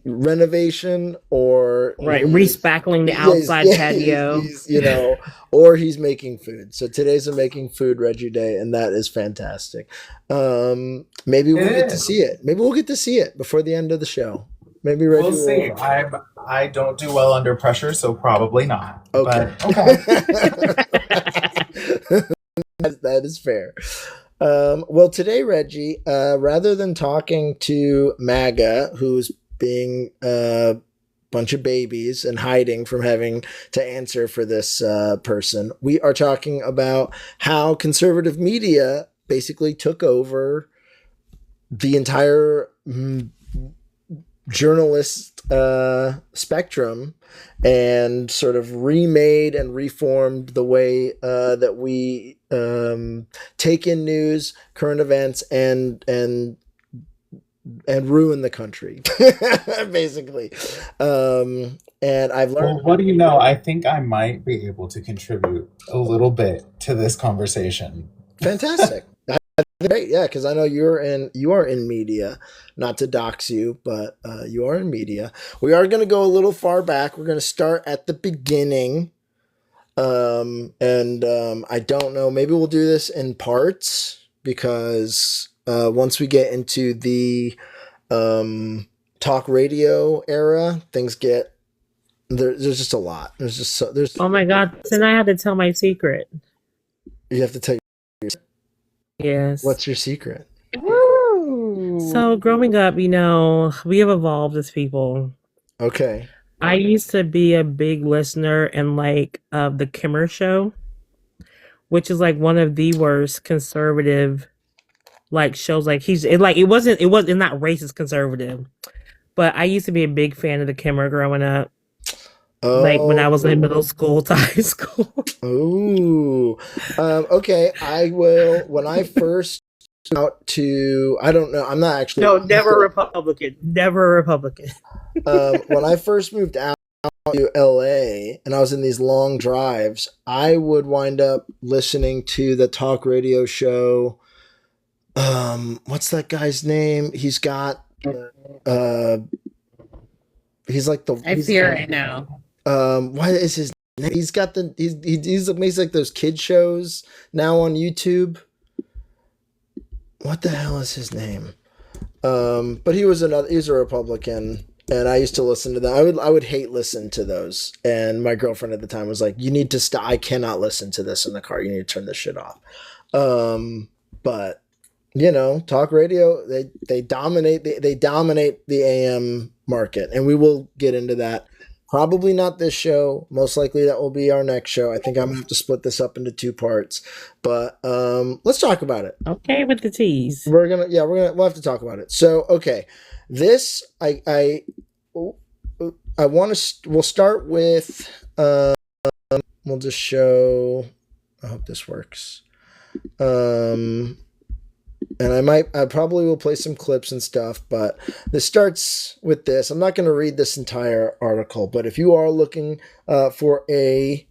renovation, or Right, respackling the outside patio. he's or he's making food. So today's a making food Reggie day, and that is fantastic. Maybe we'll get to see it. Maybe we'll get to see it before the end of the show. Maybe Reggie We'll see. I don't do well under pressure, so probably not. Okay. But, okay. That is fair. Well, today, Reggie, rather than talking to MAGA, who's being a bunch of babies and hiding from having to answer for this person, we are talking about how conservative media basically took over the entire journalist spectrum and sort of remade and reformed the way that we take in news, current events, and ruin the country, basically. And I've learned. Well, what do you know? I think I might be able to contribute a little bit to this conversation. Fantastic. Great, yeah, because I know you are in media. Not to dox you, but you are in media. We are going to go a little far back. We're going to start at the beginning, and I don't know. Maybe we'll do this in parts because once we get into the talk radio era, things get there's just a lot. There's. Oh my God! Then I had to tell my secret. You have to tell. Yes. What's your secret? So growing up, we have evolved as people. Okay. I used to be a big listener and of the Kimmer Show, which is one of the worst conservative shows. It wasn't not racist conservative, but I used to be a big fan of the Kimmer growing up. When I was in middle school to high school. Ooh. Okay. I will. When I first out to, I don't know. I'm not actually. No, never Republican. Never Republican. When I first moved out to LA and I was in these long drives, I would wind up listening to the talk radio show. What's that guy's name? He's got. He's like the. I fear it now. What is his name? He's got he makes those kid shows now on YouTube. What the hell is his name? But he was a Republican, and I used to listen to them. I would hate listen to those, and my girlfriend at the time was like, "You need to stop. I cannot listen to this in the car. You need to turn this shit off." But talk radio, they dominate the AM market, and we will get into that. Probably not this show. Most likely that will be our next show. I think I'm gonna have to split this up into 2 parts. But let's talk about it. Okay, with the tease. We'll have to talk about it. So okay, this I want to. We'll start with. We'll just show. I hope this works. And I probably will play some clips and stuff, but this starts with this. I'm not going to read this entire article, but if you are looking for a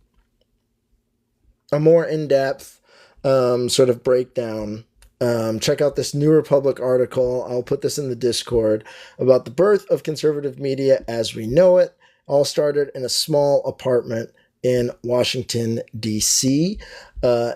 more in-depth sort of breakdown, check out this New Republic article. I'll put this in the Discord about the birth of conservative media as we know it. All started in a small apartment in Washington, D.C.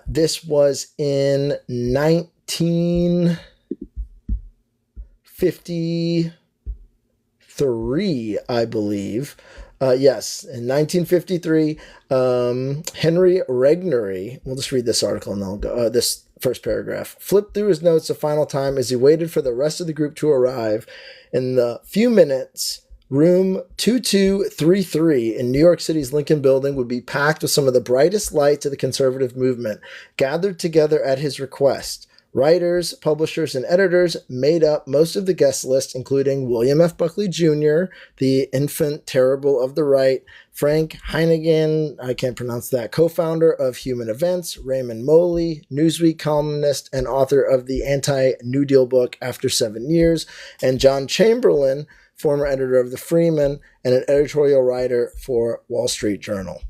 This was in 1953, I believe. Yes, in 1953, Henry Regnery. We'll just read this article and then I'll go. This first paragraph. Flipped through his notes a final time as he waited for the rest of the group to arrive. In the few minutes, room 2233 in New York City's Lincoln Building would be packed with some of the brightest lights of the conservative movement, gathered together at his request. Writers, publishers, and editors made up most of the guest list, including William F. Buckley Jr., the infant terrible of the right, Frank Heinigen, I can't pronounce that, co-founder of Human Events, Raymond Moley, Newsweek columnist and author of the anti-New Deal book After 7 Years, and John Chamberlain, former editor of The Freeman and an editorial writer for Wall Street Journal.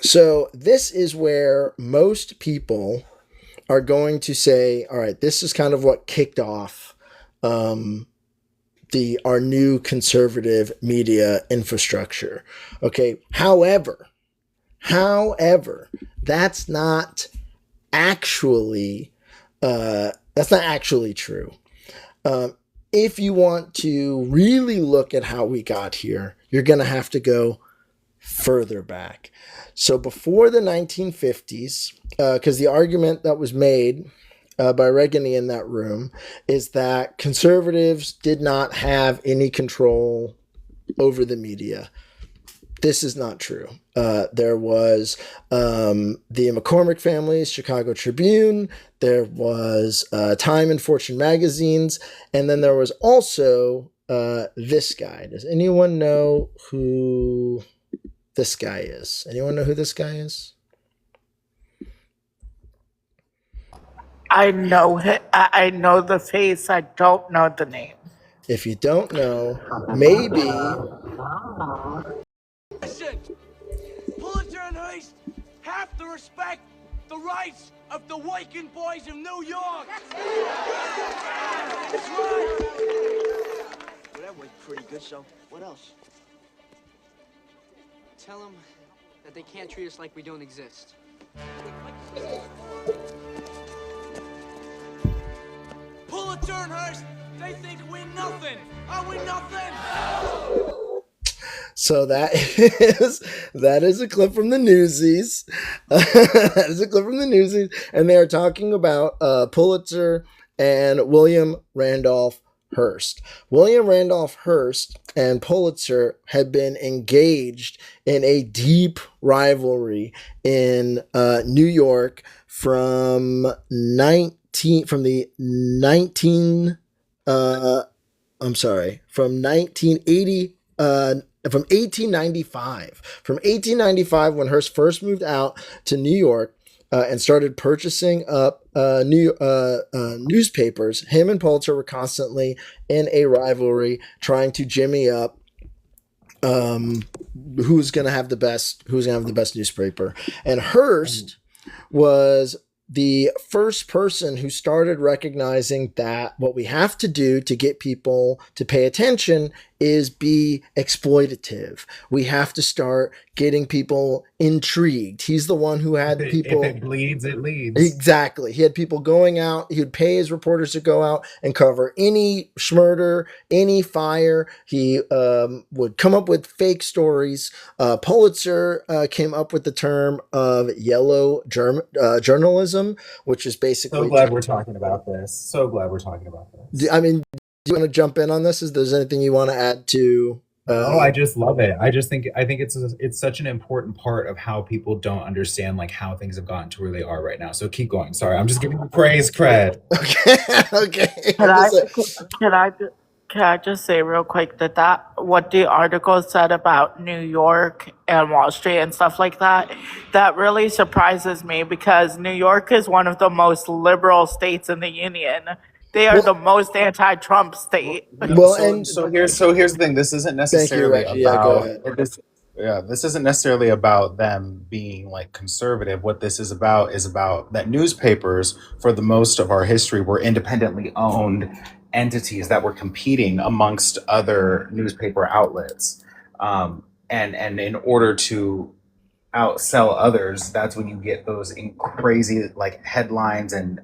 So this is where most people are going to say, all right, this is kind of what kicked off our new conservative media infrastructure. Okay. However, that's not actually true. If you want to really look at how we got here, you're going to have to go further back. So before the 1950s, because the argument that was made by Reagan in that room is that conservatives did not have any control over the media. This is not true. There was the McCormick family's Chicago Tribune. There was Time and Fortune magazines. And then there was also this guy. Does anyone know who this guy is? Anyone know who this guy is? I know I know the face. I don't know the name. If you don't know, maybe. Pulitzer and Hearst have to respect the rights of the working boys of New York. That's right. Well, that went pretty good, so what else? Tell them that they can't treat us like we don't exist. Pulitzer and Hearst, they think we're nothing. Are we nothing? So that is a clip from the Newsies. That is a clip from the Newsies, and they are talking about Pulitzer and William Randolph Hearst. William Randolph Hearst and Pulitzer had been engaged in a deep rivalry in New York from 1895. From 1895, when Hearst first moved out to New York and started purchasing up newspapers, him and Pulitzer were constantly in a rivalry, trying to jimmy up who's going to have the best newspaper. And Hearst was the first person who started recognizing that what we have to do to get people to pay attention is be exploitative. We have to start getting people intrigued. He's the one who had people... If it bleeds, it leads. Exactly. He had people going out. He would pay his reporters to go out and cover any schmurder, any fire. He would come up with fake stories. Pulitzer came up with the term of yellow journalism, which is basically... So glad we're talking about this. I mean, do you want to jump in on this? Is there anything you want to add to? I just love it. I think it's such an important part of how people don't understand like how things have gotten to where they are right now. So keep going. Sorry, I'm just giving you praise, cred. Okay. Can I just say real quick that what the article said about New York and Wall Street and stuff like that really surprises me, because New York is one of the most liberal states in the union. They are the most anti-Trump state. So here's the thing. This isn't necessarily this isn't necessarily about them being like conservative. What this is about that newspapers, for the most of our history, were independently owned entities that were competing amongst other newspaper outlets, and in order to outsell others, that's when you get those crazy like headlines and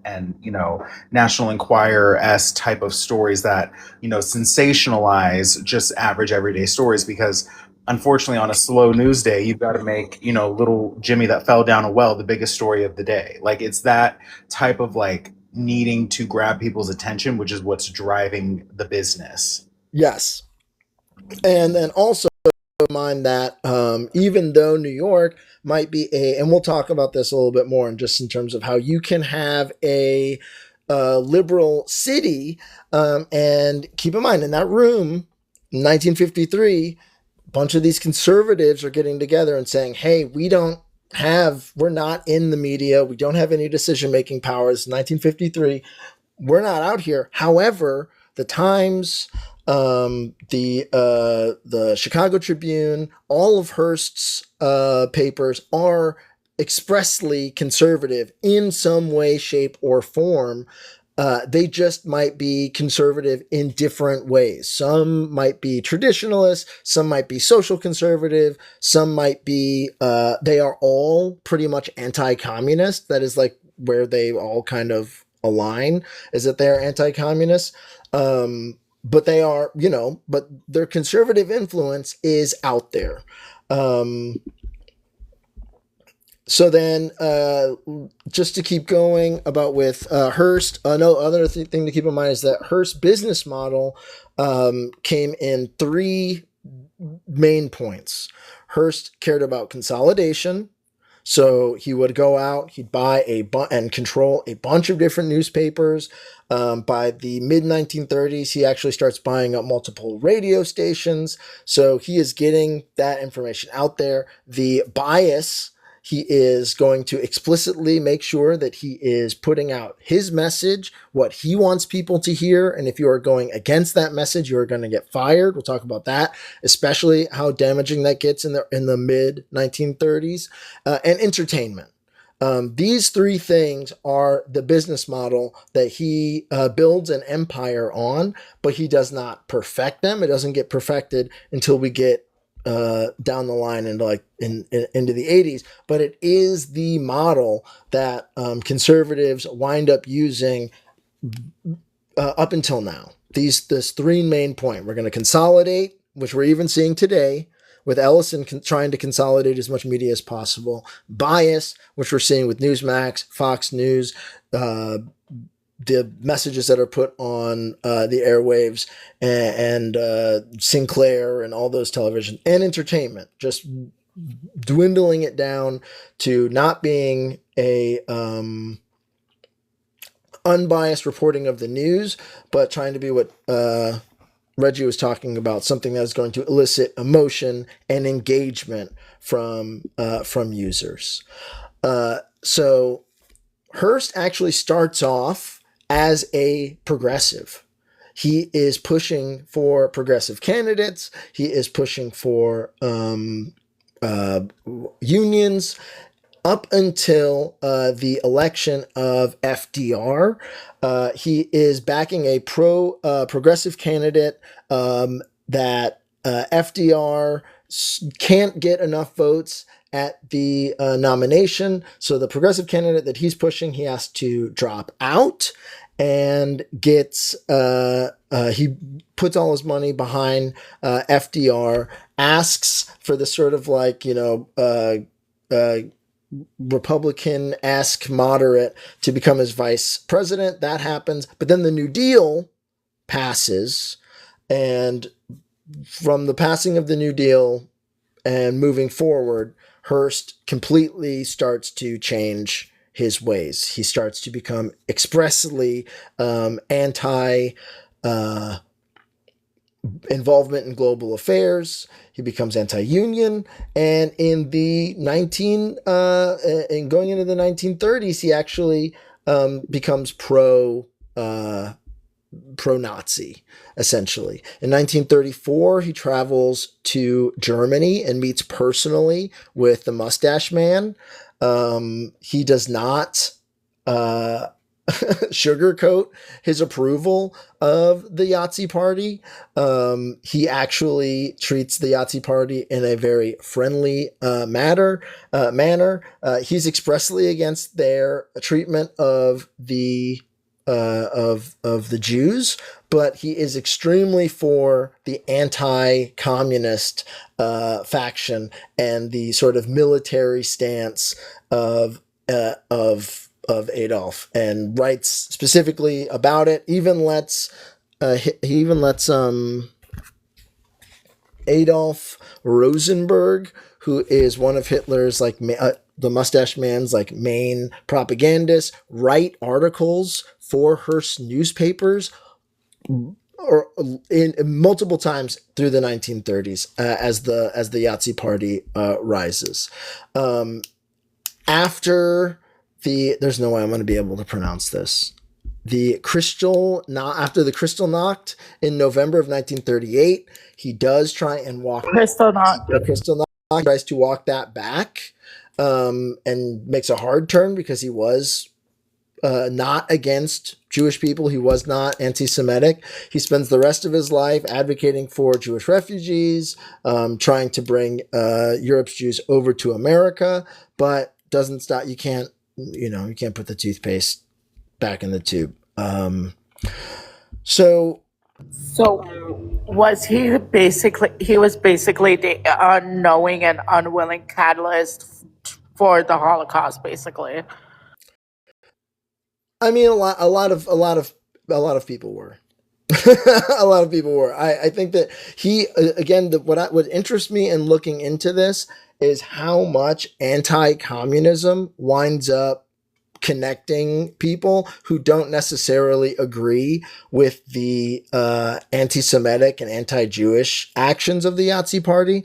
National Enquirer-esque type of stories that sensationalize just average everyday stories, because unfortunately, on a slow news day, you've got to make, little Jimmy that fell down a well the biggest story of the day. Like, it's that type of like needing to grab people's attention, which is what's driving the business. Yes. And then also mind that even though New York might be and we'll talk about this a little bit more in just in terms of how you can have a liberal city, and keep in mind in that room, 1953, a bunch of these conservatives are getting together and saying, hey, we're not in the media. We don't have any decision-making powers. 1953, we're not out here. However, the Times, the Chicago Tribune, all of Hearst's papers are expressly conservative in some way, shape, or form. They just might be conservative in different ways. Some might be traditionalist, some might be social conservative, some might be, they are all pretty much anti-communist. That is like where they all kind of align, is that they're anti-communist. But they are, but their conservative influence is out there. So then, just to keep going about with Hearst, other thing to keep in mind is that Hearst's business model came in three main points. Hearst cared about consolidation. So he would go out, he'd buy and control a bunch of different newspapers. By the mid-1930s, he actually starts buying up multiple radio stations. So he is getting that information out there. The bias, he is going to explicitly make sure that he is putting out his message, what he wants people to hear. And if you are going against that message, you are going to get fired. We'll talk about that, especially how damaging that gets in the mid-1930s. And entertainment. These three things are the business model that he builds an empire on, but he does not perfect them. It doesn't get perfected until we get down the line into into the 80s. But it is the model that conservatives wind up using up until now. This three main point. We're going to consolidate, which we're even seeing today, with Ellison trying to consolidate as much media as possible. Bias, which we're seeing with Newsmax, Fox News, the messages that are put on the airwaves, and Sinclair and all those television, and entertainment, just dwindling it down to not being a unbiased reporting of the news, but trying to be what Reggie was talking about, something that is going to elicit emotion and engagement from users. So Hearst actually starts off as a progressive. He is pushing for progressive candidates. He is pushing for unions. Up until the election of FDR, he is backing a progressive candidate that FDR can't get enough votes at the nomination. So the progressive candidate that he's pushing, he has to drop out, and gets he puts all his money behind FDR, asks for the sort of Republican-esque moderate to become his vice president. That happens. But then the New Deal passes. And from the passing of the New Deal and moving forward, Hearst completely starts to change his ways. He starts to become expressly anti involvement in global affairs. He becomes anti-union, and in the going into the 1930s, he actually becomes pro-Nazi, essentially. In 1934, he travels to Germany and meets personally with the Mustache Man. He does not sugarcoat his approval of the Yahtzee Party. He actually treats the Yahtzee Party in a very friendly manner. He's expressly against their treatment of the of the Jews, but he is extremely for the anti-communist faction and the sort of military stance of Adolf, and writes specifically about it. He even lets Adolf Rosenberg, who is one of Hitler's the Mustache Man's main propagandists, write articles for Hearst newspapers or in multiple times through the 1930s as the Yahtzee Party rises. After there's no way I'm going to be able to pronounce this. After the Kristallnacht in November of 1938, he does try and walk Kristallnacht tries to walk that back, and makes a hard turn because he was not against Jewish people. He was not anti-Semitic. He spends the rest of his life advocating for Jewish refugees, trying to bring Europe's Jews over to America, but doesn't stop. You can't put the toothpaste back in the tube. So was he basically the unknowing and unwilling catalyst for the Holocaust, basically? I mean, a lot of people were. A lot of people were. I think that he, again, what interests me in looking into this is how much anti-communism winds up connecting people who don't necessarily agree with the anti-Semitic and anti-Jewish actions of the Yahtzee Party.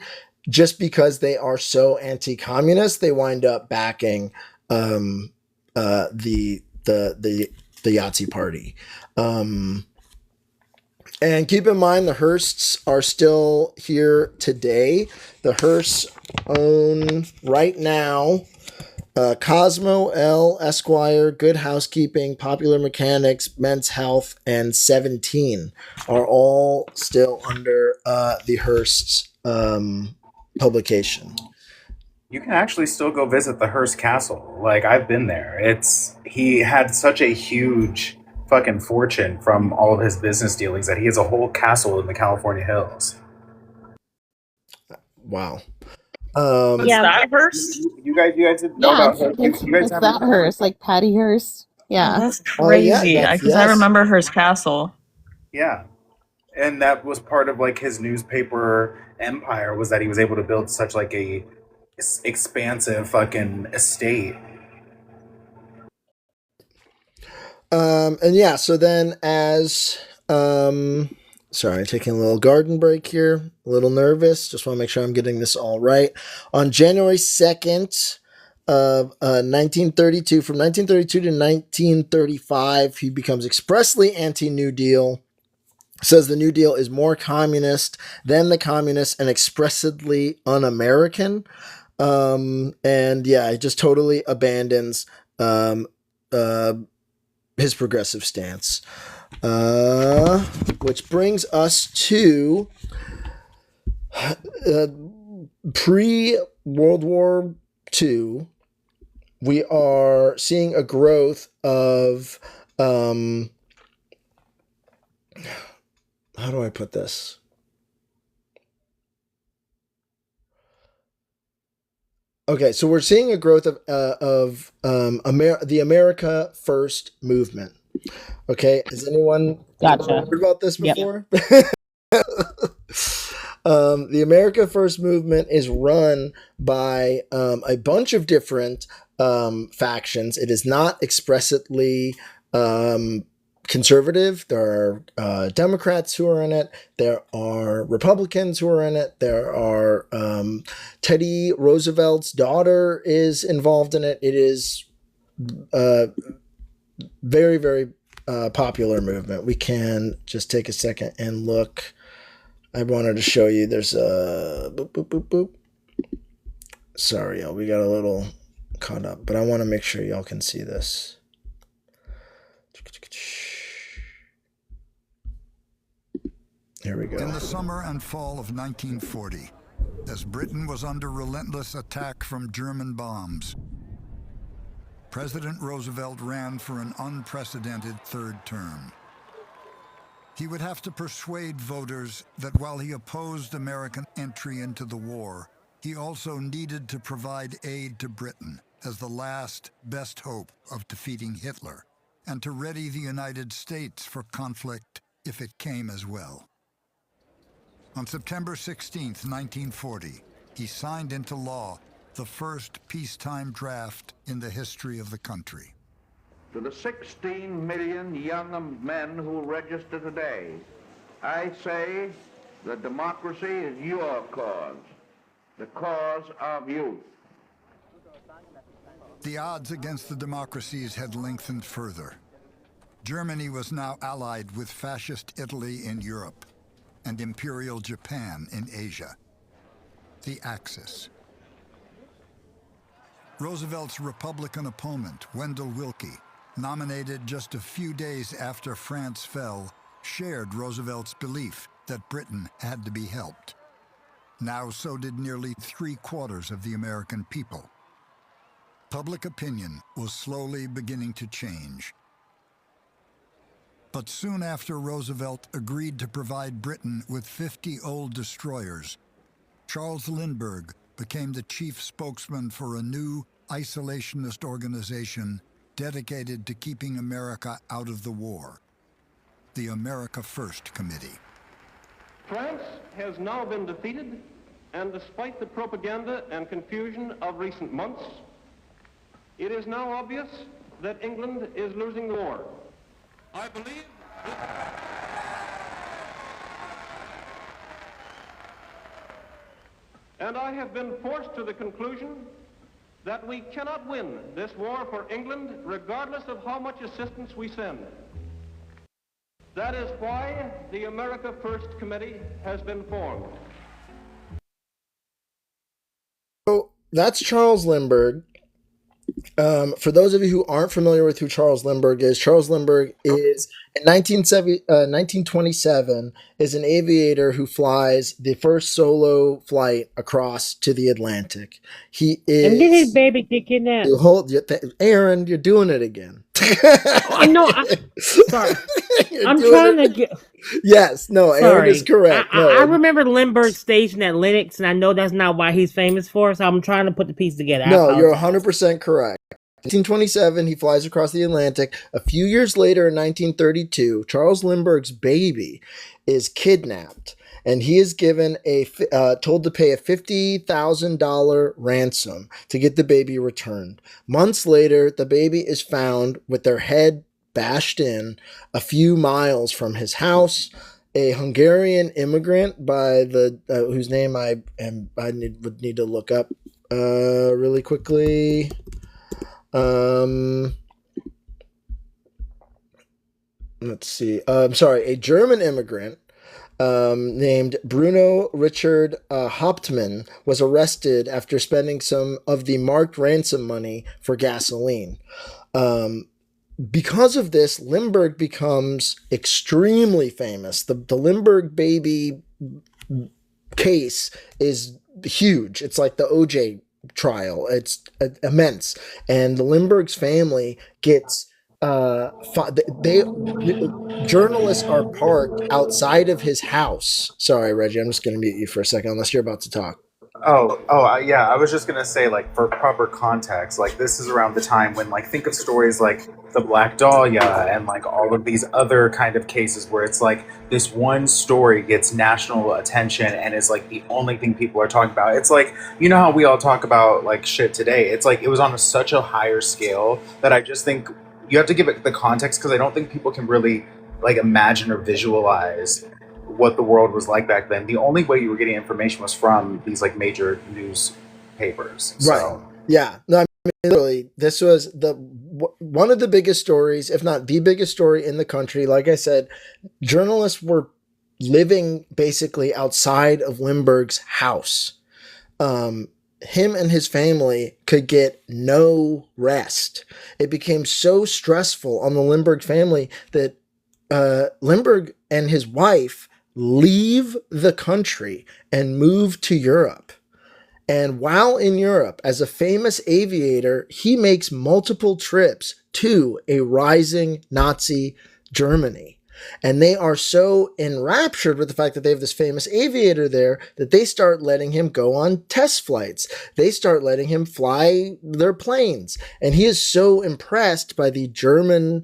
Just because they are so anti-communist, they wind up backing the Yahtzee Party. And keep in mind, the Hearsts are still here today. The Hearsts own right now Cosmo L. Esquire, Good Housekeeping, Popular Mechanics, Men's Health, and 17 are all still under the Hearsts publication. You can actually still go visit the Hearst Castle. Like, I've been there. He had such a huge fucking fortune from all of his business dealings that he has a whole castle in the California hills. Wow. Yeah, that Hearst? You guys didn't know about Hearst? It's that Hearst, like Patty Hearst. Yeah. Oh, that's crazy. Because I remember Hearst Castle. Yeah. And that was part of like his newspaper empire, was that he was able to build such like a expansive fucking estate. And yeah, so then sorry, taking a little garden break here, a little nervous, just want to make sure I'm getting this all right. On January 2nd of 1932, from 1932 to 1935, he becomes expressly anti-New Deal, says the New Deal is more communist than the communists and expressly un-American. And yeah, he just totally abandons his progressive stance. Which brings us to pre-World War II. We are seeing a growth of how do I put this? Okay, so we're seeing a growth of the America First movement. Okay, has anyone heard about this before? Yep. The America First movement is run by a bunch of different factions. It is not explicitly conservative. There are Democrats who are in it. There are Republicans who are in it. There are Teddy Roosevelt's daughter is involved in it. It is very, very popular movement. We can just take a second and look. I wanted to show you. There's a boop, boop, boop, boop. Sorry, y'all. We got a little caught up, but I want to make sure y'all can see this. Here we go. In the summer and fall of 1940, as Britain was under relentless attack from German bombs, President Roosevelt ran for an unprecedented third term. He would have to persuade voters that while he opposed American entry into the war, he also needed to provide aid to Britain as the last best hope of defeating Hitler, and to ready the United States for conflict if it came as well. On September 16, 1940, he signed into law the first peacetime draft in the history of the country. To the 16 million young men who register today, I say that democracy is your cause, the cause of youth. The odds against the democracies had lengthened further. Germany was now allied with fascist Italy in Europe and Imperial Japan in Asia. The Axis. Roosevelt's Republican opponent, Wendell Willkie, nominated just a few days after France fell, shared Roosevelt's belief that Britain had to be helped. Now so did nearly 3/4 of the American people. Public opinion was slowly beginning to change. But soon after Roosevelt agreed to provide Britain with 50 old destroyers, Charles Lindbergh became the chief spokesman for a new isolationist organization dedicated to keeping America out of the war, the America First Committee. France has now been defeated, and despite the propaganda and confusion of recent months, it is now obvious that England is losing the war. I believe and I have been forced to the conclusion that we cannot win this war for England regardless of how much assistance we send. That is why the America First Committee has been formed. So that's Charles Lindbergh. For those of you who aren't familiar with who Charles Lindbergh is, Charles Lindbergh is in 1927 is an aviator who flies the first solo flight across to the Atlantic. He is. And then his baby get kidnapped. Aaron, you're doing it again. Oh, no, sorry. I'm trying to get. Yes, no, sorry. Aaron is correct. I remember Lindbergh stationed at Lenox, and I know that's not why he's famous for, so I'm trying to put the piece together. No, you're 100% correct. 1927, he flies across the Atlantic. A few years later, in 1932, Charles Lindbergh's baby is kidnapped, and he is given told to pay a $50,000 ransom to get the baby returned. Months later, the baby is found with their head bashed in a few miles from his house. A Hungarian immigrant by the whose name I would need to look up really quickly. Let's see. A German immigrant named Bruno Richard Hauptmann was arrested after spending some of the marked ransom money for gasoline. Because of this, Lindbergh becomes extremely famous. The Lindbergh baby case is huge. It's like the OJ trial. It's immense. And the Lindbergh's family gets journalists are parked outside of his house. Sorry, Reggie, I'm just going to mute you for a second unless you're about to talk. Yeah, I was just gonna say, like, for proper context, like, this is around the time when, like, think of stories like the Black Dahlia and, like, all of these other kind of cases where it's like this one story gets national attention and is like the only thing people are talking about. It's like, you know how we all talk about like shit today. It's like it was on such a higher scale that I just think you have to give it the context, because I don't think people can really like imagine or visualize what the world was like back then. The only way you were getting information was from these like major newspapers. So. Right. Yeah. No, I mean, literally, this was one of the biggest stories, if not the biggest story in the country. Like I said, journalists were living basically outside of Lindbergh's house. Him and his family could get no rest. It became so stressful on the Lindbergh family that Lindbergh and his wife leave the country and move to Europe. And while in Europe, as a famous aviator, he makes multiple trips to a rising Nazi Germany. And they are so enraptured with the fact that they have this famous aviator there that they start letting him go on test flights. They start letting him fly their planes. And he is so impressed by the German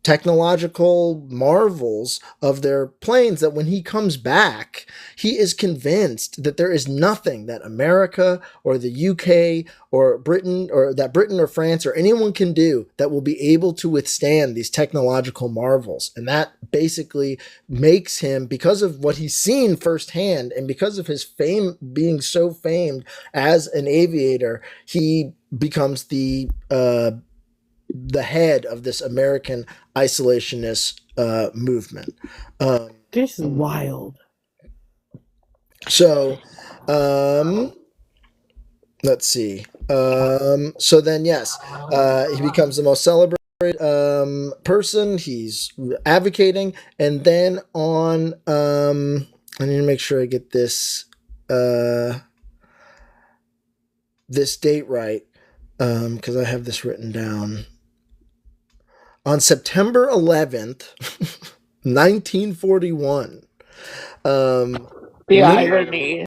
technological marvels of their planes that when he comes back, he is convinced that there is nothing that America or the UK or Britain or France or anyone can do that will be able to withstand these technological marvels. And that basically makes him, because of what he's seen firsthand and because of his fame being so famed as an aviator, he becomes the head of this American isolationist movement. This is wild. So, let's see. So then, yes, he becomes the most celebrated person. He's advocating, and then on, I need to make sure I get this this date right, because I have this written down. On September 11th, 1941, The irony.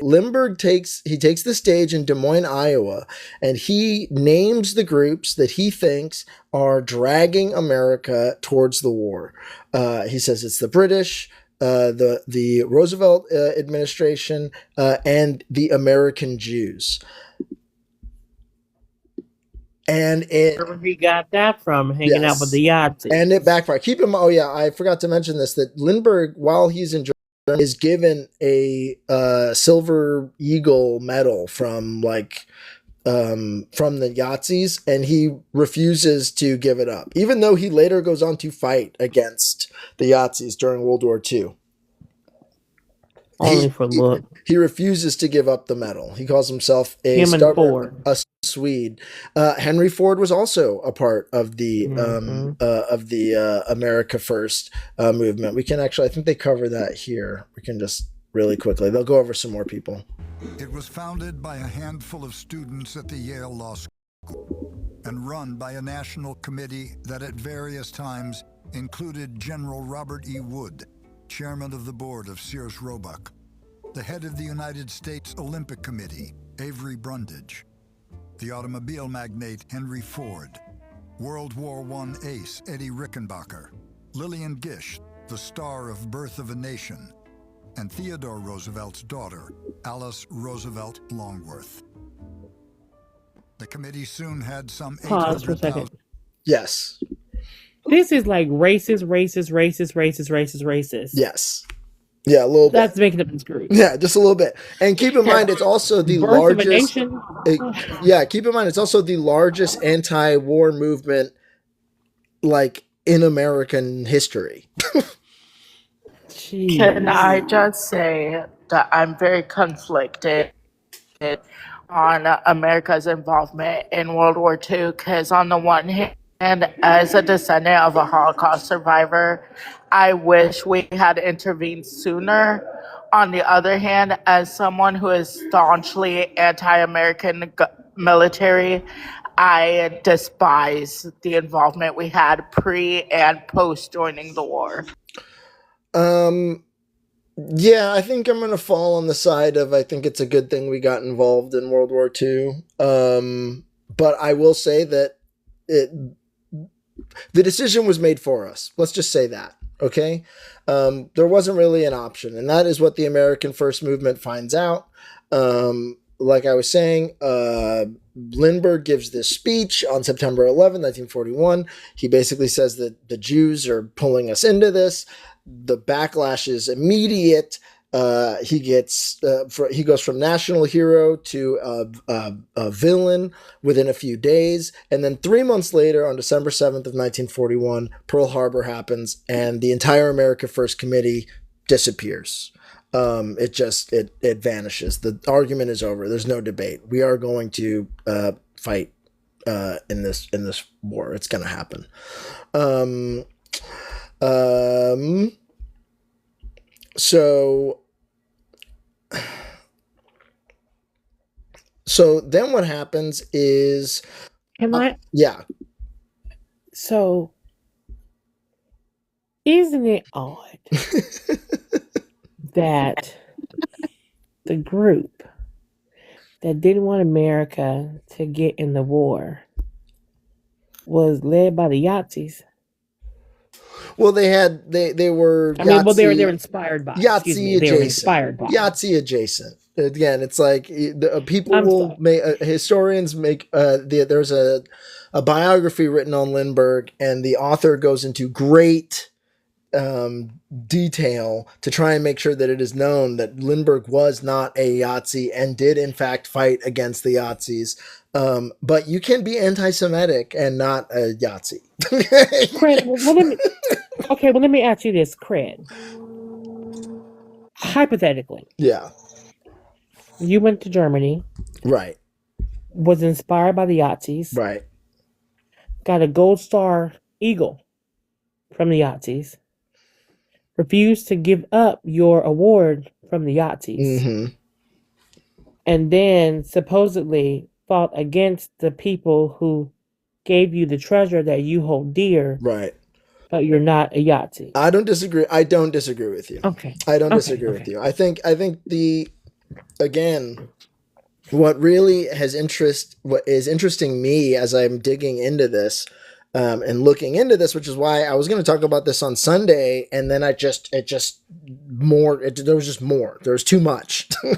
Lindbergh takes the stage in Des Moines, Iowa, and he names the groups that he thinks are dragging America towards the war. He says it's the British, the Roosevelt administration, and the American Jews. And where he got that from, hanging out with the Yazidis. And it backfired. Keep in mind, oh yeah, I forgot to mention this, that Lindbergh, while he's in Germany, is given a Silver Eagle medal from the Yazis, and he refuses to give it up, even though he later goes on to fight against the Yazis during World War II. Only for look. He refuses to give up the medal. He calls himself a Swede. Henry Ford was also a part of the America First movement. We can actually, I think they cover that here. We can just really quickly. They'll go over some more people. It was founded by a handful of students at the Yale Law School and run by a national committee that at various times included General Robert E. Wood, chairman of the board of Sears Roebuck, the head of the United States Olympic Committee, Avery Brundage, the automobile magnate Henry Ford, World War I ace Eddie Rickenbacker, Lillian Gish, the star of Birth of a Nation, and Theodore Roosevelt's daughter, Alice Roosevelt Longworth. The committee soon had some 800,000. Pause for a second. Yes. This is like racist. Yes. Yeah, a little bit. That's making up this group. Yeah, just a little bit. And keep in mind, it's also the largest. Keep in mind, it's also the largest anti-war movement, like, in American history. Can I just say that I'm very conflicted on America's involvement in World War II, because on the one hand, as a descendant of a Holocaust survivor, I wish we had intervened sooner. On the other hand, as someone who is staunchly anti-American military, I despise the involvement we had pre and post joining the war. Yeah, I think I'm going to fall on the side of I think it's a good thing we got involved in World War II. But I will say that the decision was made for us. Let's just say that, okay? There wasn't really an option, and that is what the American First Movement finds out. Like I was saying, Lindbergh gives this speech on September 11, 1941. He basically says that the Jews are pulling us into this. The backlash is immediate. He goes from national hero to a villain within a few days. And then 3 months later, on December 7th of 1941, Pearl Harbor happens, and the entire America First Committee disappears. It vanishes. The argument is over. There's no debate. We are going to fight in this war. It's going to happen. So So then what happens is, Can I? yeah. So, isn't it odd that the group that didn't want America to get in the war was led by the Yahtzees? Well, they were I mean, well, they were Yahtzee inspired by. Excuse me, they were adjacent. inspired by. Yahtzee adjacent. Again, it's like people I'm will sorry. make historians make. There's a biography written on Lindbergh, and the author goes into great detail to try and make sure that it is known that Lindbergh was not a Yahtzee and did in fact fight against the Yahtzees. But you can be anti-Semitic and not a Yahtzee. Cred, let me ask you this, Cred. Hypothetically, Yeah. you went to Germany, Right. was inspired by the Yahtzees, Right. got a gold star eagle from the Yahtzees, refused to give up your award from the Yahtzees, Mm-hmm. and then supposedly fought against the people who gave you the treasure that you hold dear. Right. But you're not a Yahtzee. I don't disagree with you. Okay. I don't disagree with you. I think again, what is interesting me as I'm digging into this and looking into this, which is why I was going to talk about this on Sunday, and then there was just more. There was too much. There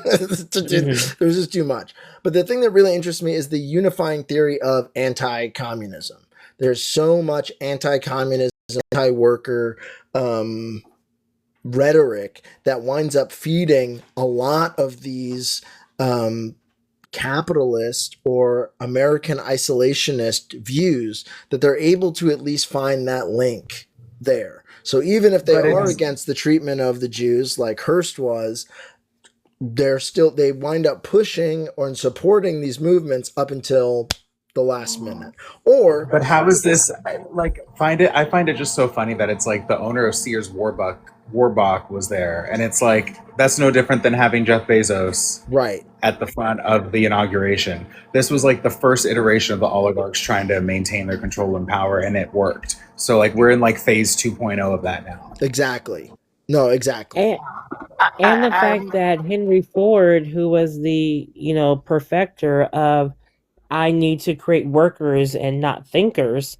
was just too much. But the thing that really interests me is the unifying theory of anti-communism. There's so much anti-communism, anti-worker rhetoric that winds up feeding a lot of these capitalist or American isolationist views, that they're able to at least find that link there. So even if they are against the treatment of the Jews, like Hearst was, they wind up pushing or supporting these movements up until the last minute. But how is this I find it just so funny that it's like the owner of Sears Warbach was there, and it's like that's no different than having Jeff Bezos at the front of the inauguration. This was like the first iteration of the oligarchs trying to maintain their control and power, and it worked. So like we're in like phase 2.0 of that now. Exactly. No, exactly. And the fact that Henry Ford, who was the, perfecter of I need to create workers and not thinkers,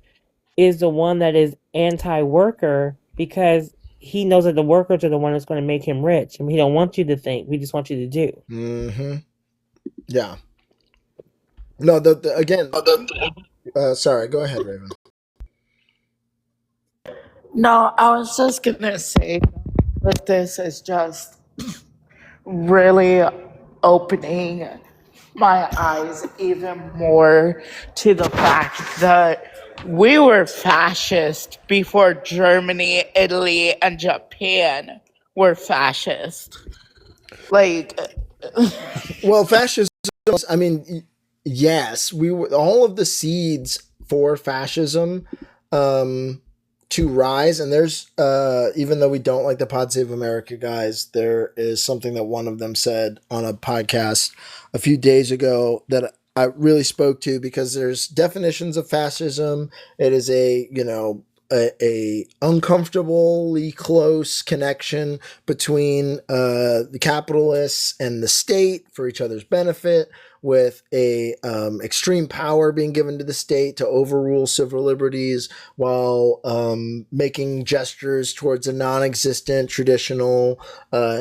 is the one that is anti-worker because he knows that the workers are the one that's going to make him rich. And we don't want you to think. We just want you to do. Mm-hmm. Yeah. No, again. Sorry, go ahead, Raven. No, I was just gonna say that this is just really opening my eyes even more to the fact that we were fascist before Germany, Italy, and Japan were fascist. Well, fascism, I mean, yes, we were all of the seeds for fascism to rise, and there's even though we don't like the Pod Save America guys, there is something that one of them said on a podcast a few days ago that I really spoke to, because there's definitions of fascism. It is a uncomfortably close connection between the capitalists and the state for each other's benefit, with a extreme power being given to the state to overrule civil liberties while making gestures towards a non-existent traditional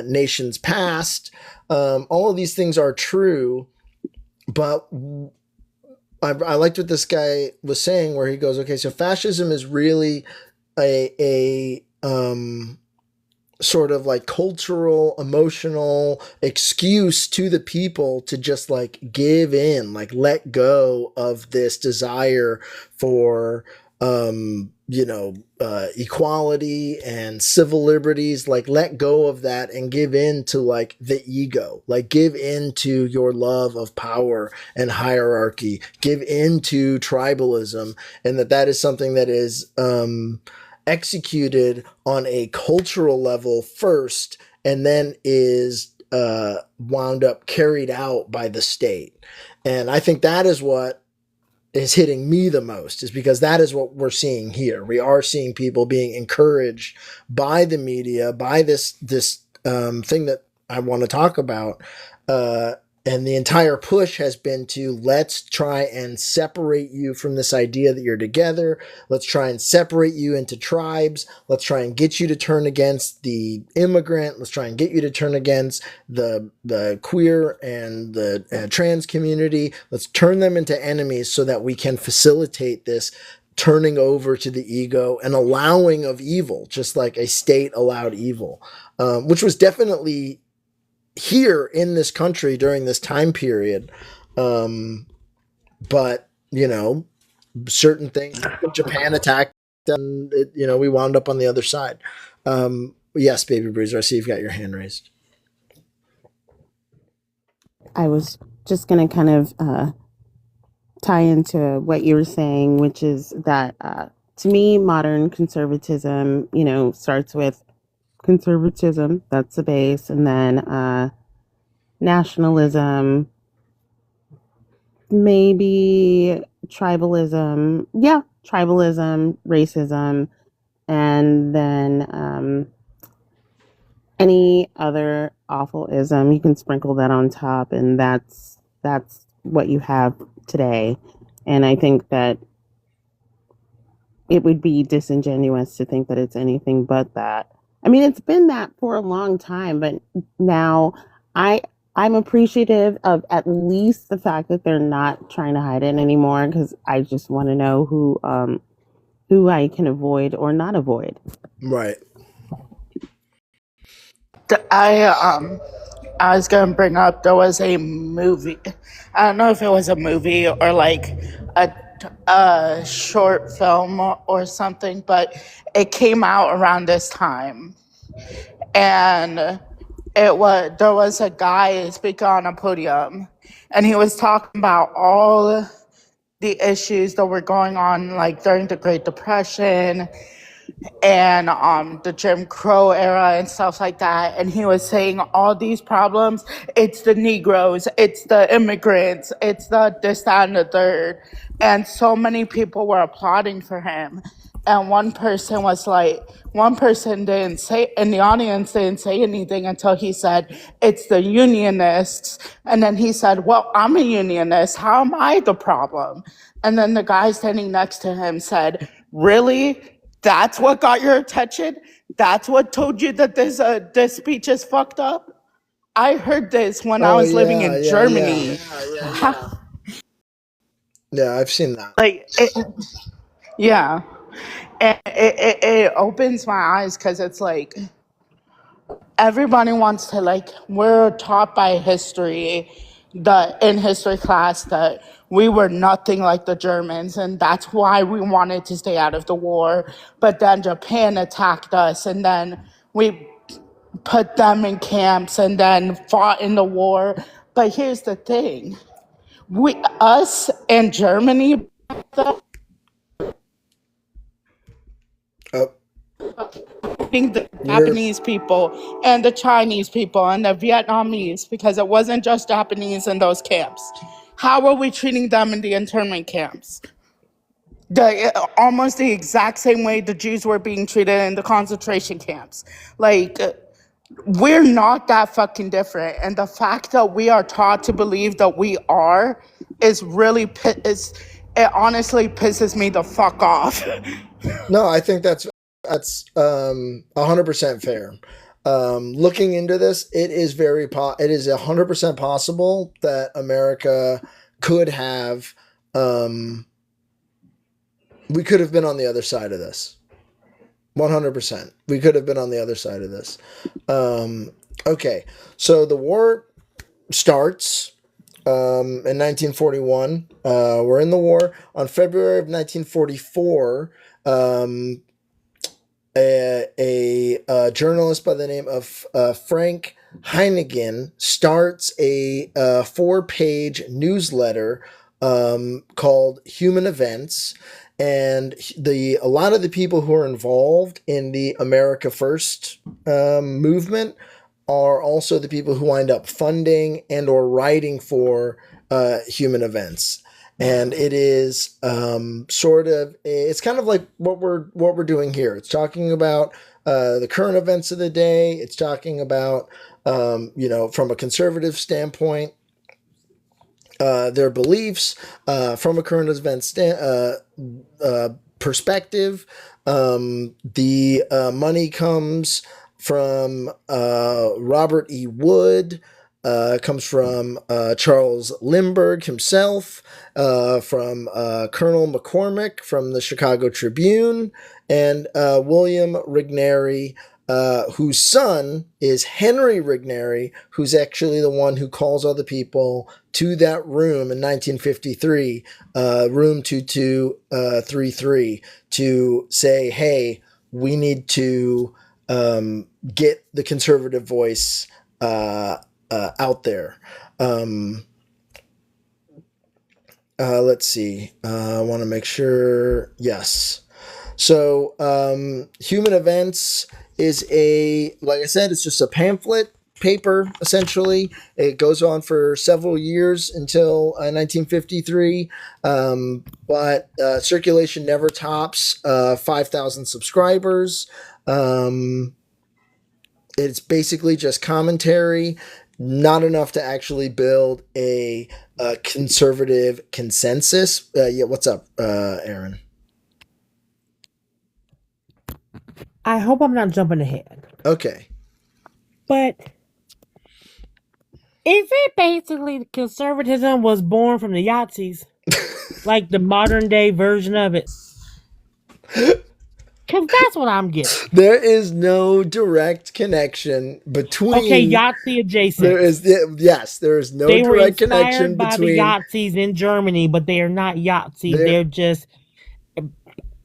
nation's past. All of these things are true, but I liked what this guy was saying, where he goes, okay, so fascism is really a sort of like cultural, emotional excuse to the people to just like give in, like let go of this desire for equality and civil liberties, like let go of that and give in to like the ego, like give in to your love of power and hierarchy, give in to tribalism, and that is something that is executed on a cultural level first, and then is wound up carried out by the state. And I think that is what is hitting me the most, is because that is what we're seeing here. We are seeing people being encouraged by the media, by this thing that I want to talk about. And the entire push has been to, let's try and separate you from this idea that you're together. Let's try and separate you into tribes. Let's try and get you to turn against the immigrant. Let's try and get you to turn against the queer and the trans community. Let's turn them into enemies so that we can facilitate this turning over to the ego and allowing of evil, just like a state allowed evil, which was definitely here in this country during this time period. But, you know, certain things, Japan attacked, and we wound up on the other side. Yes, Baby Bruiser, I see you've got your hand raised. I was just going to kind of tie into what you were saying, which is that to me, modern conservatism, starts with conservatism, that's the base, and then nationalism, maybe tribalism, racism, and then any other awful ism. You can sprinkle that on top, and that's what you have today. And I think that it would be disingenuous to think that it's anything but that. I mean, it's been that for a long time, but now I'm appreciative of at least the fact that they're not trying to hide it anymore, because I just want to know who I can avoid or not avoid. Right. I was gonna bring up, there was a movie. I don't know if it was a movie or like a short film or something, but it came out around this time, and there was a guy speaking on a podium, and he was talking about all the issues that were going on, like during the Great Depression and the Jim Crow era and stuff like that. And he was saying all these problems, it's the Negroes, it's the immigrants, it's this, that, and the third. And so many people were applauding for him. And one person didn't say, in the audience didn't say anything until he said, it's the unionists. And then he said, well, I'm a unionist. How am I the problem? And then the guy standing next to him said, really? That's what got your attention? That's what told you that this speech is fucked up? I heard this when I was living in Germany. Yeah, I've seen that. Yeah. And it opens my eyes, because it's like everybody wants to, we're taught by history, in history class, that we were nothing like the Germans, and that's why we wanted to stay out of the war. But then Japan attacked us, and then we put them in camps and then fought in the war. But here's the thing. Us and Germany, the Japanese people and the Chinese people and the Vietnamese, because it wasn't just Japanese in those camps. How are we treating them in the internment camps? Almost the exact same way the Jews were being treated in the concentration camps. We're not that fucking different. And the fact that we are taught to believe that we are is really, it honestly pisses me the fuck off. No, I think that's 100% fair. Looking into this, it is 100% possible that America could have, we could have been on the other side of this. 100%. We could have been on the other side of this. Okay, so the war starts in 1941. We're in the war. On February of 1944, a journalist by the name of Frank Heinigen starts a 4-page newsletter called Human Events. And a lot of the people who are involved in the America First movement are also the people who wind up funding and or writing for human events. And it is it's kind of like what we're doing here. It's talking about the current events of the day. It's talking about from a conservative standpoint, their beliefs from a current event perspective. The money comes from Robert E. Wood, comes from Charles Lindbergh himself, from Colonel McCormick from the Chicago Tribune, and William Rigneri, whose son is Henry Rigneri, who's actually the one who calls all the people to that room in 1953, room 2233, to say, hey, we need to get the conservative voice out there. Let's see. I want to make sure. Yes. So Human Events is like I said, it's just a pamphlet paper, essentially. It goes on for several years until 1953, but circulation never tops 5,000 subscribers. It's basically just commentary, not enough to actually build a conservative consensus. Yeah, what's up, Aaron? I hope I'm not jumping ahead. Okay. But is it basically conservatism was born from the Yahtzees? Like the modern day version of it? Because that's what I'm getting. There is no direct connection between... Okay, Yahtzee adjacent. There is no direct connection by between... the Yahtzees in Germany, but they are not Yahtzees. They're just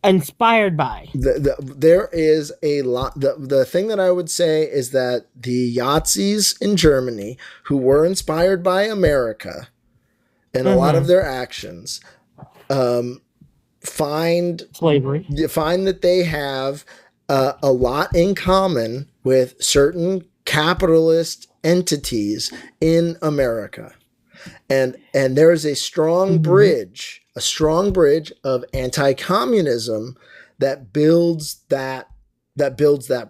inspired by. There is a lot... The thing that I would say is that the Yahtzees in Germany, who were inspired by America and a lot of their actions... find slavery. You find that they have a lot in common with certain capitalist entities in America, and there is a strong bridge of anti-communism that builds that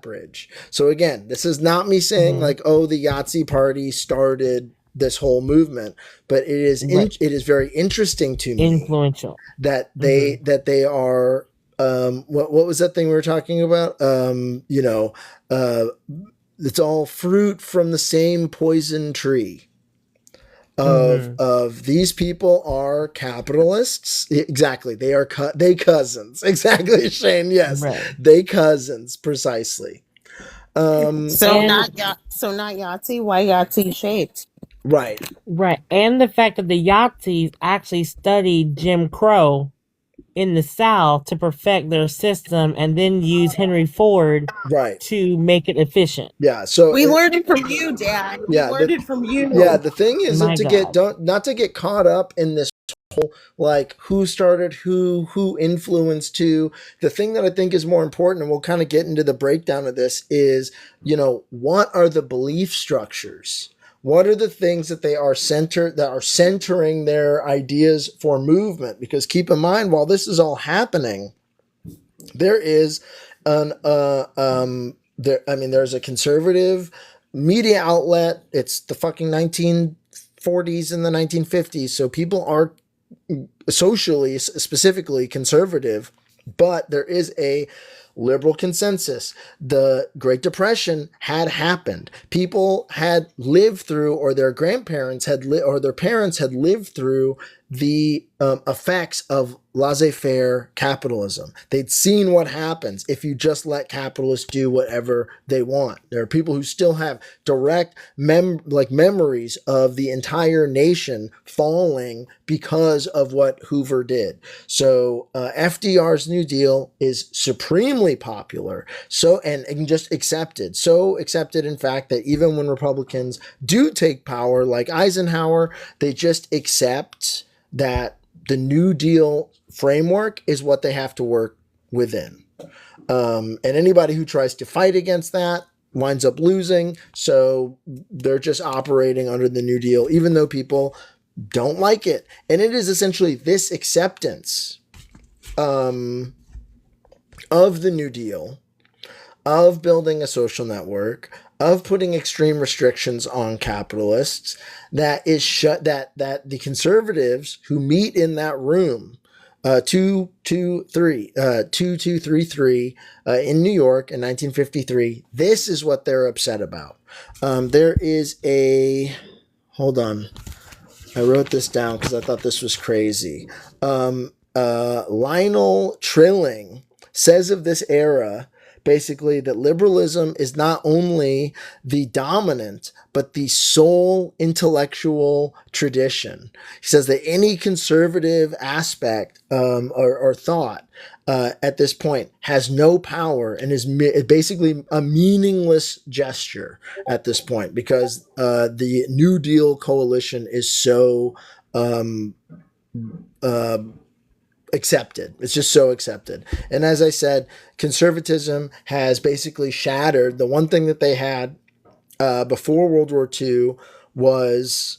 bridge. So again, this is not me saying like, oh, the Yahtzee Party started this whole movement, but it is it is very interesting to me, influential, that they are what was that thing we were talking about? It's all fruit from the same poison tree. Of these people are capitalists. Exactly, they are they cousins. Exactly, Shane. Yes, they cousins precisely. So not Yahtzee. Why Yahtzee shaped? Right. And the fact that the Yahtzees actually studied Jim Crow in the South to perfect their system and then use Henry Ford to make it efficient. Yeah, so we learned it from you, Dad. We learned it from you. Yeah, the thing is not to get caught up in this whole, like, who started who influenced who. The thing that I think is more important, and we'll kind of get into the breakdown of this, is, what are the belief structures? What are the things that they are centering their ideas for movement? Because keep in mind, while this is all happening, there is there's a conservative media outlet. It's the fucking 1940s and the 1950s. So people are socially, specifically conservative, but there is a liberal consensus. The Great Depression had happened. People had lived through, or their grandparents had or their parents had lived through the effects of laissez-faire capitalism. They'd seen what happens if you just let capitalists do whatever they want. There are people who still have direct memories of the entire nation falling because of what Hoover did. So FDR's New Deal is supremely popular, and just accepted. So accepted, in fact, that even when Republicans do take power, like Eisenhower, they just accept that the New Deal framework is what they have to work within. And anybody who tries to fight against that winds up losing. So they're just operating under the New Deal, even though people don't like it. And it is essentially this acceptance of the New Deal, of building a social network, of putting extreme restrictions on capitalists, that the conservatives who meet in that room, 2233 in New York in 1953, this is what they're upset about. There is hold on, I wrote this down because I thought this was crazy. Lionel Trilling says of this era, basically, that liberalism is not only the dominant, but the sole intellectual tradition. He says that any conservative aspect or thought at this point has no power and is basically a meaningless gesture at this point, because the New Deal coalition is so accepted. It's just so accepted. And as I said, conservatism has basically shattered. The one thing that they had before World War II was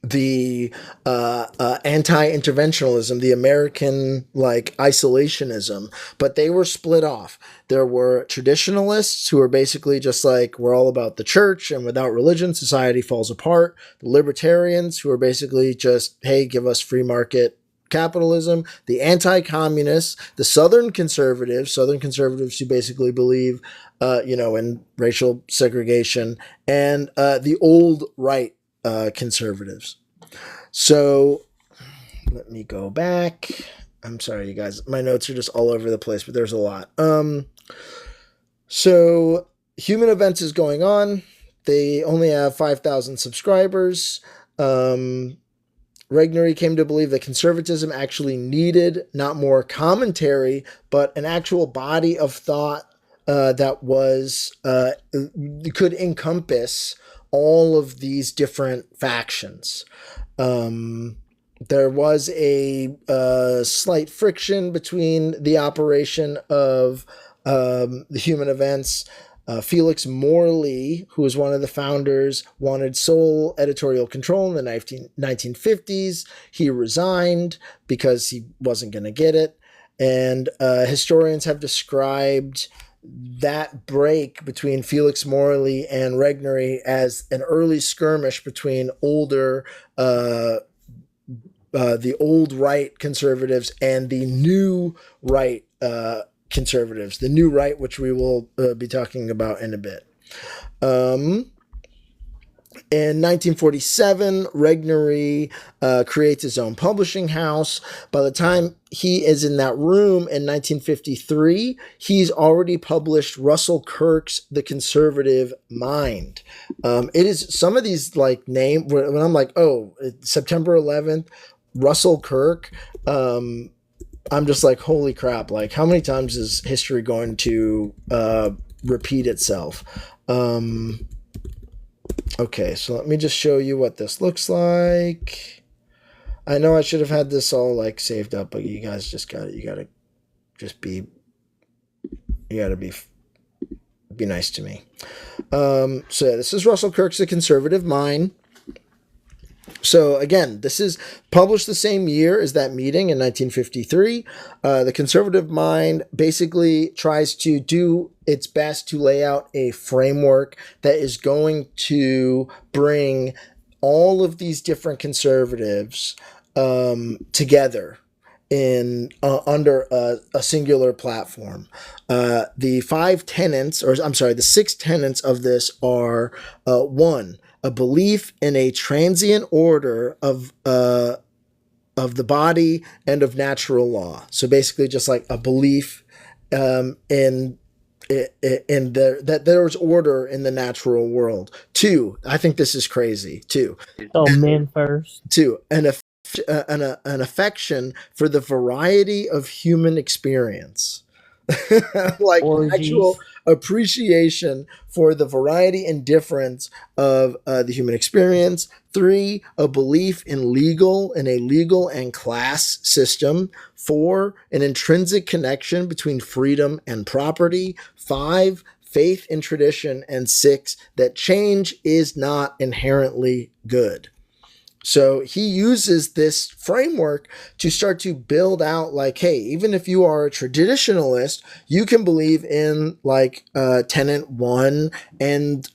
the anti-interventionalism, the American isolationism, but they were split off. There were traditionalists who were basically just like, we're all about the church, and without religion, society falls apart. The libertarians, who are basically just, hey, give us free market capitalism. The anti-communists, the Southern conservatives who basically believe, in racial segregation, and the old right conservatives. So let me go back. I'm sorry, you guys. My notes are just all over the place, but there's a lot. So Human Events is going on. They only have 5,000 subscribers. Regnery came to believe that conservatism actually needed not more commentary, but an actual body of thought that could encompass all of these different factions. There was a slight friction between the operation of the Human Events. Felix Morley, who was one of the founders, wanted sole editorial control in the 1950s. He resigned because he wasn't going to get it. And historians have described that break between Felix Morley and Regnery as an early skirmish between the old right conservatives and the new right conservatives, the new right, which we will be talking about in a bit. In 1947, Regnery creates his own publishing house. By the time he is in that room in 1953, he's already published Russell Kirk's The Conservative Mind. It is some of these name when I'm like, oh, September 11th, Russell Kirk. I'm just like, holy crap! Like, how many times is history going to repeat itself? Okay, so let me just show you what this looks like. I know I should have had this all saved up, but you guys just got it. You gotta be nice to me. So this is Russell Kirk's The Conservative Mind. So again, this is published the same year as that meeting in 1953. The Conservative Mind basically tries to do its best to lay out a framework that is going to bring all of these different conservatives together in under a singular platform. The 6 tenets of this are 1, a belief in a transient order of the body and of natural law. So basically, just like a belief that there's order in the natural world. 2, I think this is crazy. 2, so men first. 2, an affection for the variety of human experience. Orgies. appreciation for the variety and difference of the human experience. 3, a belief in a legal and class system. 4, an intrinsic connection between freedom and property. 5, faith in tradition. And 6, that change is not inherently good. So he uses this framework to start to build out like, hey, even if you are a traditionalist, you can believe in like tenet 1 and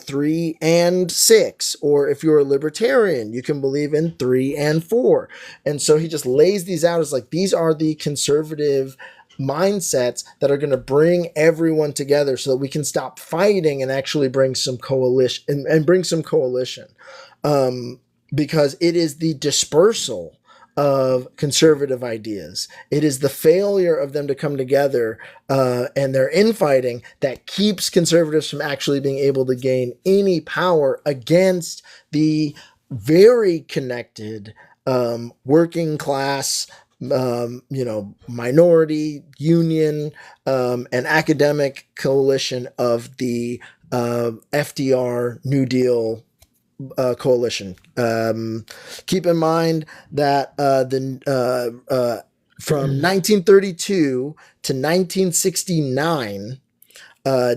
3 and 6. Or if you're a libertarian, you can believe in 3 and 4. And so he just lays these out as like, these are the conservative mindsets that are going to bring everyone together so that we can stop fighting and actually bring some coalition and bring some coalition. Because it is the dispersal of conservative ideas. It is the failure of them to come together and their infighting that keeps conservatives from actually being able to gain any power against the very connected working class, minority, union, and academic coalition of the FDR New Deal coalition. Keep in mind that from 1932 to 1969,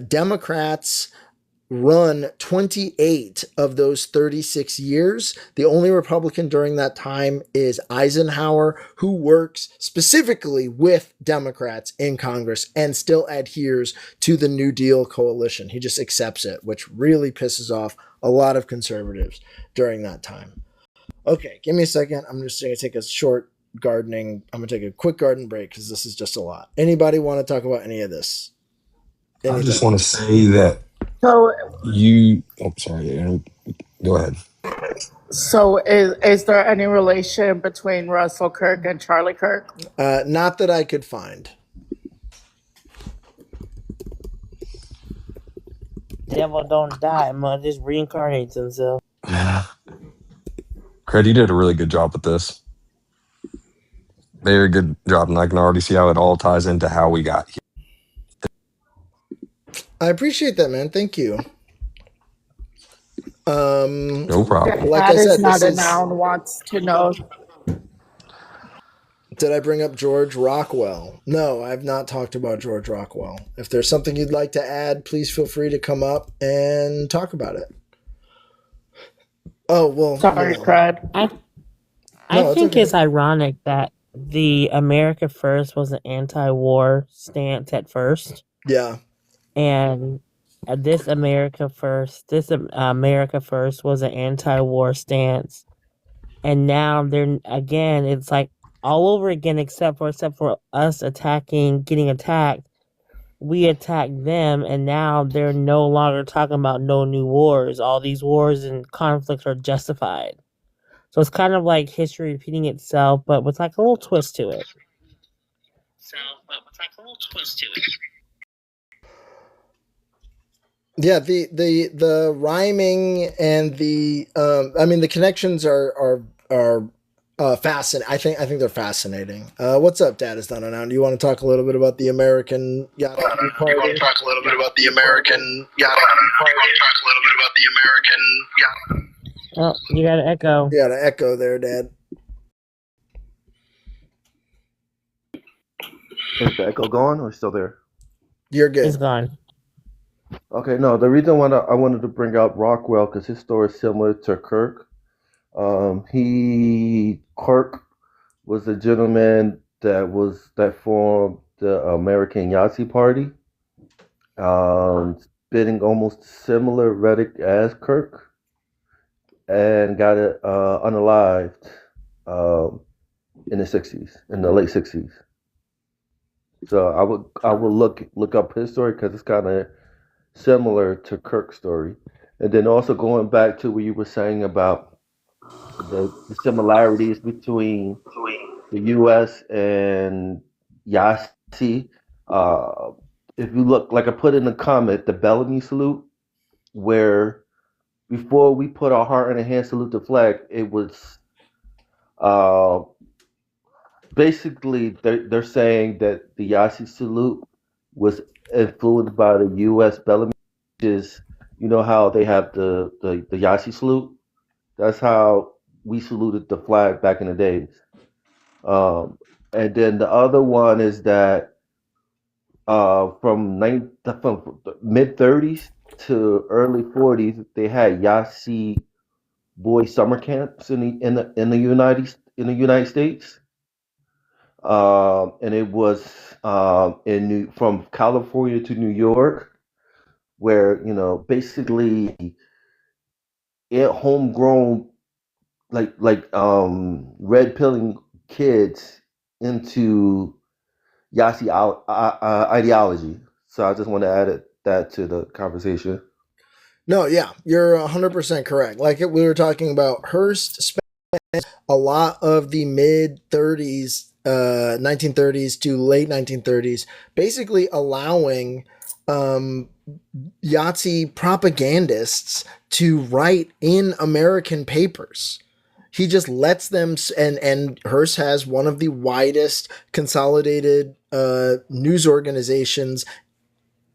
Democrats run 28 of those 36 years. The only Republican during that time is Eisenhower, who works specifically with Democrats in Congress and still adheres to the New Deal coalition. He just accepts it, which really pisses off a lot of conservatives during that time. Okay, give me a second. I'm just going to take a quick garden break because this is just a lot. Anybody want to talk about any of this? I just want to say that sorry, Aaron. Go ahead. So is there any relation between Russell Kirk and Charlie Kirk? Not that I could find. Devil don't die, man. Just reincarnates himself. Cred, you did a really good job with this. Very good job, and I can already see how it all ties into how we got here. I appreciate that, man. Thank you. No problem. Like I said, not a noun wants to know. Did I bring up George Rockwell? No, I've not talked about George Rockwell. If there's something you'd like to add, please feel free to come up and talk about it. Oh, well. Sorry, Cred. I think it's ironic that the America First was an anti-war stance at first. Yeah. And this America First was an anti-war stance. And now it's like all over again, except for us getting attacked. We attacked them, and now they're no longer talking about no new wars. All these wars and conflicts are justified. So it's kind of like history repeating itself, but with like a little twist to it. Yeah, the rhyming and the the connections are fascinating. I think they're fascinating. What's up, Dad is done now? Do you want to talk a little bit about the American Yacht Party? You want to talk a little bit about the American Yacht Oh, you got an echo. You got an echo there, Dad. Is the echo gone or still there? You're good. It's gone. Okay, no, the reason why I wanted to bring out Rockwell because his story is similar to Kirk. Kirk was a gentleman that formed the American Yahtzee Party, spitting almost similar rhetoric as Kirk, and got it unalived in the late 60s. So I would look up his story because it's kind of similar to Kirk's story. And then also going back to what you were saying about the similarities between the U.S. and Yahtzee. If you look, like I put in the comment, the Bellamy salute, where before we put our heart in a hand, salute the flag, it was basically they're saying that the Yahtzee salute was influenced by the U.S. Bellamy, which is, you know how they have the Yashi salute? That's how we saluted the flag back in the days. And then the other one is that from mid 30s to early 40s, they had Yashi boy summer camps in the United States. And it was from California to New York, where basically homegrown red pilling kids into Yasi ideology. So I just want to add that to the conversation. No, yeah, you're 100% correct. Like we were talking about, Hearst spent a lot of the mid 30s, 1930s to late 1930s, basically allowing Yahtzee propagandists to write in American papers. He just lets them, and Hearst has one of the widest consolidated news organizations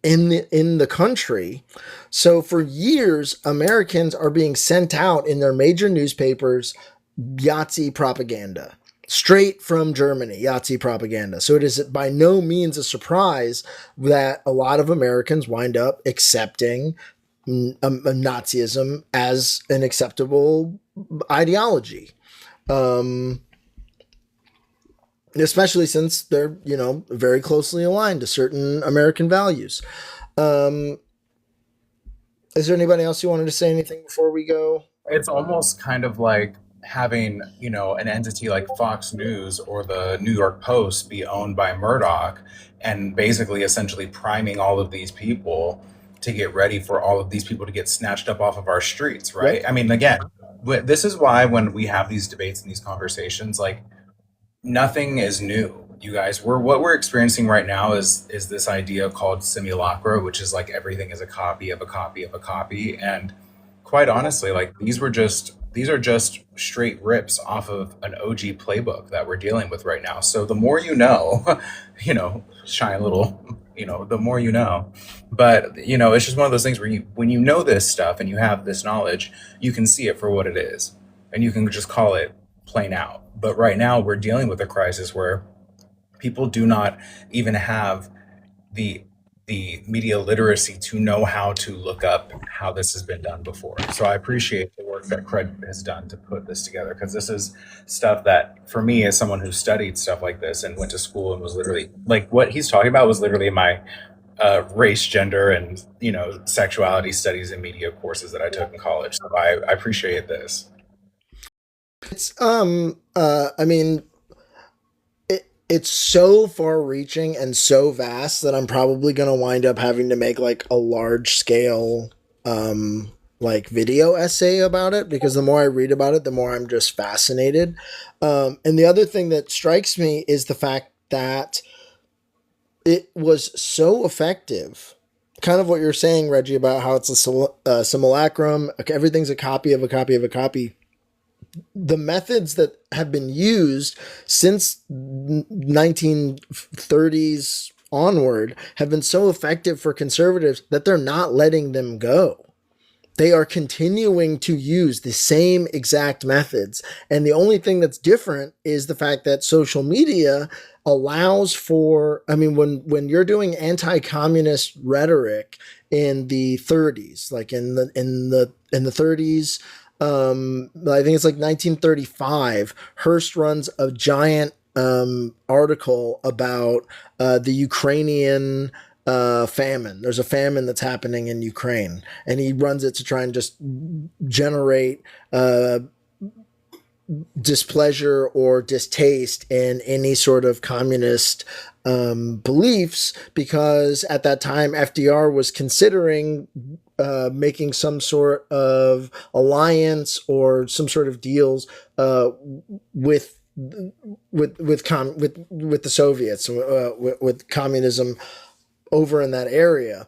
in the country. So for years, Americans are being sent out in their major newspapers Yahtzee propaganda, straight from Germany, Yahtzee propaganda. So it is by no means a surprise that a lot of Americans wind up accepting Nazism as an acceptable ideology. Especially since they're, very closely aligned to certain American values. Is there anybody else you wanted to say anything before we go? It's almost kind of like having, an entity like Fox News or the New York Post be owned by Murdoch and basically essentially priming all of these people to get ready for all of these people to get snatched up off of our streets, right? Yep. I mean, again, this is why when we have these debates and these conversations, like, nothing is new, you guys. What we're experiencing right now is this idea called simulacra, which is like everything is a copy of a copy of a copy. And quite honestly, like these are just straight rips off of an OG playbook that we're dealing with right now. So the more shine a little, the more you know. But it's just one of those things where when you know this stuff and you have this knowledge, you can see it for what it is, and you can just call it plain out. But right now we're dealing with a crisis where people do not even have the media literacy to know how to look up how this has been done before. So I appreciate the work that Cred has done to put this together, because this is stuff that, for me, as someone who studied stuff like this and went to school and was literally like, what he's talking about was literally my race, gender, and sexuality studies and media courses that I took in college. So I appreciate this. It's I mean, it's so far reaching and so vast that I'm probably going to wind up having to make like a large scale like video essay about it, because the more I read about it, the more I'm just fascinated. And the other thing that strikes me is the fact that it was so effective. Kind of what you're saying, Reggie, about how it's a simulacrum. Everything's a copy of a copy of a copy. The methods that have been used since 1930s onward have been so effective for conservatives that they're not letting them go. They are continuing to use the same exact methods. And the only thing that's different is the fact that social media allows for, when you're doing anti-communist rhetoric in the 30s, like in the 30s, I think it's like 1935, Hearst runs a giant article about the Ukrainian famine. There's a famine that's happening in Ukraine, and he runs it to try and just generate displeasure or distaste in any sort of communist beliefs, because at that time FDR was considering making some sort of alliance or some sort of deals with the Soviets, with communism over in that area.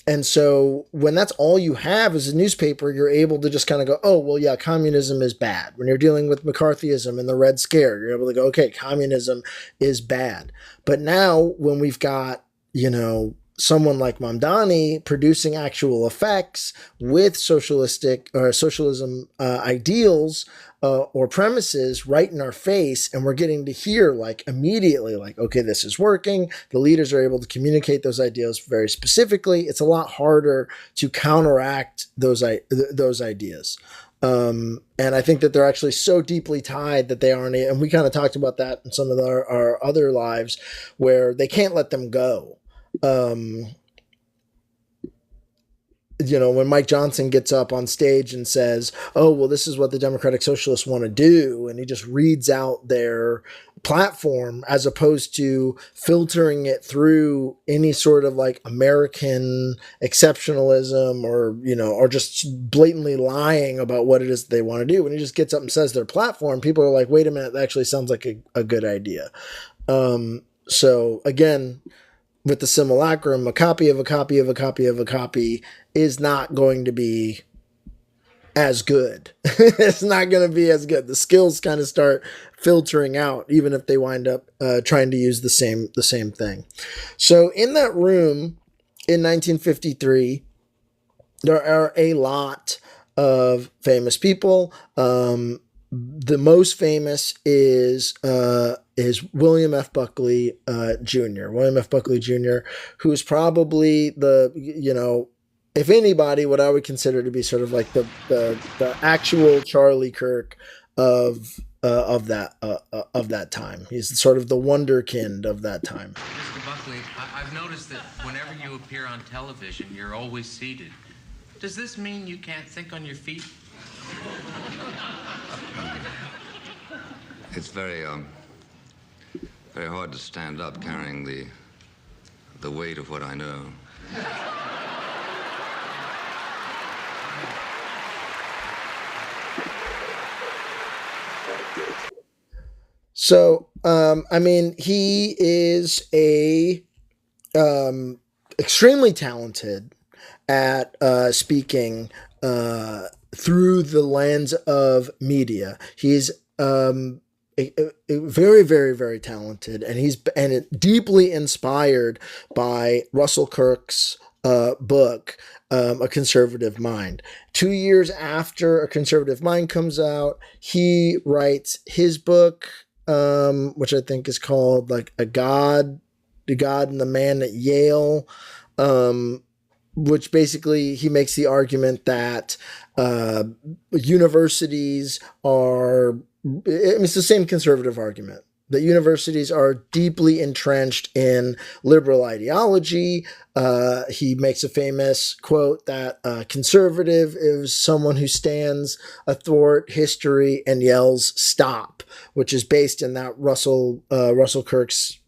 And so when that's all you have as a newspaper, you're able to just kind of go, oh, well, yeah, communism is bad. When you're dealing with McCarthyism and the Red Scare, you're able to go, okay, communism is bad. But now when we've got someone like Mamdani producing actual effects with socialistic or socialism ideals or premises right in our face, and we're getting to hear immediately okay, this is working. The leaders are able to communicate those ideas very specifically. It's a lot harder to counteract those ideas. And I think that they're actually so deeply tied that they aren't, and we kind of talked about that in some of our other lives, where they can't let them go. When Mike Johnson gets up on stage and says, oh, well, this is what the Democratic Socialists want to do, and he just reads out their platform as opposed to filtering it through any sort of American exceptionalism or just blatantly lying about what it is that they want to do. When he just gets up and says their platform, people are like, wait a minute, that actually sounds like a good idea. So again, with the simulacrum, a copy of a copy of a copy of a copy is not going to be as good. It's not going to be as good. The skills kind of start filtering out, even if they wind up trying to use the same thing. So in that room in 1953, there are a lot of famous people. The most famous is William F. Buckley Jr. William F. Buckley Jr., who is probably if anybody, what I would consider to be sort of like the actual Charlie Kirk of that time. He's sort of the wonderkind of that time. Mr. Buckley, I've noticed that whenever you appear on television, you're always seated. Does this mean you can't think on your feet? It's very hard to stand up carrying the weight of what I know. So, he is extremely talented at speaking through the lens of media. He's very, very, very talented, and he's deeply inspired by Russell Kirk's book, A Conservative Mind. 2 years after A Conservative Mind comes out, he writes his book, which I think is called The God and the Man at Yale, which basically he makes the argument that universities are, it's the same conservative argument, that universities are deeply entrenched in liberal ideology. He makes a famous quote that conservative is someone who stands athwart history and yells stop, which is based in that Russell Kirk's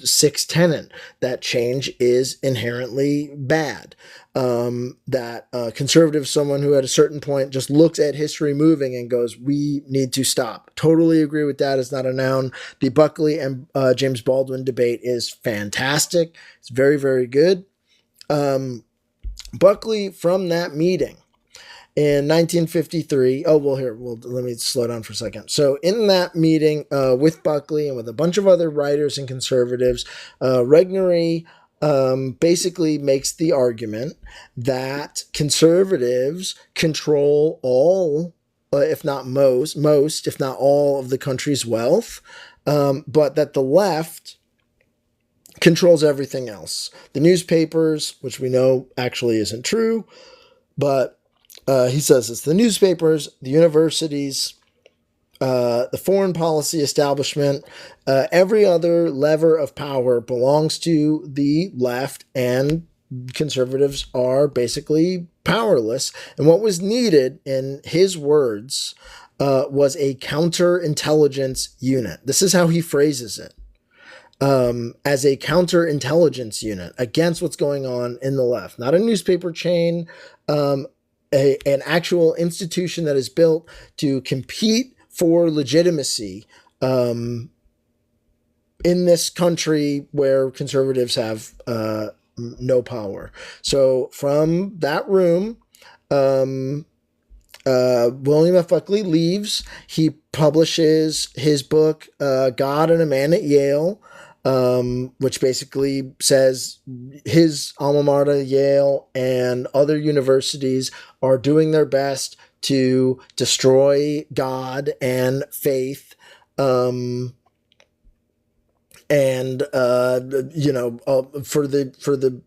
sixth tenet, that change is inherently bad. That conservative, someone who at a certain point just looks at history moving and goes, we need to stop. Totally agree with that. It's not a noun. The Buckley and James Baldwin debate is fantastic. It's very, very good. Buckley, from that meeting in 1953, let me slow down for a second. So in that meeting with Buckley and with a bunch of other writers and conservatives, Regnery basically makes the argument that conservatives control all, if not most, if not all of the country's wealth, but that the left controls everything else. The newspapers, which we know actually isn't true, but he says it's the newspapers, the universities, the foreign policy establishment, every other lever of power belongs to the left, and conservatives are basically powerless. And what was needed, in his words, was a counterintelligence unit. This is how he phrases it. As a counterintelligence unit against what's going on in the left. Not a newspaper chain, an actual institution that is built to compete for legitimacy in this country where conservatives have no power. So from that room, William F. Buckley leaves. He publishes his book, God and a Man at Yale. which basically says his alma mater, Yale, and other universities are doing their best to destroy God and faith, and for the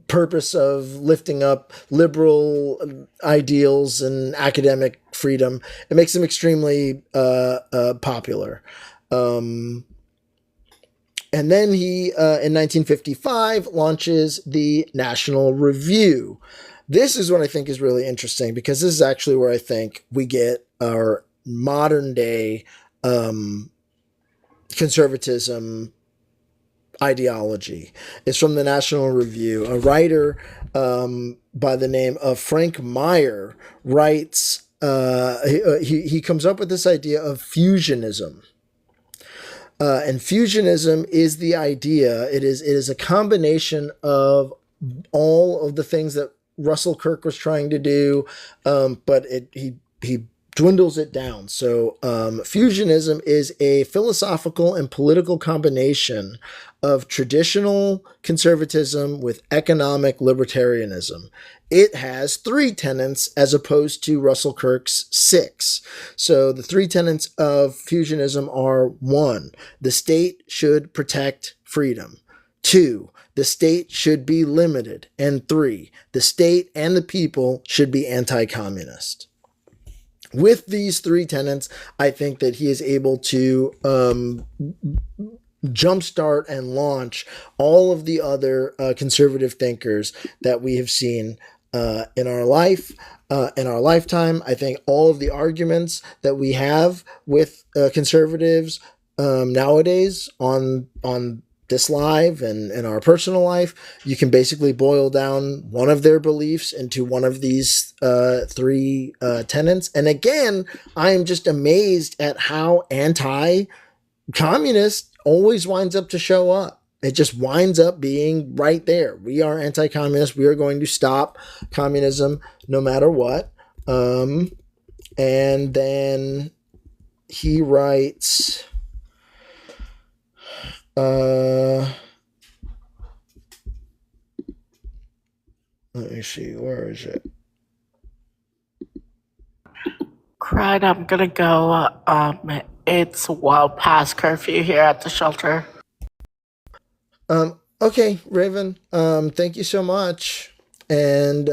purpose of lifting up liberal ideals and academic freedom. It makes them extremely popular. And then he, in 1955, launches the National Review. This is what I think is really interesting, because this is actually where I think we get our modern day conservatism ideology. It's from the National Review. A writer by the name of Frank Meyer writes, he comes up with this idea of fusionism. And fusionism is the idea, it is a combination of all of the things that Russell Kirk was trying to do, but he dwindles it down. So fusionism is a philosophical and political combination of traditional conservatism with economic libertarianism. It has 3 tenets as opposed to Russell Kirk's 6. So the 3 tenets of fusionism are: 1, the state should protect freedom; 2, the state should be limited; and 3, the state and the people should be anti-communist. With these 3 tenets, I think that he is able to jumpstart and launch all of the other conservative thinkers that we have seen in our life, in our lifetime. I think all of the arguments that we have with conservatives nowadays on this live and in our personal life, you can basically boil down one of their beliefs into one of these 3 tenets. And again, I am just amazed at how anti-communist always winds up to show up. It just winds up being right there. We are anti-communist. We are going to stop communism no matter what. And then he writes... let me see, where is it? Cred, I'm gonna go. It's well past curfew here at the shelter. Okay, Raven. Thank you so much. And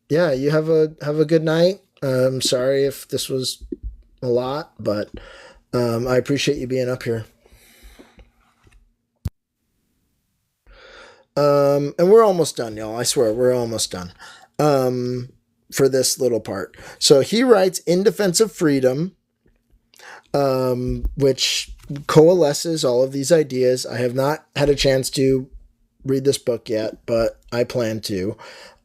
yeah, you have a good night. Sorry if this was a lot, but I appreciate you being up here. And we're almost done, y'all. I swear, we're almost done. For this little part. So he writes In Defense of Freedom, which coalesces all of these ideas. I have not had a chance to read this book yet, but I plan to.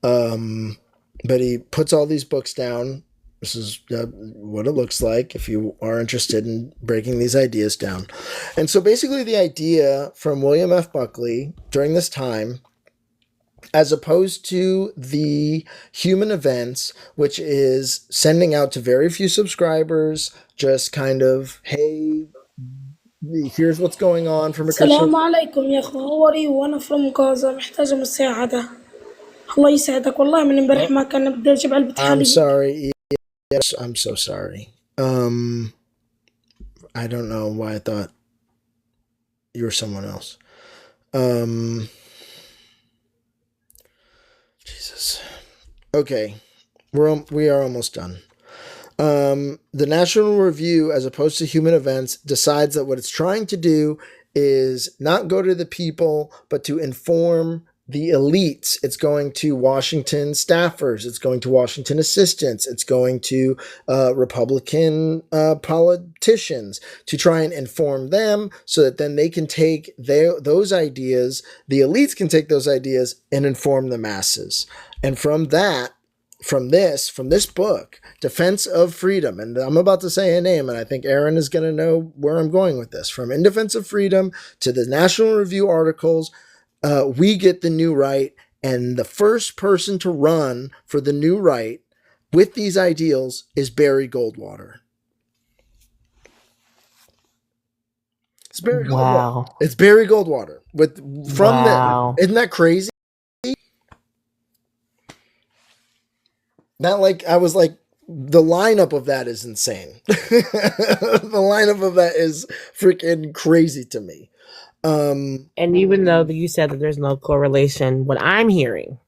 But he puts all these books down. This is what it looks like if you are interested in breaking these ideas down. And so basically the idea from William F. Buckley during this time, as opposed to the Human Events, which is sending out to very few subscribers, just kind of, hey, here's what's going on from a Christian... السلام عليكم يا أخوة. How are you? وأنا from Gaza محتاجة مساعدة. الله يساعدك والله من امبارح ما كان بدي أجيب علبة حليب. I'm sorry. Yes, I'm so sorry. I don't know why I thought you were someone else. Jesus. Okay, we are almost done. The National Review, as opposed to Human Events, decides that what it's trying to do is not go to the people, but to inform the elites. It's going to Washington staffers. It's going to Washington assistants. It's going to Republican politicians to try and inform them so that then they can take those ideas, the elites can take those ideas and inform the masses. And from this book, Defense of Freedom, and I'm about to say a name, and I think Aaron is going to know where I'm going with this. From In Defense of Freedom to the National Review articles, we get the new right, and the first person to run for the new right with these ideals is Barry Goldwater. It's Barry Goldwater. Wow. It's Barry Goldwater from Wow. Isn't that crazy? That I was like, the lineup of that is insane. The lineup of that is freaking crazy to me. And even though you said that there's no correlation, what I'm hearing,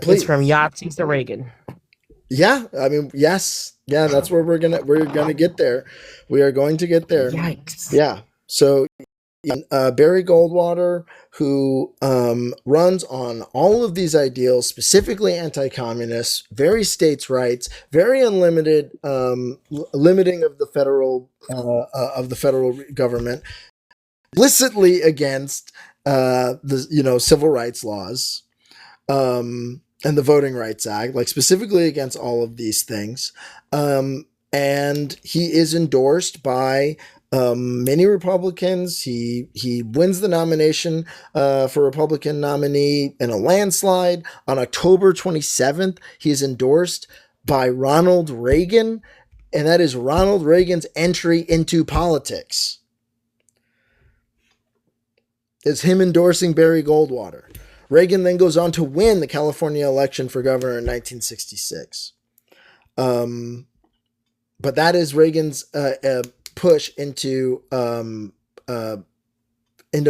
please, is from Yahtzee to Reagan. Yeah, I mean, yes, yeah, that's where we're gonna get there. We are going to get there. Yikes! Yeah. So, Barry Goldwater, who runs on all of these ideals, specifically anti-communist, very states' rights, very unlimited limiting of the federal government, explicitly against the civil rights laws. And the Voting Rights Act, specifically against all of these things. And he is endorsed by many Republicans. He wins the nomination for Republican nominee in a landslide. On October 27th, he is endorsed by Ronald Reagan, and that is Ronald Reagan's entry into politics. It's him endorsing Barry Goldwater. Reagan then goes on to win the California election for governor in 1966. But that is Reagan's push into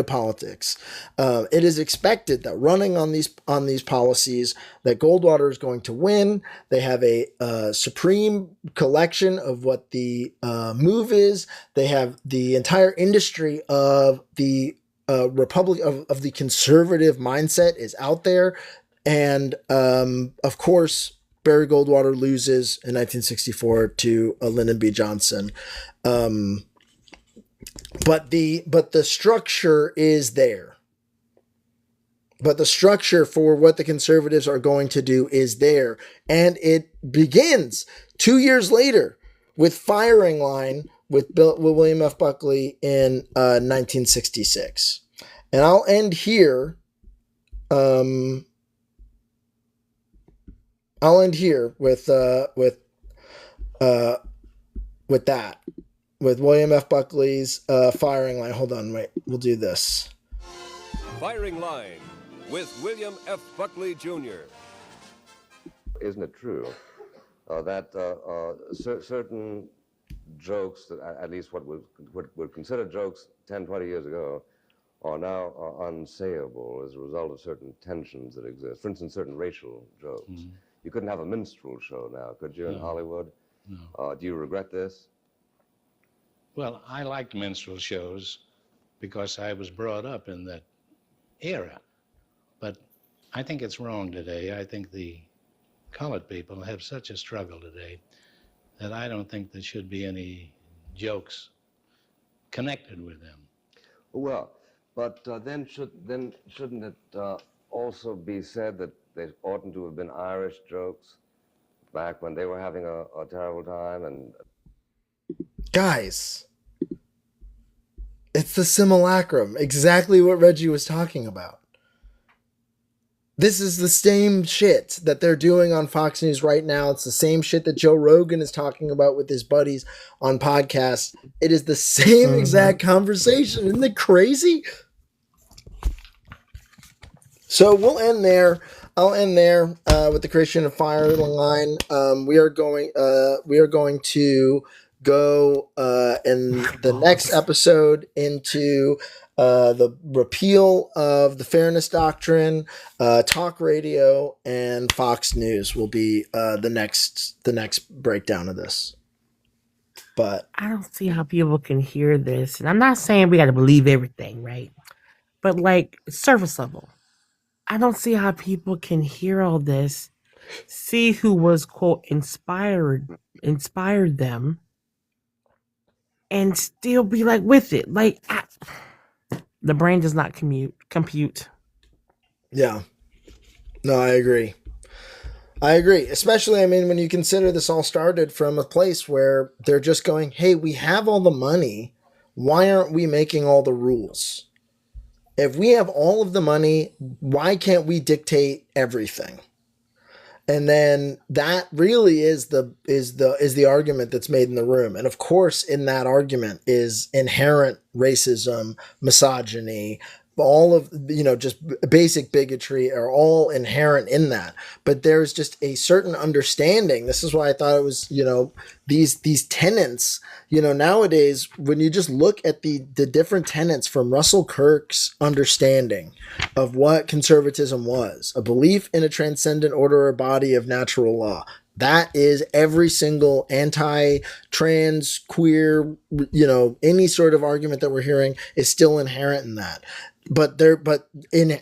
politics. It is expected that running on these policies, that Goldwater is going to win. They have a supreme collection of what the move is. They have the entire industry of the Republic of the conservative mindset is out there, and of course Barry Goldwater loses in 1964 to Lyndon B. Johnson, but the structure is there. But the structure for what the conservatives are going to do is there, and it begins 2 years later with Firing Line with William F. Buckley in 1966. And I'll end here. I'll end here with that, with William F. Buckley's Firing Line. Hold on, wait. We'll do this. Firing Line with William F. Buckley Jr. Isn't it true that certain jokes, that at least what were considered jokes 10, 20 years ago, are now unsayable as a result of certain tensions that exist? For instance, certain racial jokes. Mm-hmm. You couldn't have a minstrel show now, could you, in Hollywood? No. Do you regret this? Well, I liked minstrel shows because I was brought up in that era. But I think it's wrong today. I think the colored people have such a struggle today that I don't think there should be any jokes connected with them. Well, but then shouldn't it also be said that they oughtn't to have been Irish jokes back when they were having a terrible time? And guys, it's the simulacrum, exactly what Reggie was talking about. This is the same shit that they're doing on Fox News right now. It's the same shit that Joe Rogan is talking about with his buddies on podcasts. It is the same exact conversation. Isn't it crazy? So we'll end there. I'll end there with the creation of Firing Line. We are going to go in the next episode into the repeal of the Fairness Doctrine. Talk radio and Fox News will be the next breakdown of this. But I don't see how people can hear this, and I'm not saying we got to believe everything, right? But surface level, I don't see how people can hear all this, see who was quote inspired them, and still be with it. The brain does not compute. Yeah. No, I agree. Especially, when you consider this all started from a place where they're just going, hey, we have all the money. Why aren't we making all the rules? If we have all of the money, why can't we dictate everything? And then that really is the argument that's made in the room. And of course, in that argument is inherent racism, misogyny, all of, just basic bigotry are all inherent in that. But there's just a certain understanding. This is why I thought it was, these tenets, nowadays, when you just look at the different tenets from Russell Kirk's understanding of what conservatism was, a belief in a transcendent order or body of natural law. That is every single anti-trans, queer, any sort of argument that we're hearing is still inherent in that. But then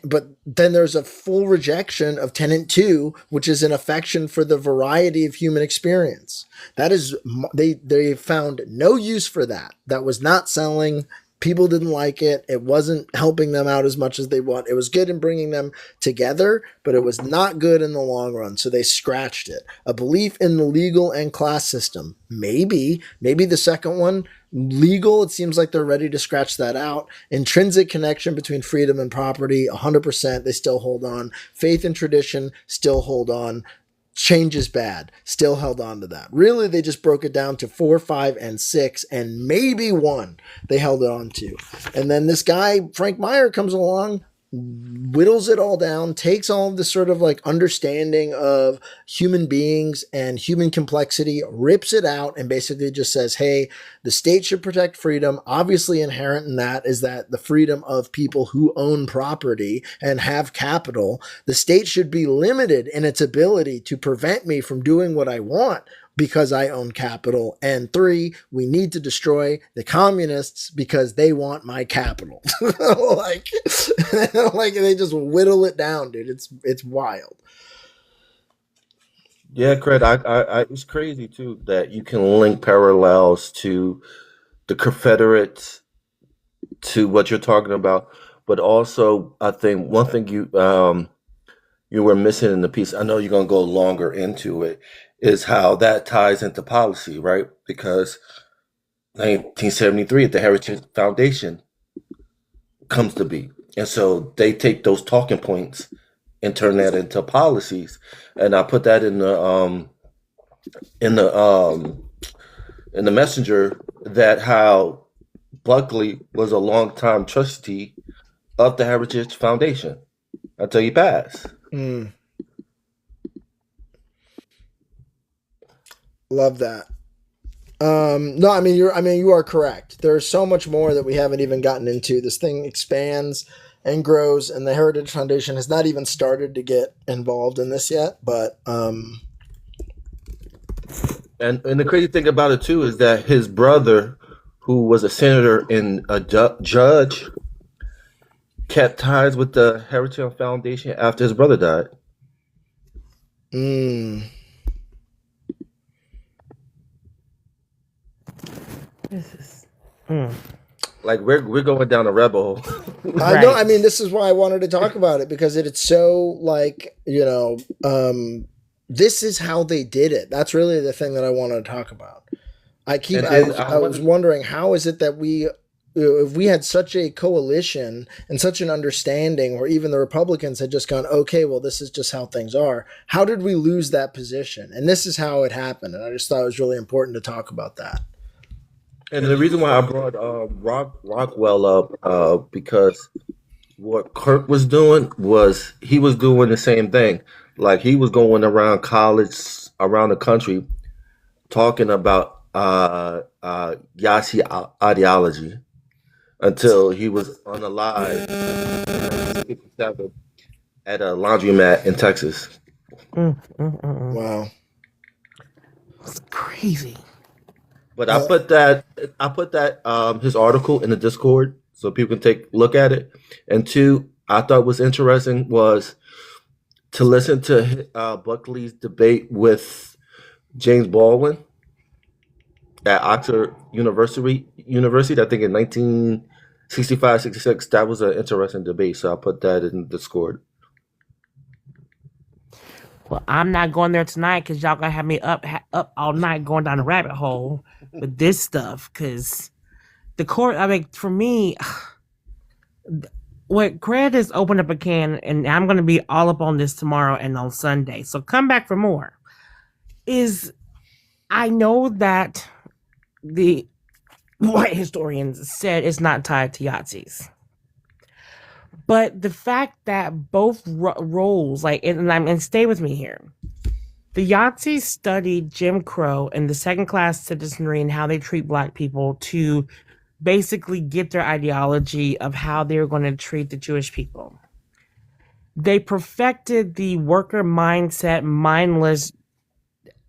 there's a full rejection of Tenet 2, which is an affection for the variety of human experience. That is, they found no use for that. That was not selling. People didn't like it. It wasn't helping them out as much as they want. It was good in bringing them together, but it was not good in the long run. So they scratched it. A belief in the legal and class system. Maybe the second one, legal, it seems like they're ready to scratch that out. Intrinsic connection between freedom and property, 100%, they still hold on. Faith and tradition, still hold on. Change is bad, still held on to that. Really, they just broke it down to 4, 5, and 6, and maybe 1 they held it on to. And then this guy, Frank Meyer, comes along, whittles it all down, takes all of this sort of like understanding of human beings and human complexity, rips it out, and basically just says, hey, the state should protect freedom. Obviously inherent in that is that the freedom of people who own property and have capital. The state should be limited in its ability to prevent me from doing what I want because I own capital. And 3, we need to destroy the communists because they want my capital. like they just whittle it down, dude. It's wild. Yeah, Cred, I it's crazy too that you can link parallels to the Confederates to what you're talking about, but also I think one thing you were missing in the piece. I know you're gonna go longer into it. Is how that ties into policy, right? Because 1973, the Heritage Foundation comes to be, and so they take those talking points and turn that into policies. And I put that in the messenger that how Buckley was a longtime trustee of the Heritage Foundation until he passed. Love that. No, I mean you are correct. There's so much more that we haven't even gotten into. This thing expands and grows, and the Heritage Foundation has not even started to get involved in this yet. But and the crazy thing about it too is that his brother, who was a senator and a judge, kept ties with the Heritage Foundation after his brother died. This is like we're going down a rebel hole. Right. I know. I mean, this is why I wanted to talk about it, because it's so like, this is how they did it. That's really the thing that I wanted to talk about. I was wondering, how is it that if we had such a coalition and such an understanding where even the Republicans had just gone, okay, well, this is just how things are. How did we lose that position? And this is how it happened. And I just thought it was really important to talk about that. And the reason why I brought Rockwell up, because what Kirk was doing was he was doing the same thing. Like he was going around college, around the country, talking about Yasi ideology until he was unalive at a laundromat in Texas. Wow, it's crazy. But I put that his article in the Discord so people can take a look at it. And 2, I thought was interesting was to listen to Buckley's debate with James Baldwin at Oxford University. I think in 1965, 66. That was an interesting debate. So I put that in the Discord. Well, I'm not going there tonight because y'all gonna have me up all night going down the rabbit hole with this stuff. Because the court, I mean, for me, what Cred has opened up a can, and I'm going to be all up on this tomorrow and on Sunday. So come back for more. Is I know that the white historians said it's not tied to Yahtzees. But the fact that both roles, like, and stay with me here, the Yahtzees studied Jim Crow and the second class citizenry and how they treat Black people to basically get their ideology of how they're going to treat the Jewish people. They perfected the worker mindset, mindless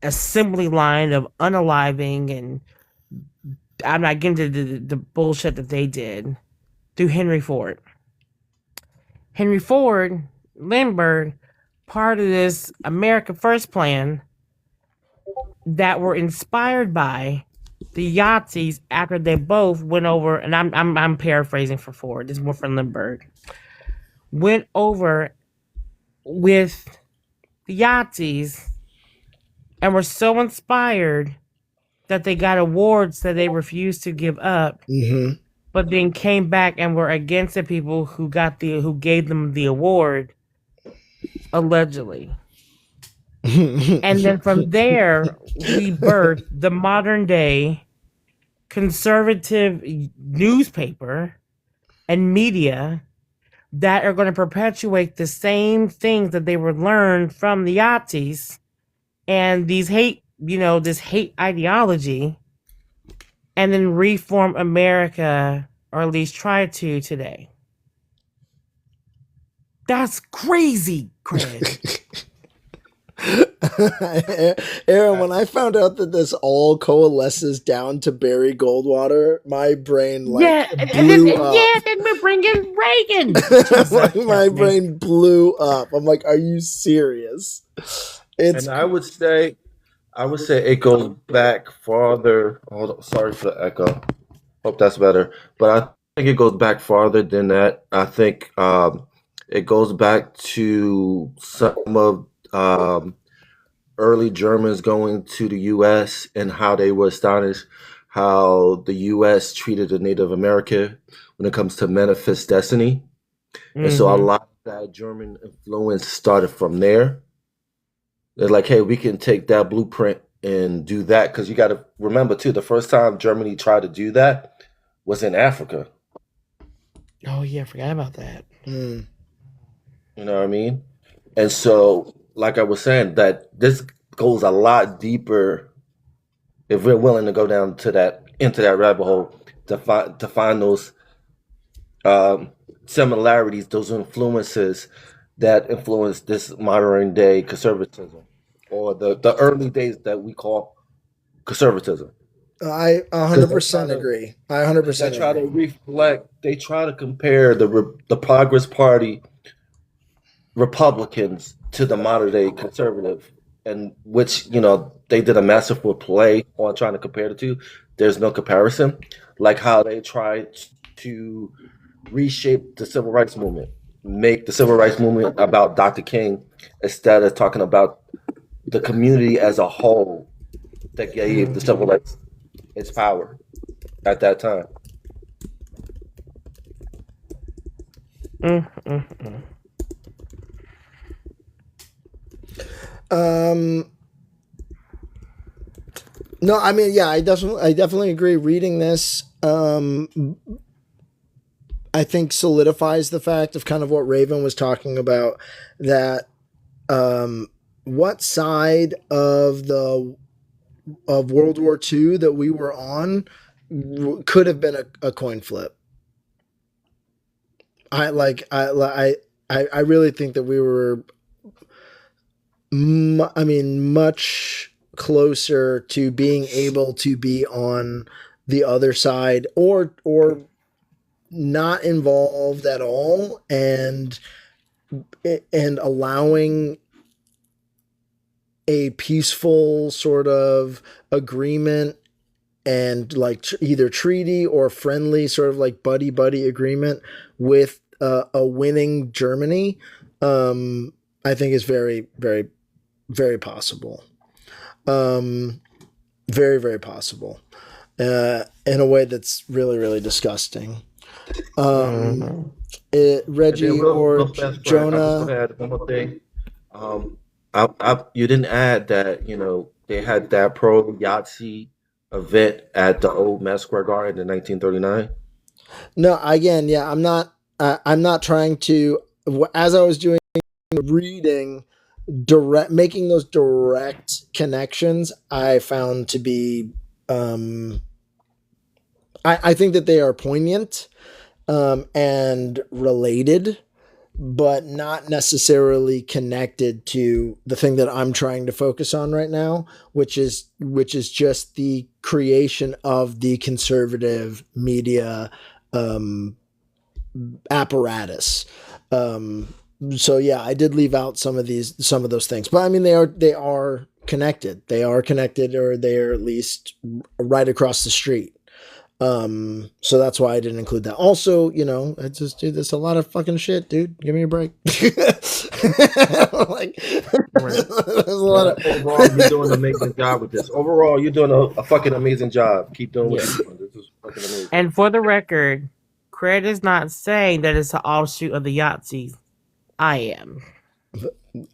assembly line of unaliving, and I'm not getting to the bullshit that they did through Henry Ford. Henry Ford, Lindbergh, part of this America First plan that were inspired by the Yahtzees after they both went over, and I'm paraphrasing for Ford, this is more for Lindbergh, went over with the Yahtzees and were so inspired that they got awards that they refused to give up, but then came back and were against the people who gave them the award, allegedly. And then from there, we birthed the modern day conservative newspaper and media that are going to perpetuate the same things that they were learned from the Yahtzees and these this hate ideology, and then reform America, or at least try to today. That's crazy, Cred. Aaron, when I found out that this all coalesces down to Barry Goldwater, my brain blew up. Then we're bringing Reagan. my brain blew up. I'm like, are you serious? And I would say it goes back farther. Hold on, sorry for the echo. Hope that's better. But I think it goes back farther than that. I think it goes back to some of early Germans going to the U.S. and how they were astonished how the U.S. treated the Native American when it comes to manifest destiny. And so a lot of that German influence started from there. They're like, hey, we can take that blueprint and do that. Because you got to remember, too, the first time Germany tried to do that was in Africa. Oh, yeah, I forgot about that. You know what I mean? And so, like I was saying, that this goes a lot deeper if we're willing to go down to into that rabbit hole to find those similarities, those influences that influence this modern day conservatism, or the early days that we call conservatism. I 100% agree. I 100% They try to reflect. They try to compare the Progress Party Republicans to the modern day conservative, and which they did a masterful play on trying to compare the two. There's no comparison, like how they tried to reshape the civil rights movement, make the civil rights movement about Dr. King instead of talking about the community as a whole that gave the civil rights its power at that time. No, I mean, yeah, I definitely agree. Reading this, I think solidifies the fact of kind of what Raven was talking about, that what side of World War II that we were on could have been a coin flip. I really think that we were much closer to being able to be on the other side, or not involved at all, and allowing a peaceful sort of agreement, and like either treaty or friendly sort of like buddy agreement with a winning Germany, I think is very, very, very possible. Very, very possible. In a way that's really, really disgusting. Reggie or real fast, Fred, I just want Jonah. to add one more thing. You didn't add that, they had that pro Yahtzee event at the old Madison Square Garden in 1939. No, again, yeah, I'm not trying to. As I was doing reading, making those direct connections, I found to be. I think that they are poignant and related, but not necessarily connected to the thing that I'm trying to focus on right now, which is just the creation of the conservative media apparatus. So yeah, I did leave out some of those things, but I mean they are connected. They are connected, or they're at least right across the street. So that's why I didn't include that. Also, I just do this a lot of fucking shit, dude. Give me a break. Like, there's a lot of Overall, you're doing an amazing job with this. Overall, you're doing a fucking amazing job. Keep doing what you're doing. This is fucking amazing. And for the record, Cred is not saying that it's an offshoot of the Yahtzee. I am.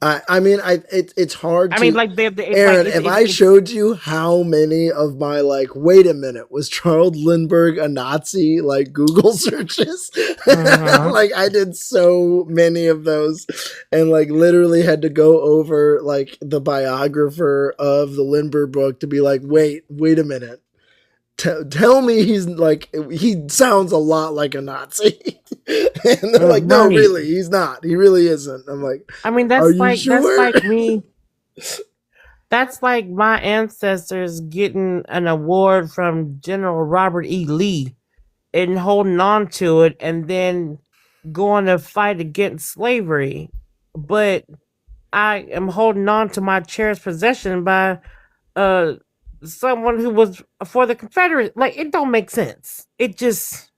I mean, it's hard. I mean, like, Aaron, if I showed you how many of my wait a minute, was Charles Lindbergh a Nazi? Google searches, like I did so many of those, and literally had to go over the biographer of the Lindbergh book to be like, wait a minute. Tell me he sounds a lot like a Nazi. And they're like, no, really, he's not. He really isn't. I'm like, I mean, that's like me. That's like my ancestors getting an award from General Robert E. Lee and holding on to it and then going to fight against slavery. But I am holding on to my cherished possession by someone who was for the Confederate. It don't make sense. It just,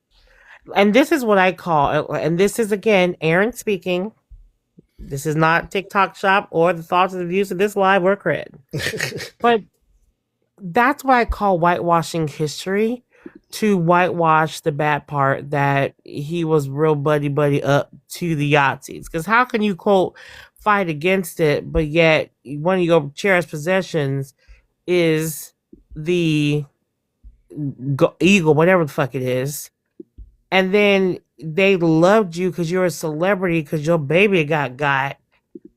and this is what I call, and this is again Aaron speaking. This is not TikTok shop or the thoughts and views of this live or Cred. But that's what I call whitewashing history, to whitewash the bad part that he was real buddy up to the Yahtzees. Because how can you quote fight against it, but yet one of your cherished possessions is the eagle, whatever the fuck it is, and then they loved you because you're a celebrity because your baby got.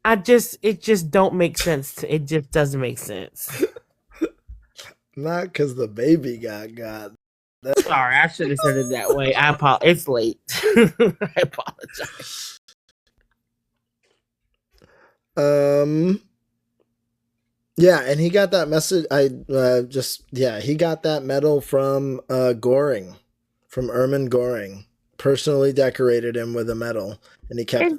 It just don't make sense. It just doesn't make sense. Not because the baby got. Sorry, I should have said it that way. I apologize. It's late. I apologize. Yeah, and he got that message. He got that medal from Goring, from Ermin Goring. Personally decorated him with a medal, and he kept. And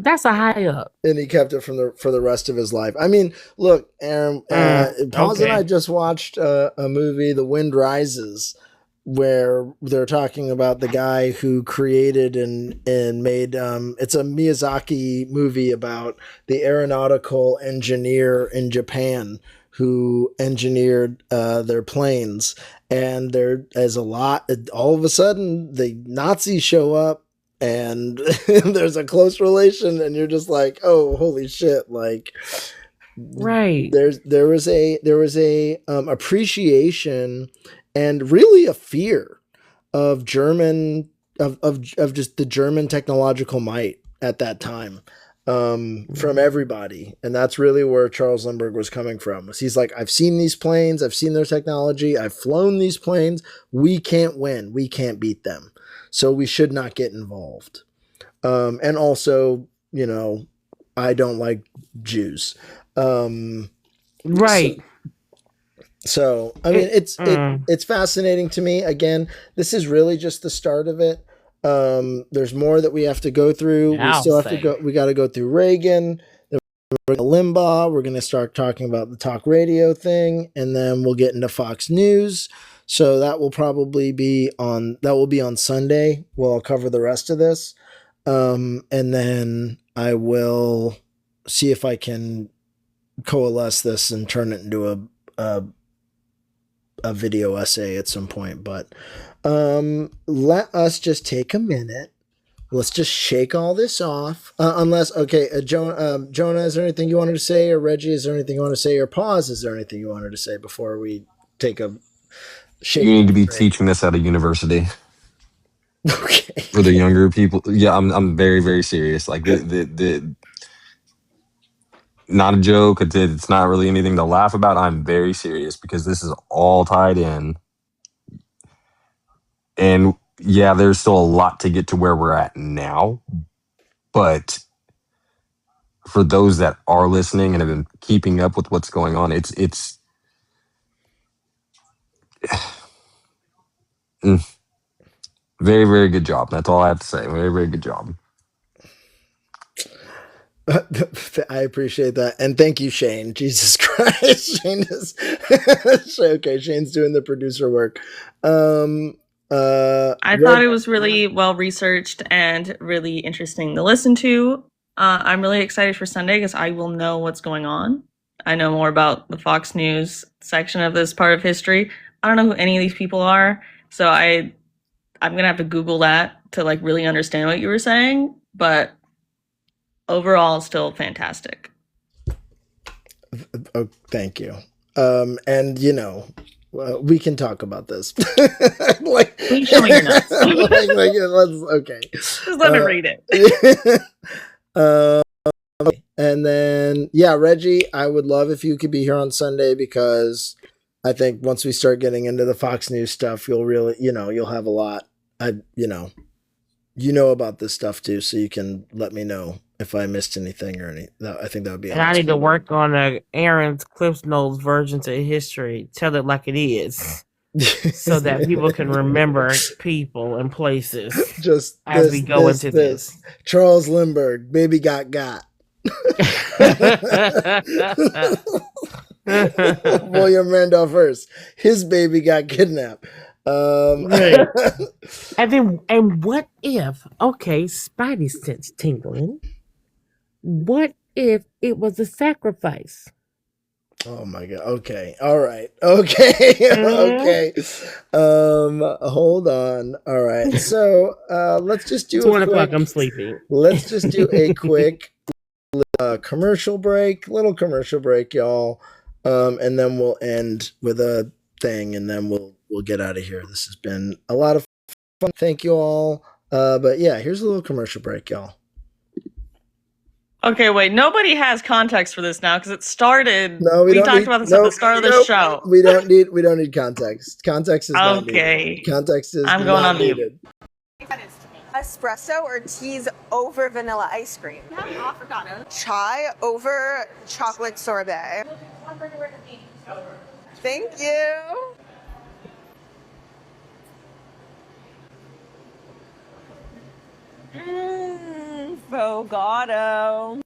that's a high up. And he kept it for the rest of his life. I mean, look, Aaron, Paz and I just watched a movie, The Wind Rises, where they're talking about the guy who created and made it's a Miyazaki movie about the aeronautical engineer in Japan who engineered their planes, and there's all of a sudden the Nazis show up and there's a close relation, and you're just like, oh, holy shit. Right. There was a appreciation and really a fear of German of just the German technological might at that time, from everybody. And that's really where Charles Lindbergh was coming from. He's like, I've seen these planes, I've seen their technology, I've flown these planes. We can't win. We can't beat them. So we should not get involved. And also, I don't like Jews. Right. So I mean, it's fascinating to me. Again, this is really just the start of it. There's more that we have to go through. We got to go through Reagan, Limbaugh. We're going to start talking about the talk radio thing, and then we'll get into Fox News. So that will probably be on Sunday. We'll cover the rest of this. And then I will see if I can coalesce this and turn it into a video essay at some point. But let us just take a minute. let's just shake all this off. Unless, okay, Jonah, is there anything you wanted to say? Or Reggie, is there anything you want to say? Or Pause, is there anything you wanted to say before we take a shake? You need to be teaching this at a university. Okay. For the younger people. Yeah, I'm very, very serious. Like the not a joke. It's not really anything to laugh about. I'm very serious because this is all tied in. And yeah, there's still a lot to get to where we're at now. But for those that are listening and have been keeping up with what's going on, it's very, very good job. That's all I have to say. Very, very good job. I appreciate that. And thank you, Shane. Jesus Christ. Shane is okay. Shane's doing the producer work. I thought it was really well researched and really interesting to listen to. I'm really excited for Sunday because I will know what's going on. I know more about the Fox News section of this part of history. I don't know who any of these people are, so I'm gonna have to Google that to like really understand what you were saying. But overall, still fantastic. Oh, thank you. And you know, we can talk about this. Like, please show me your notes. Okay. Just let me read it. And then, yeah, Reggie, I would love if you could be here on Sunday because I think once we start getting into the Fox News stuff, you'll really, you'll have a lot. You know about this stuff too, so you can let me know if I missed anything or any. I think that would be. And I need to work on Aaron's Cliff Notes version to history. Tell it like it is, so that people can remember people and places. Just as we go into this. Charles Lindbergh, baby got. William Randolph Hearst, his baby got kidnapped. Right. and what if, okay, Spidey sense tingling, what if it was a sacrifice? Oh my god. Okay. All right. Okay. Okay. Hold on. All right. So let's just do 1 o'clock. I'm sleeping. Let's just do a quick commercial break, y'all. And then we'll end with a thing, and then we'll get out of here. This has been a lot of fun. Thank you all. But yeah, here's a little commercial break, y'all. Okay, wait. Nobody has context for this now because it started. No, we talked about this at the start of the show. We don't need context. Context is not okay. Needed. Context is I'm going not on needed. Espresso or teas over vanilla ice cream? Avocado. Chai over chocolate sorbet? Thank you. Fogado.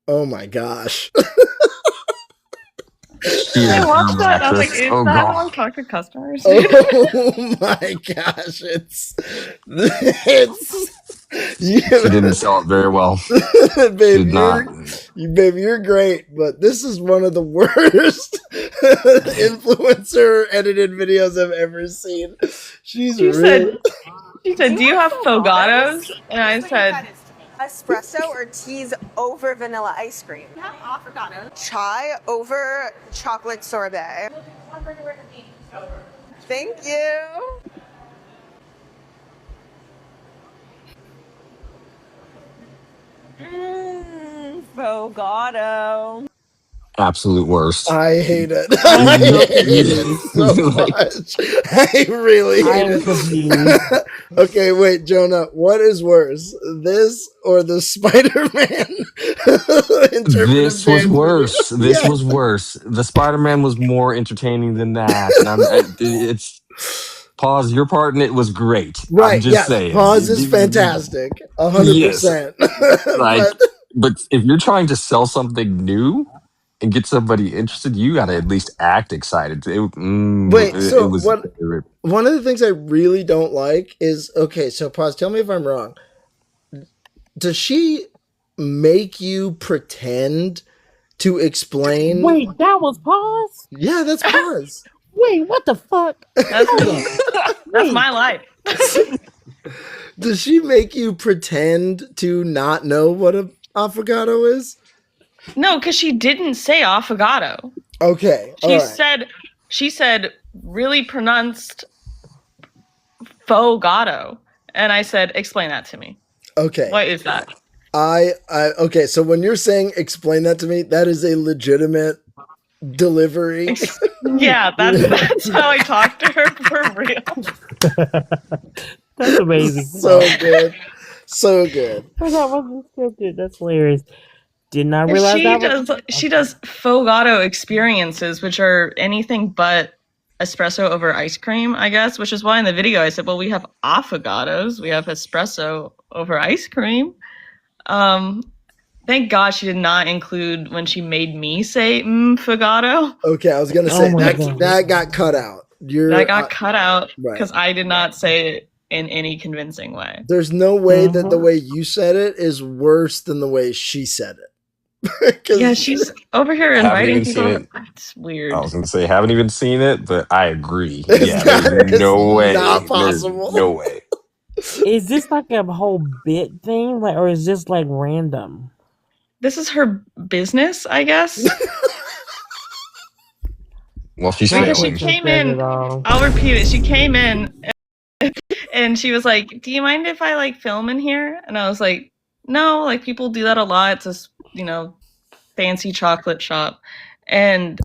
Oh my gosh. I watched that. I was like, is that how I'm talking to customers? Oh my gosh. It's She didn't sell it very well. Baby, you're great, but this is one of the worst influencer edited videos I've ever seen. She said, do you have fogatos? And I said, espresso or teas over vanilla ice cream? Avocado. Chai over chocolate sorbet? Thank you. Fogado. Absolute worst. I hate it. I hate it so much. I really hate it. Okay, wait, Jonah, what is worse, this or the Spider-Man? This was worse. This was worse. The Spider-Man was more entertaining than that. And it's Pause. Your part in it was great. Right? I'm just saying. Pause is fantastic. 100%. Yes. But if you're trying to sell something new and get somebody interested, you got to at least act excited. One of the things I really don't like is, okay, so Pause, tell me if I'm wrong. Does she make you pretend to explain? Wait, that was Pause? Yeah, that's Pause. Wait, what the fuck? That's my life. Does she make you pretend to not know what an affogato is? No, because she didn't say affogato. Okay, She said really pronounced fogato, and I said, explain that to me. Okay. What is that? Okay, so when you're saying explain that to me, that is a legitimate delivery. Yeah, that's how I talk to her for real. That's amazing. So good. So good. Oh, that wasn't scripted. That's hilarious. Did not realize that was. She does fogato experiences, which are anything but espresso over ice cream, I guess, which is why in the video I said, well, we have affogatos, we have espresso over ice cream. Thank God she did not include when she made me say fogato. Okay, I was gonna say that got cut out. That got cut out right. because I did not say it in any convincing way. There's no way that the way you said it is worse than the way she said it. Yeah, she's over here inviting people. It's weird. I was going to say, haven't even seen it, but I agree. Yeah, there's no way. Not possible. There's no way. Is this like a whole bit thing, or is this like random? This is her business, I guess. Well, she's because failing. she came in. I'll repeat it. She came in, and she was like, "Do you mind if I like film in here?" And I was like, "No, like people do that a lot. It's a fancy chocolate shop." And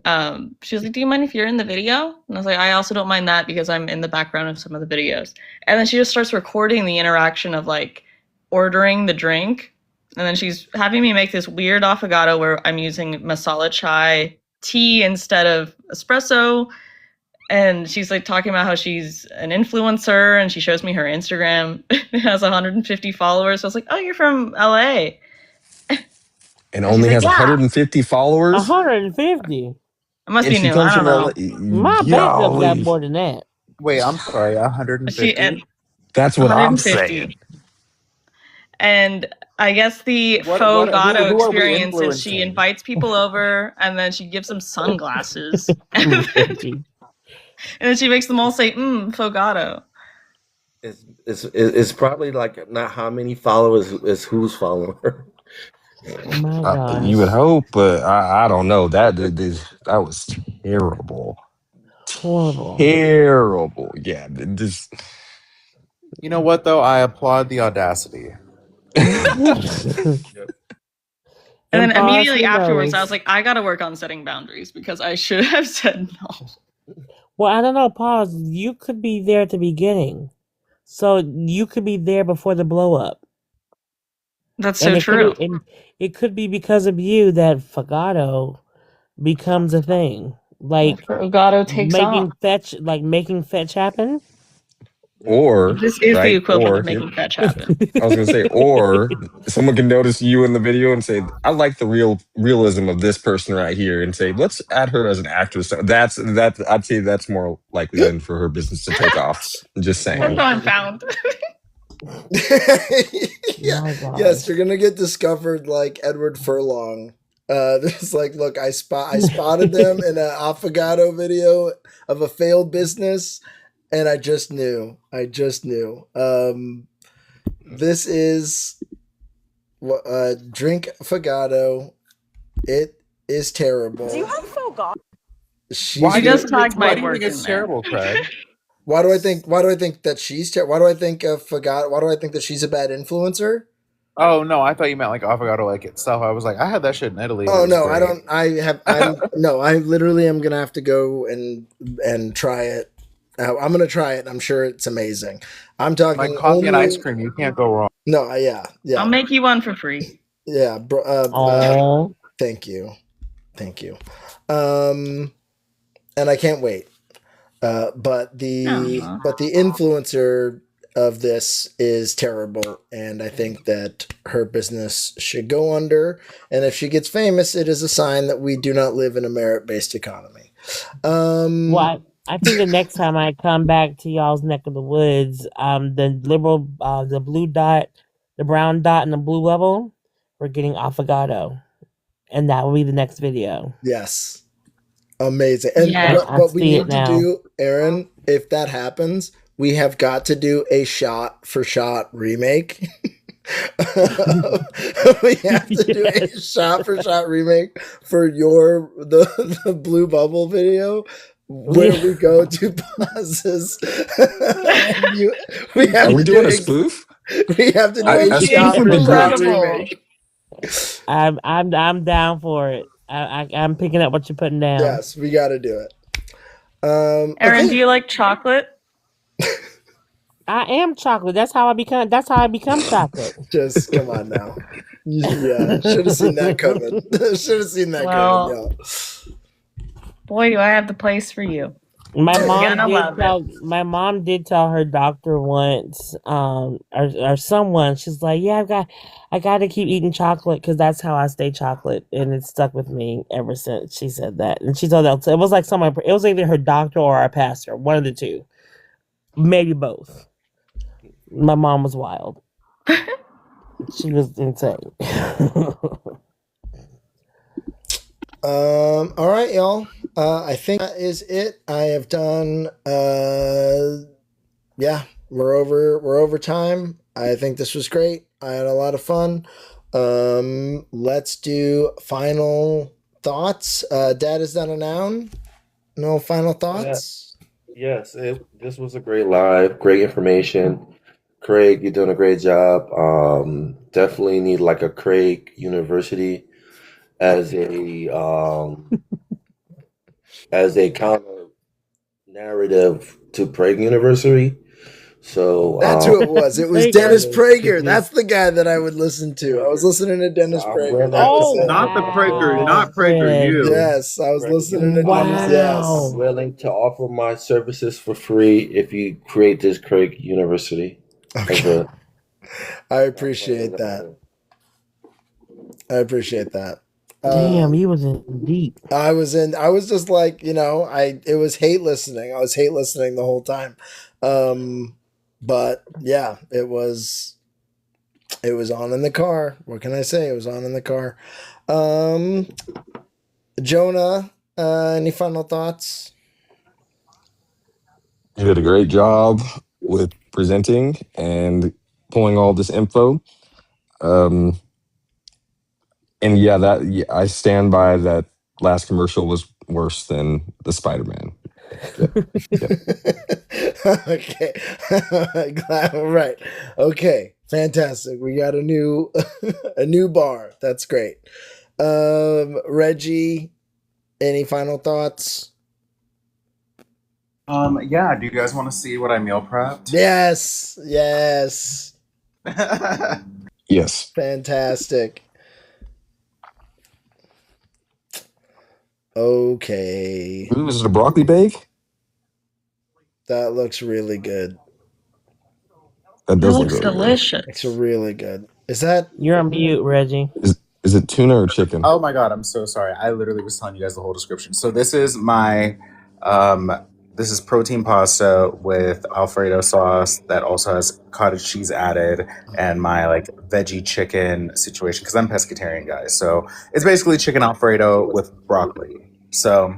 she was like, "Do you mind if you're in the video?" And I was like, "I also don't mind that because I'm in the background of some of the videos." And then she just starts recording the interaction of like ordering the drink. And then she's having me make this weird affogato where I'm using masala chai tea instead of espresso. And she's like talking about how she's an influencer and she shows me her Instagram. It has 150 followers. So I was like, oh, you're from LA. And only has 150 followers? 150? It must And be she new. comes I don't from know. My backup's got more than that. Wait, I'm sorry, 150? That's what 150. I'm saying. And I guess the fogato experience is she invites people over and then she gives them sunglasses. And then she makes them all say, fogato. It's probably like not how many followers is who's following her. Oh my God. You would hope, but I don't know. That was terrible. Horrible. Terrible. Yeah. Just. You know what, though? I applaud the audacity. And then immediately afterwards, I was like, I got to work on setting boundaries because I should have said no. Well, I don't know. Pause. You could be there at the beginning. So you could be there before the blow up. That's so true. It could be because of you that fogato becomes a thing. Like fogato takes making fetch happen. Or this is the equivalent of making fetch happen. I was gonna say, or someone can notice you in the video and say, I like the realism of this person right here, and say, let's add her as an actress. That's I'd say that's more likely than for her business to take off. Just saying. That's how I'm found. Yes, you're gonna get discovered like Edward Furlong. It's like, look, I spotted them in an affogato video of a failed business, and I just knew. This is drink affogato. It is terrible. Do you have fogato? Why do you think it's terrible, Craig? Why do I think that she's terrible? Why do I think affogato? Why do I think that she's a bad influencer? Oh no, I thought you meant like avocado like itself. I was like, I had that shit in Italy. Oh no, I don't. I literally am gonna have to go and try it. I'm gonna try it. I'm sure it's amazing. I'm talking like coffee and ice cream. You can't go wrong. No, yeah. I'll make you one for free. Yeah, thank you. And I can't wait. But the influencer of this is terrible, and I think that her business should go under. And if she gets famous, it is a sign that we do not live in a merit-based economy. Well, I think the next time I come back to y'all's neck of the woods, the liberal, the blue dot, the brown dot, and the blue level, we're getting affogato, and that will be the next video. Yes, amazing. And what we need to do, Aaron, if that happens, we have got to do a shot-for-shot remake. We have to do a shot-for-shot remake for the Blue Bubble video where we go to pauses. We have Are we to doing a spoof? We have to do A a spoof would be shot-for-shot great. remake. I'm down for it. I'm picking up what you're putting down. Yes, we got to do it. Aaron, okay. do you like chocolate? I am chocolate. That's how I become chocolate. Just come on now. Yeah, should have seen that coming. Should have seen that coming, y'all. Boy, do I have the place for you. My You're mom gonna did love tell it. my mom did tell her doctor once, or someone. She's like, "Yeah, I got to keep eating chocolate because that's how I stay chocolate," and it's stuck with me ever since she said that. And she told that it was like someone. It was either her doctor or our pastor, one of the two, maybe both. My mom was wild. She was insane. All right, y'all. I think that is it. I have done. Yeah, we're over time. I think this was great. I had a lot of fun. Let's do final thoughts. Dad, is that a noun? No final thoughts? Yes, this was a great live, great information. Craig, you're doing a great job. Definitely need like a Craig University as a counter narrative to Prague University. So That's who it was. It was Dennis Prager. That's the guy that I would listen to. I was listening to Dennis Prager. That was it. Not the Prager, not Prager. You. Yes, I was listening to Dennis. Yes. I'm willing to offer my services for free if you create this Craig University. Okay. I appreciate that. Damn, he was in deep. I was just like, it was hate listening. I was hate listening the whole time. But yeah, it was on in the car. What can I say? It was on in the car. Jonah, any final thoughts? You did a great job with presenting and pulling all this info. And I stand by that. Last commercial was worse than the Spider-Man. Okay. Right. Okay. Fantastic. We got a new bar. That's great. Reggie, any final thoughts? Yeah. Do you guys want to see what I meal prepped? Yes. Yes. Fantastic. Okay. Ooh, is it a broccoli bake? That looks really good. That does look looks really delicious. It's really good. Is that You're on mute, Reggie? Is it tuna or chicken? Oh my god, I'm so sorry. I literally was telling you guys the whole description. So this is my this is protein pasta with Alfredo sauce that also has cottage cheese added, and my like veggie chicken situation because I'm pescatarian, guys. So it's basically chicken Alfredo with broccoli. So,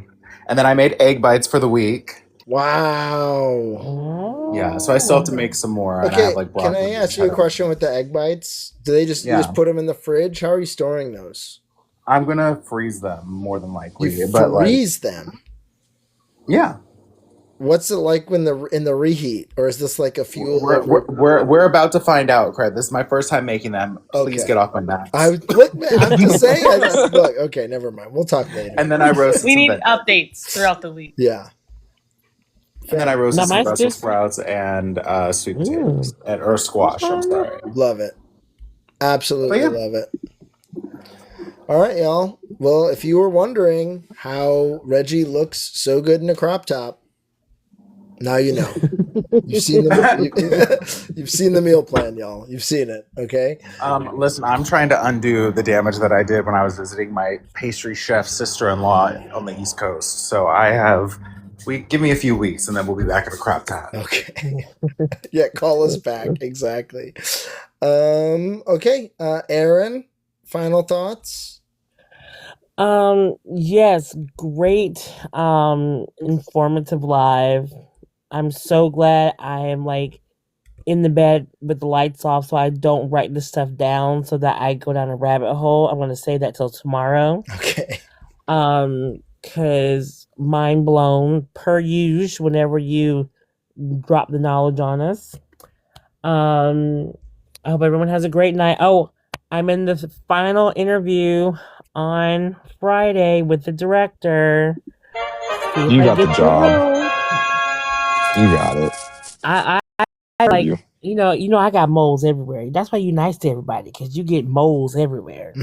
and then I made egg bites for the week. Wow. Yeah, so I still have to make some more. And I Okay, have like broccoli. can I ask you a question with the egg bites? Do they just you just put them in the fridge? How are you storing those? I'm gonna freeze them more than likely. You but freeze them? Yeah. What's it like when in the reheat, or is this like a fuel? We're about to find out, Cred. This is my first time making them. Please get off my back. I'm just saying. Look, okay, never mind. We'll talk later. And then I roasted We some need veggies. updates throughout the week. Yeah. And then I roasted some Brussels sprouts and sweet potatoes or squash. I'm sorry. Love it. Absolutely love it. All right, y'all. Well, if you were wondering how Reggie looks so good in a crop top, now you know. You've seen you've seen the meal plan, y'all. You've seen it, okay? Listen, I'm trying to undo the damage that I did when I was visiting my pastry chef sister-in-law on the East Coast. So give me a few weeks and then we'll be back at a crop top. Okay. Yeah, call us back. Exactly. Okay. Aaron, final thoughts? Yes, great informative live. I'm so glad I am like in the bed with the lights off so I don't write this stuff down so that I go down a rabbit hole. I'm going to save that till tomorrow. Okay. Cause mind blown per usual whenever you drop the knowledge on us. I hope everyone has a great night. Oh, I'm in the final interview on Friday with the director. You got the job. You got it. I like you know I got moles everywhere. That's why you're nice to everybody because you get moles everywhere.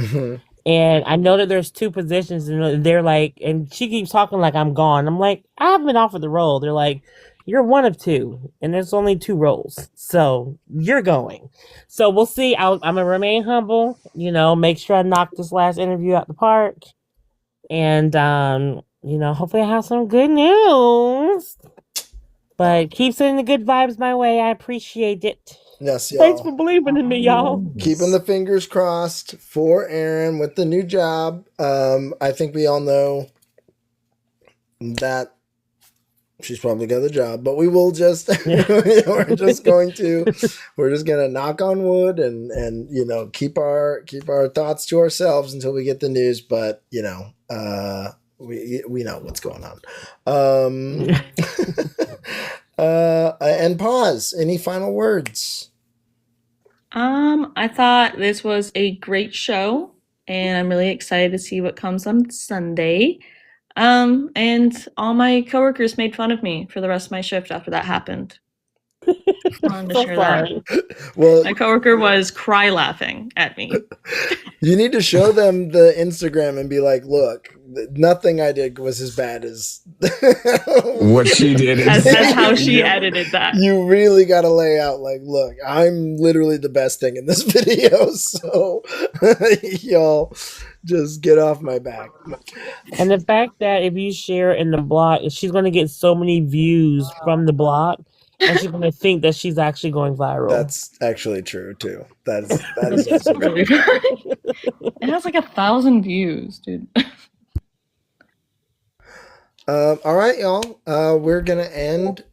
And I know that there's 2 positions, and they're like, and she keeps talking like I'm gone. I'm like, I haven't been offered the role. They're like, you're one of 2, and there's only 2 roles, so you're going. So we'll see. I'm gonna remain humble. Make sure I knock this last interview out the park, and hopefully I have some good news. But keep sending the good vibes my way. I appreciate it. Yes, y'all. Thanks for believing in me, y'all. Keeping the fingers crossed for Aaron with the new job. I think we all know that she's probably got the job, but we will just we're just gonna knock on wood and keep our thoughts to ourselves until we get the news. But we know what's going on. And pause. Any final words? I thought this was a great show, and I'm really excited to see what comes on Sunday. And all my coworkers made fun of me for the rest of my shift after that happened. Wanted to share that. Well, my coworker was cry laughing at me. You need to show them the Instagram and be like, look, nothing I did was as bad as what she did. As how she edited that. You really got to lay out like, look, I'm literally the best thing in this video. So y'all just get off my back. And the fact that if you share in the blog, she's going to get so many views from the blog, and she's going to think that she's actually going viral. That's actually true too. That is also really funny. It has like 1,000 views, dude. All right, y'all. We're gonna end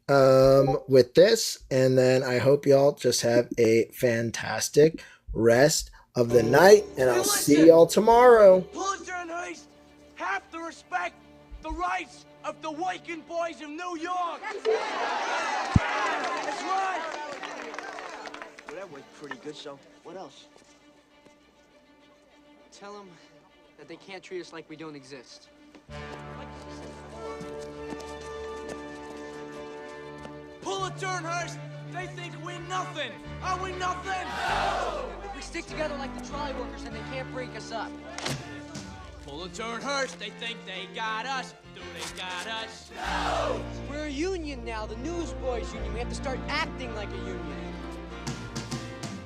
with this, and then I hope y'all just have a fantastic rest of the night, and I'll see y'all tomorrow. Pulitzer and Hearst have to respect the rights of the working boys of New York. That's right. Well, that went pretty good, so what else? Tell them that they can't treat us like we don't exist. Pulitzer and Hearst, they think we're nothing. Are we nothing? No! We stick together like the trolley workers and they can't break us up. Pulitzer and Hearst, they think they got us. Do they got us? No! We're a union now, the Newsboys Union. We have to start acting like a union.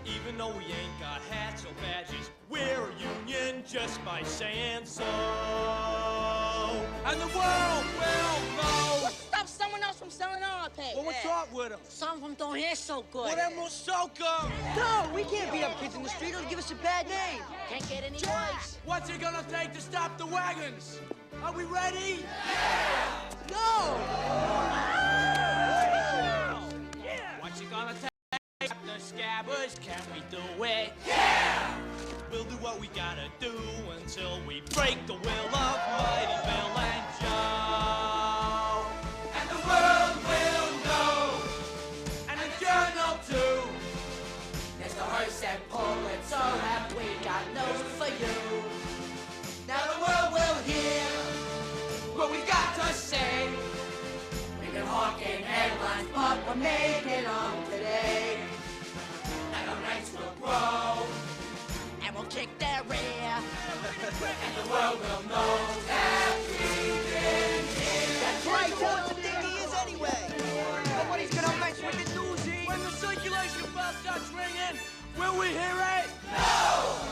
Even though we ain't got hats or badges, we're a union just by saying so. And the world will know. Stop someone else from selling our pay. Well, what's up with them? Some of them don't hear so good. Well, then we'll soak them. No, we can't beat up kids in the street. It'll give us a bad name. Can't get any worse. What's it gonna take to stop the wagons? Are we ready? Yeah! No! What's it gonna take? The scabbers, can we do it? Yeah! We'll do what we gotta do until we break the will of Mighty Bill and Joe. And the world will know, and the journal too. There's the Hearst and Pulitzer, have we got news for you? Now the world will hear what we got to say. We've been hawking headlines, but we're making them today. And our ranks will grow, and we'll kick their rear. and the world will know that we've been here. That's right, tell us what he is anyway. Nobody's gonna mess with the newsy. When the circulation bell starts ringing, will we hear it? No!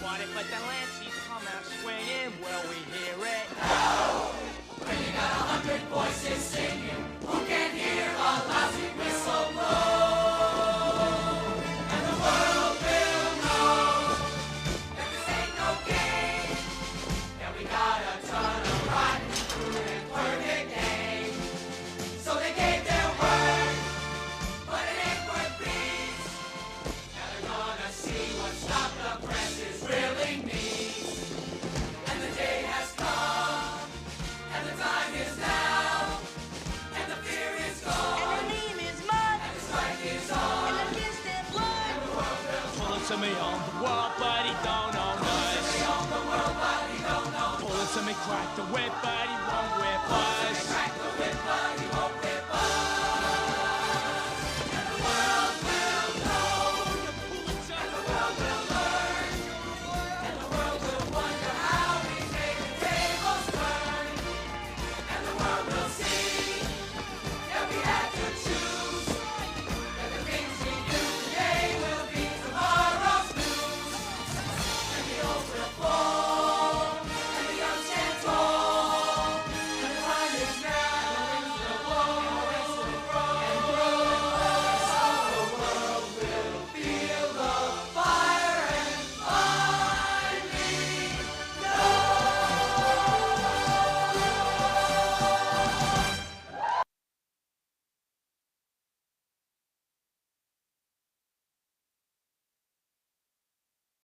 What if the Lanceys come out swinging? Will we hear it? No! When you got 100 voices singing, who can hear a lousy whistle blow? And the world will know that this ain't no game, that we got a ton of rotten, crude, and perfect game. So they gave their word. wet, but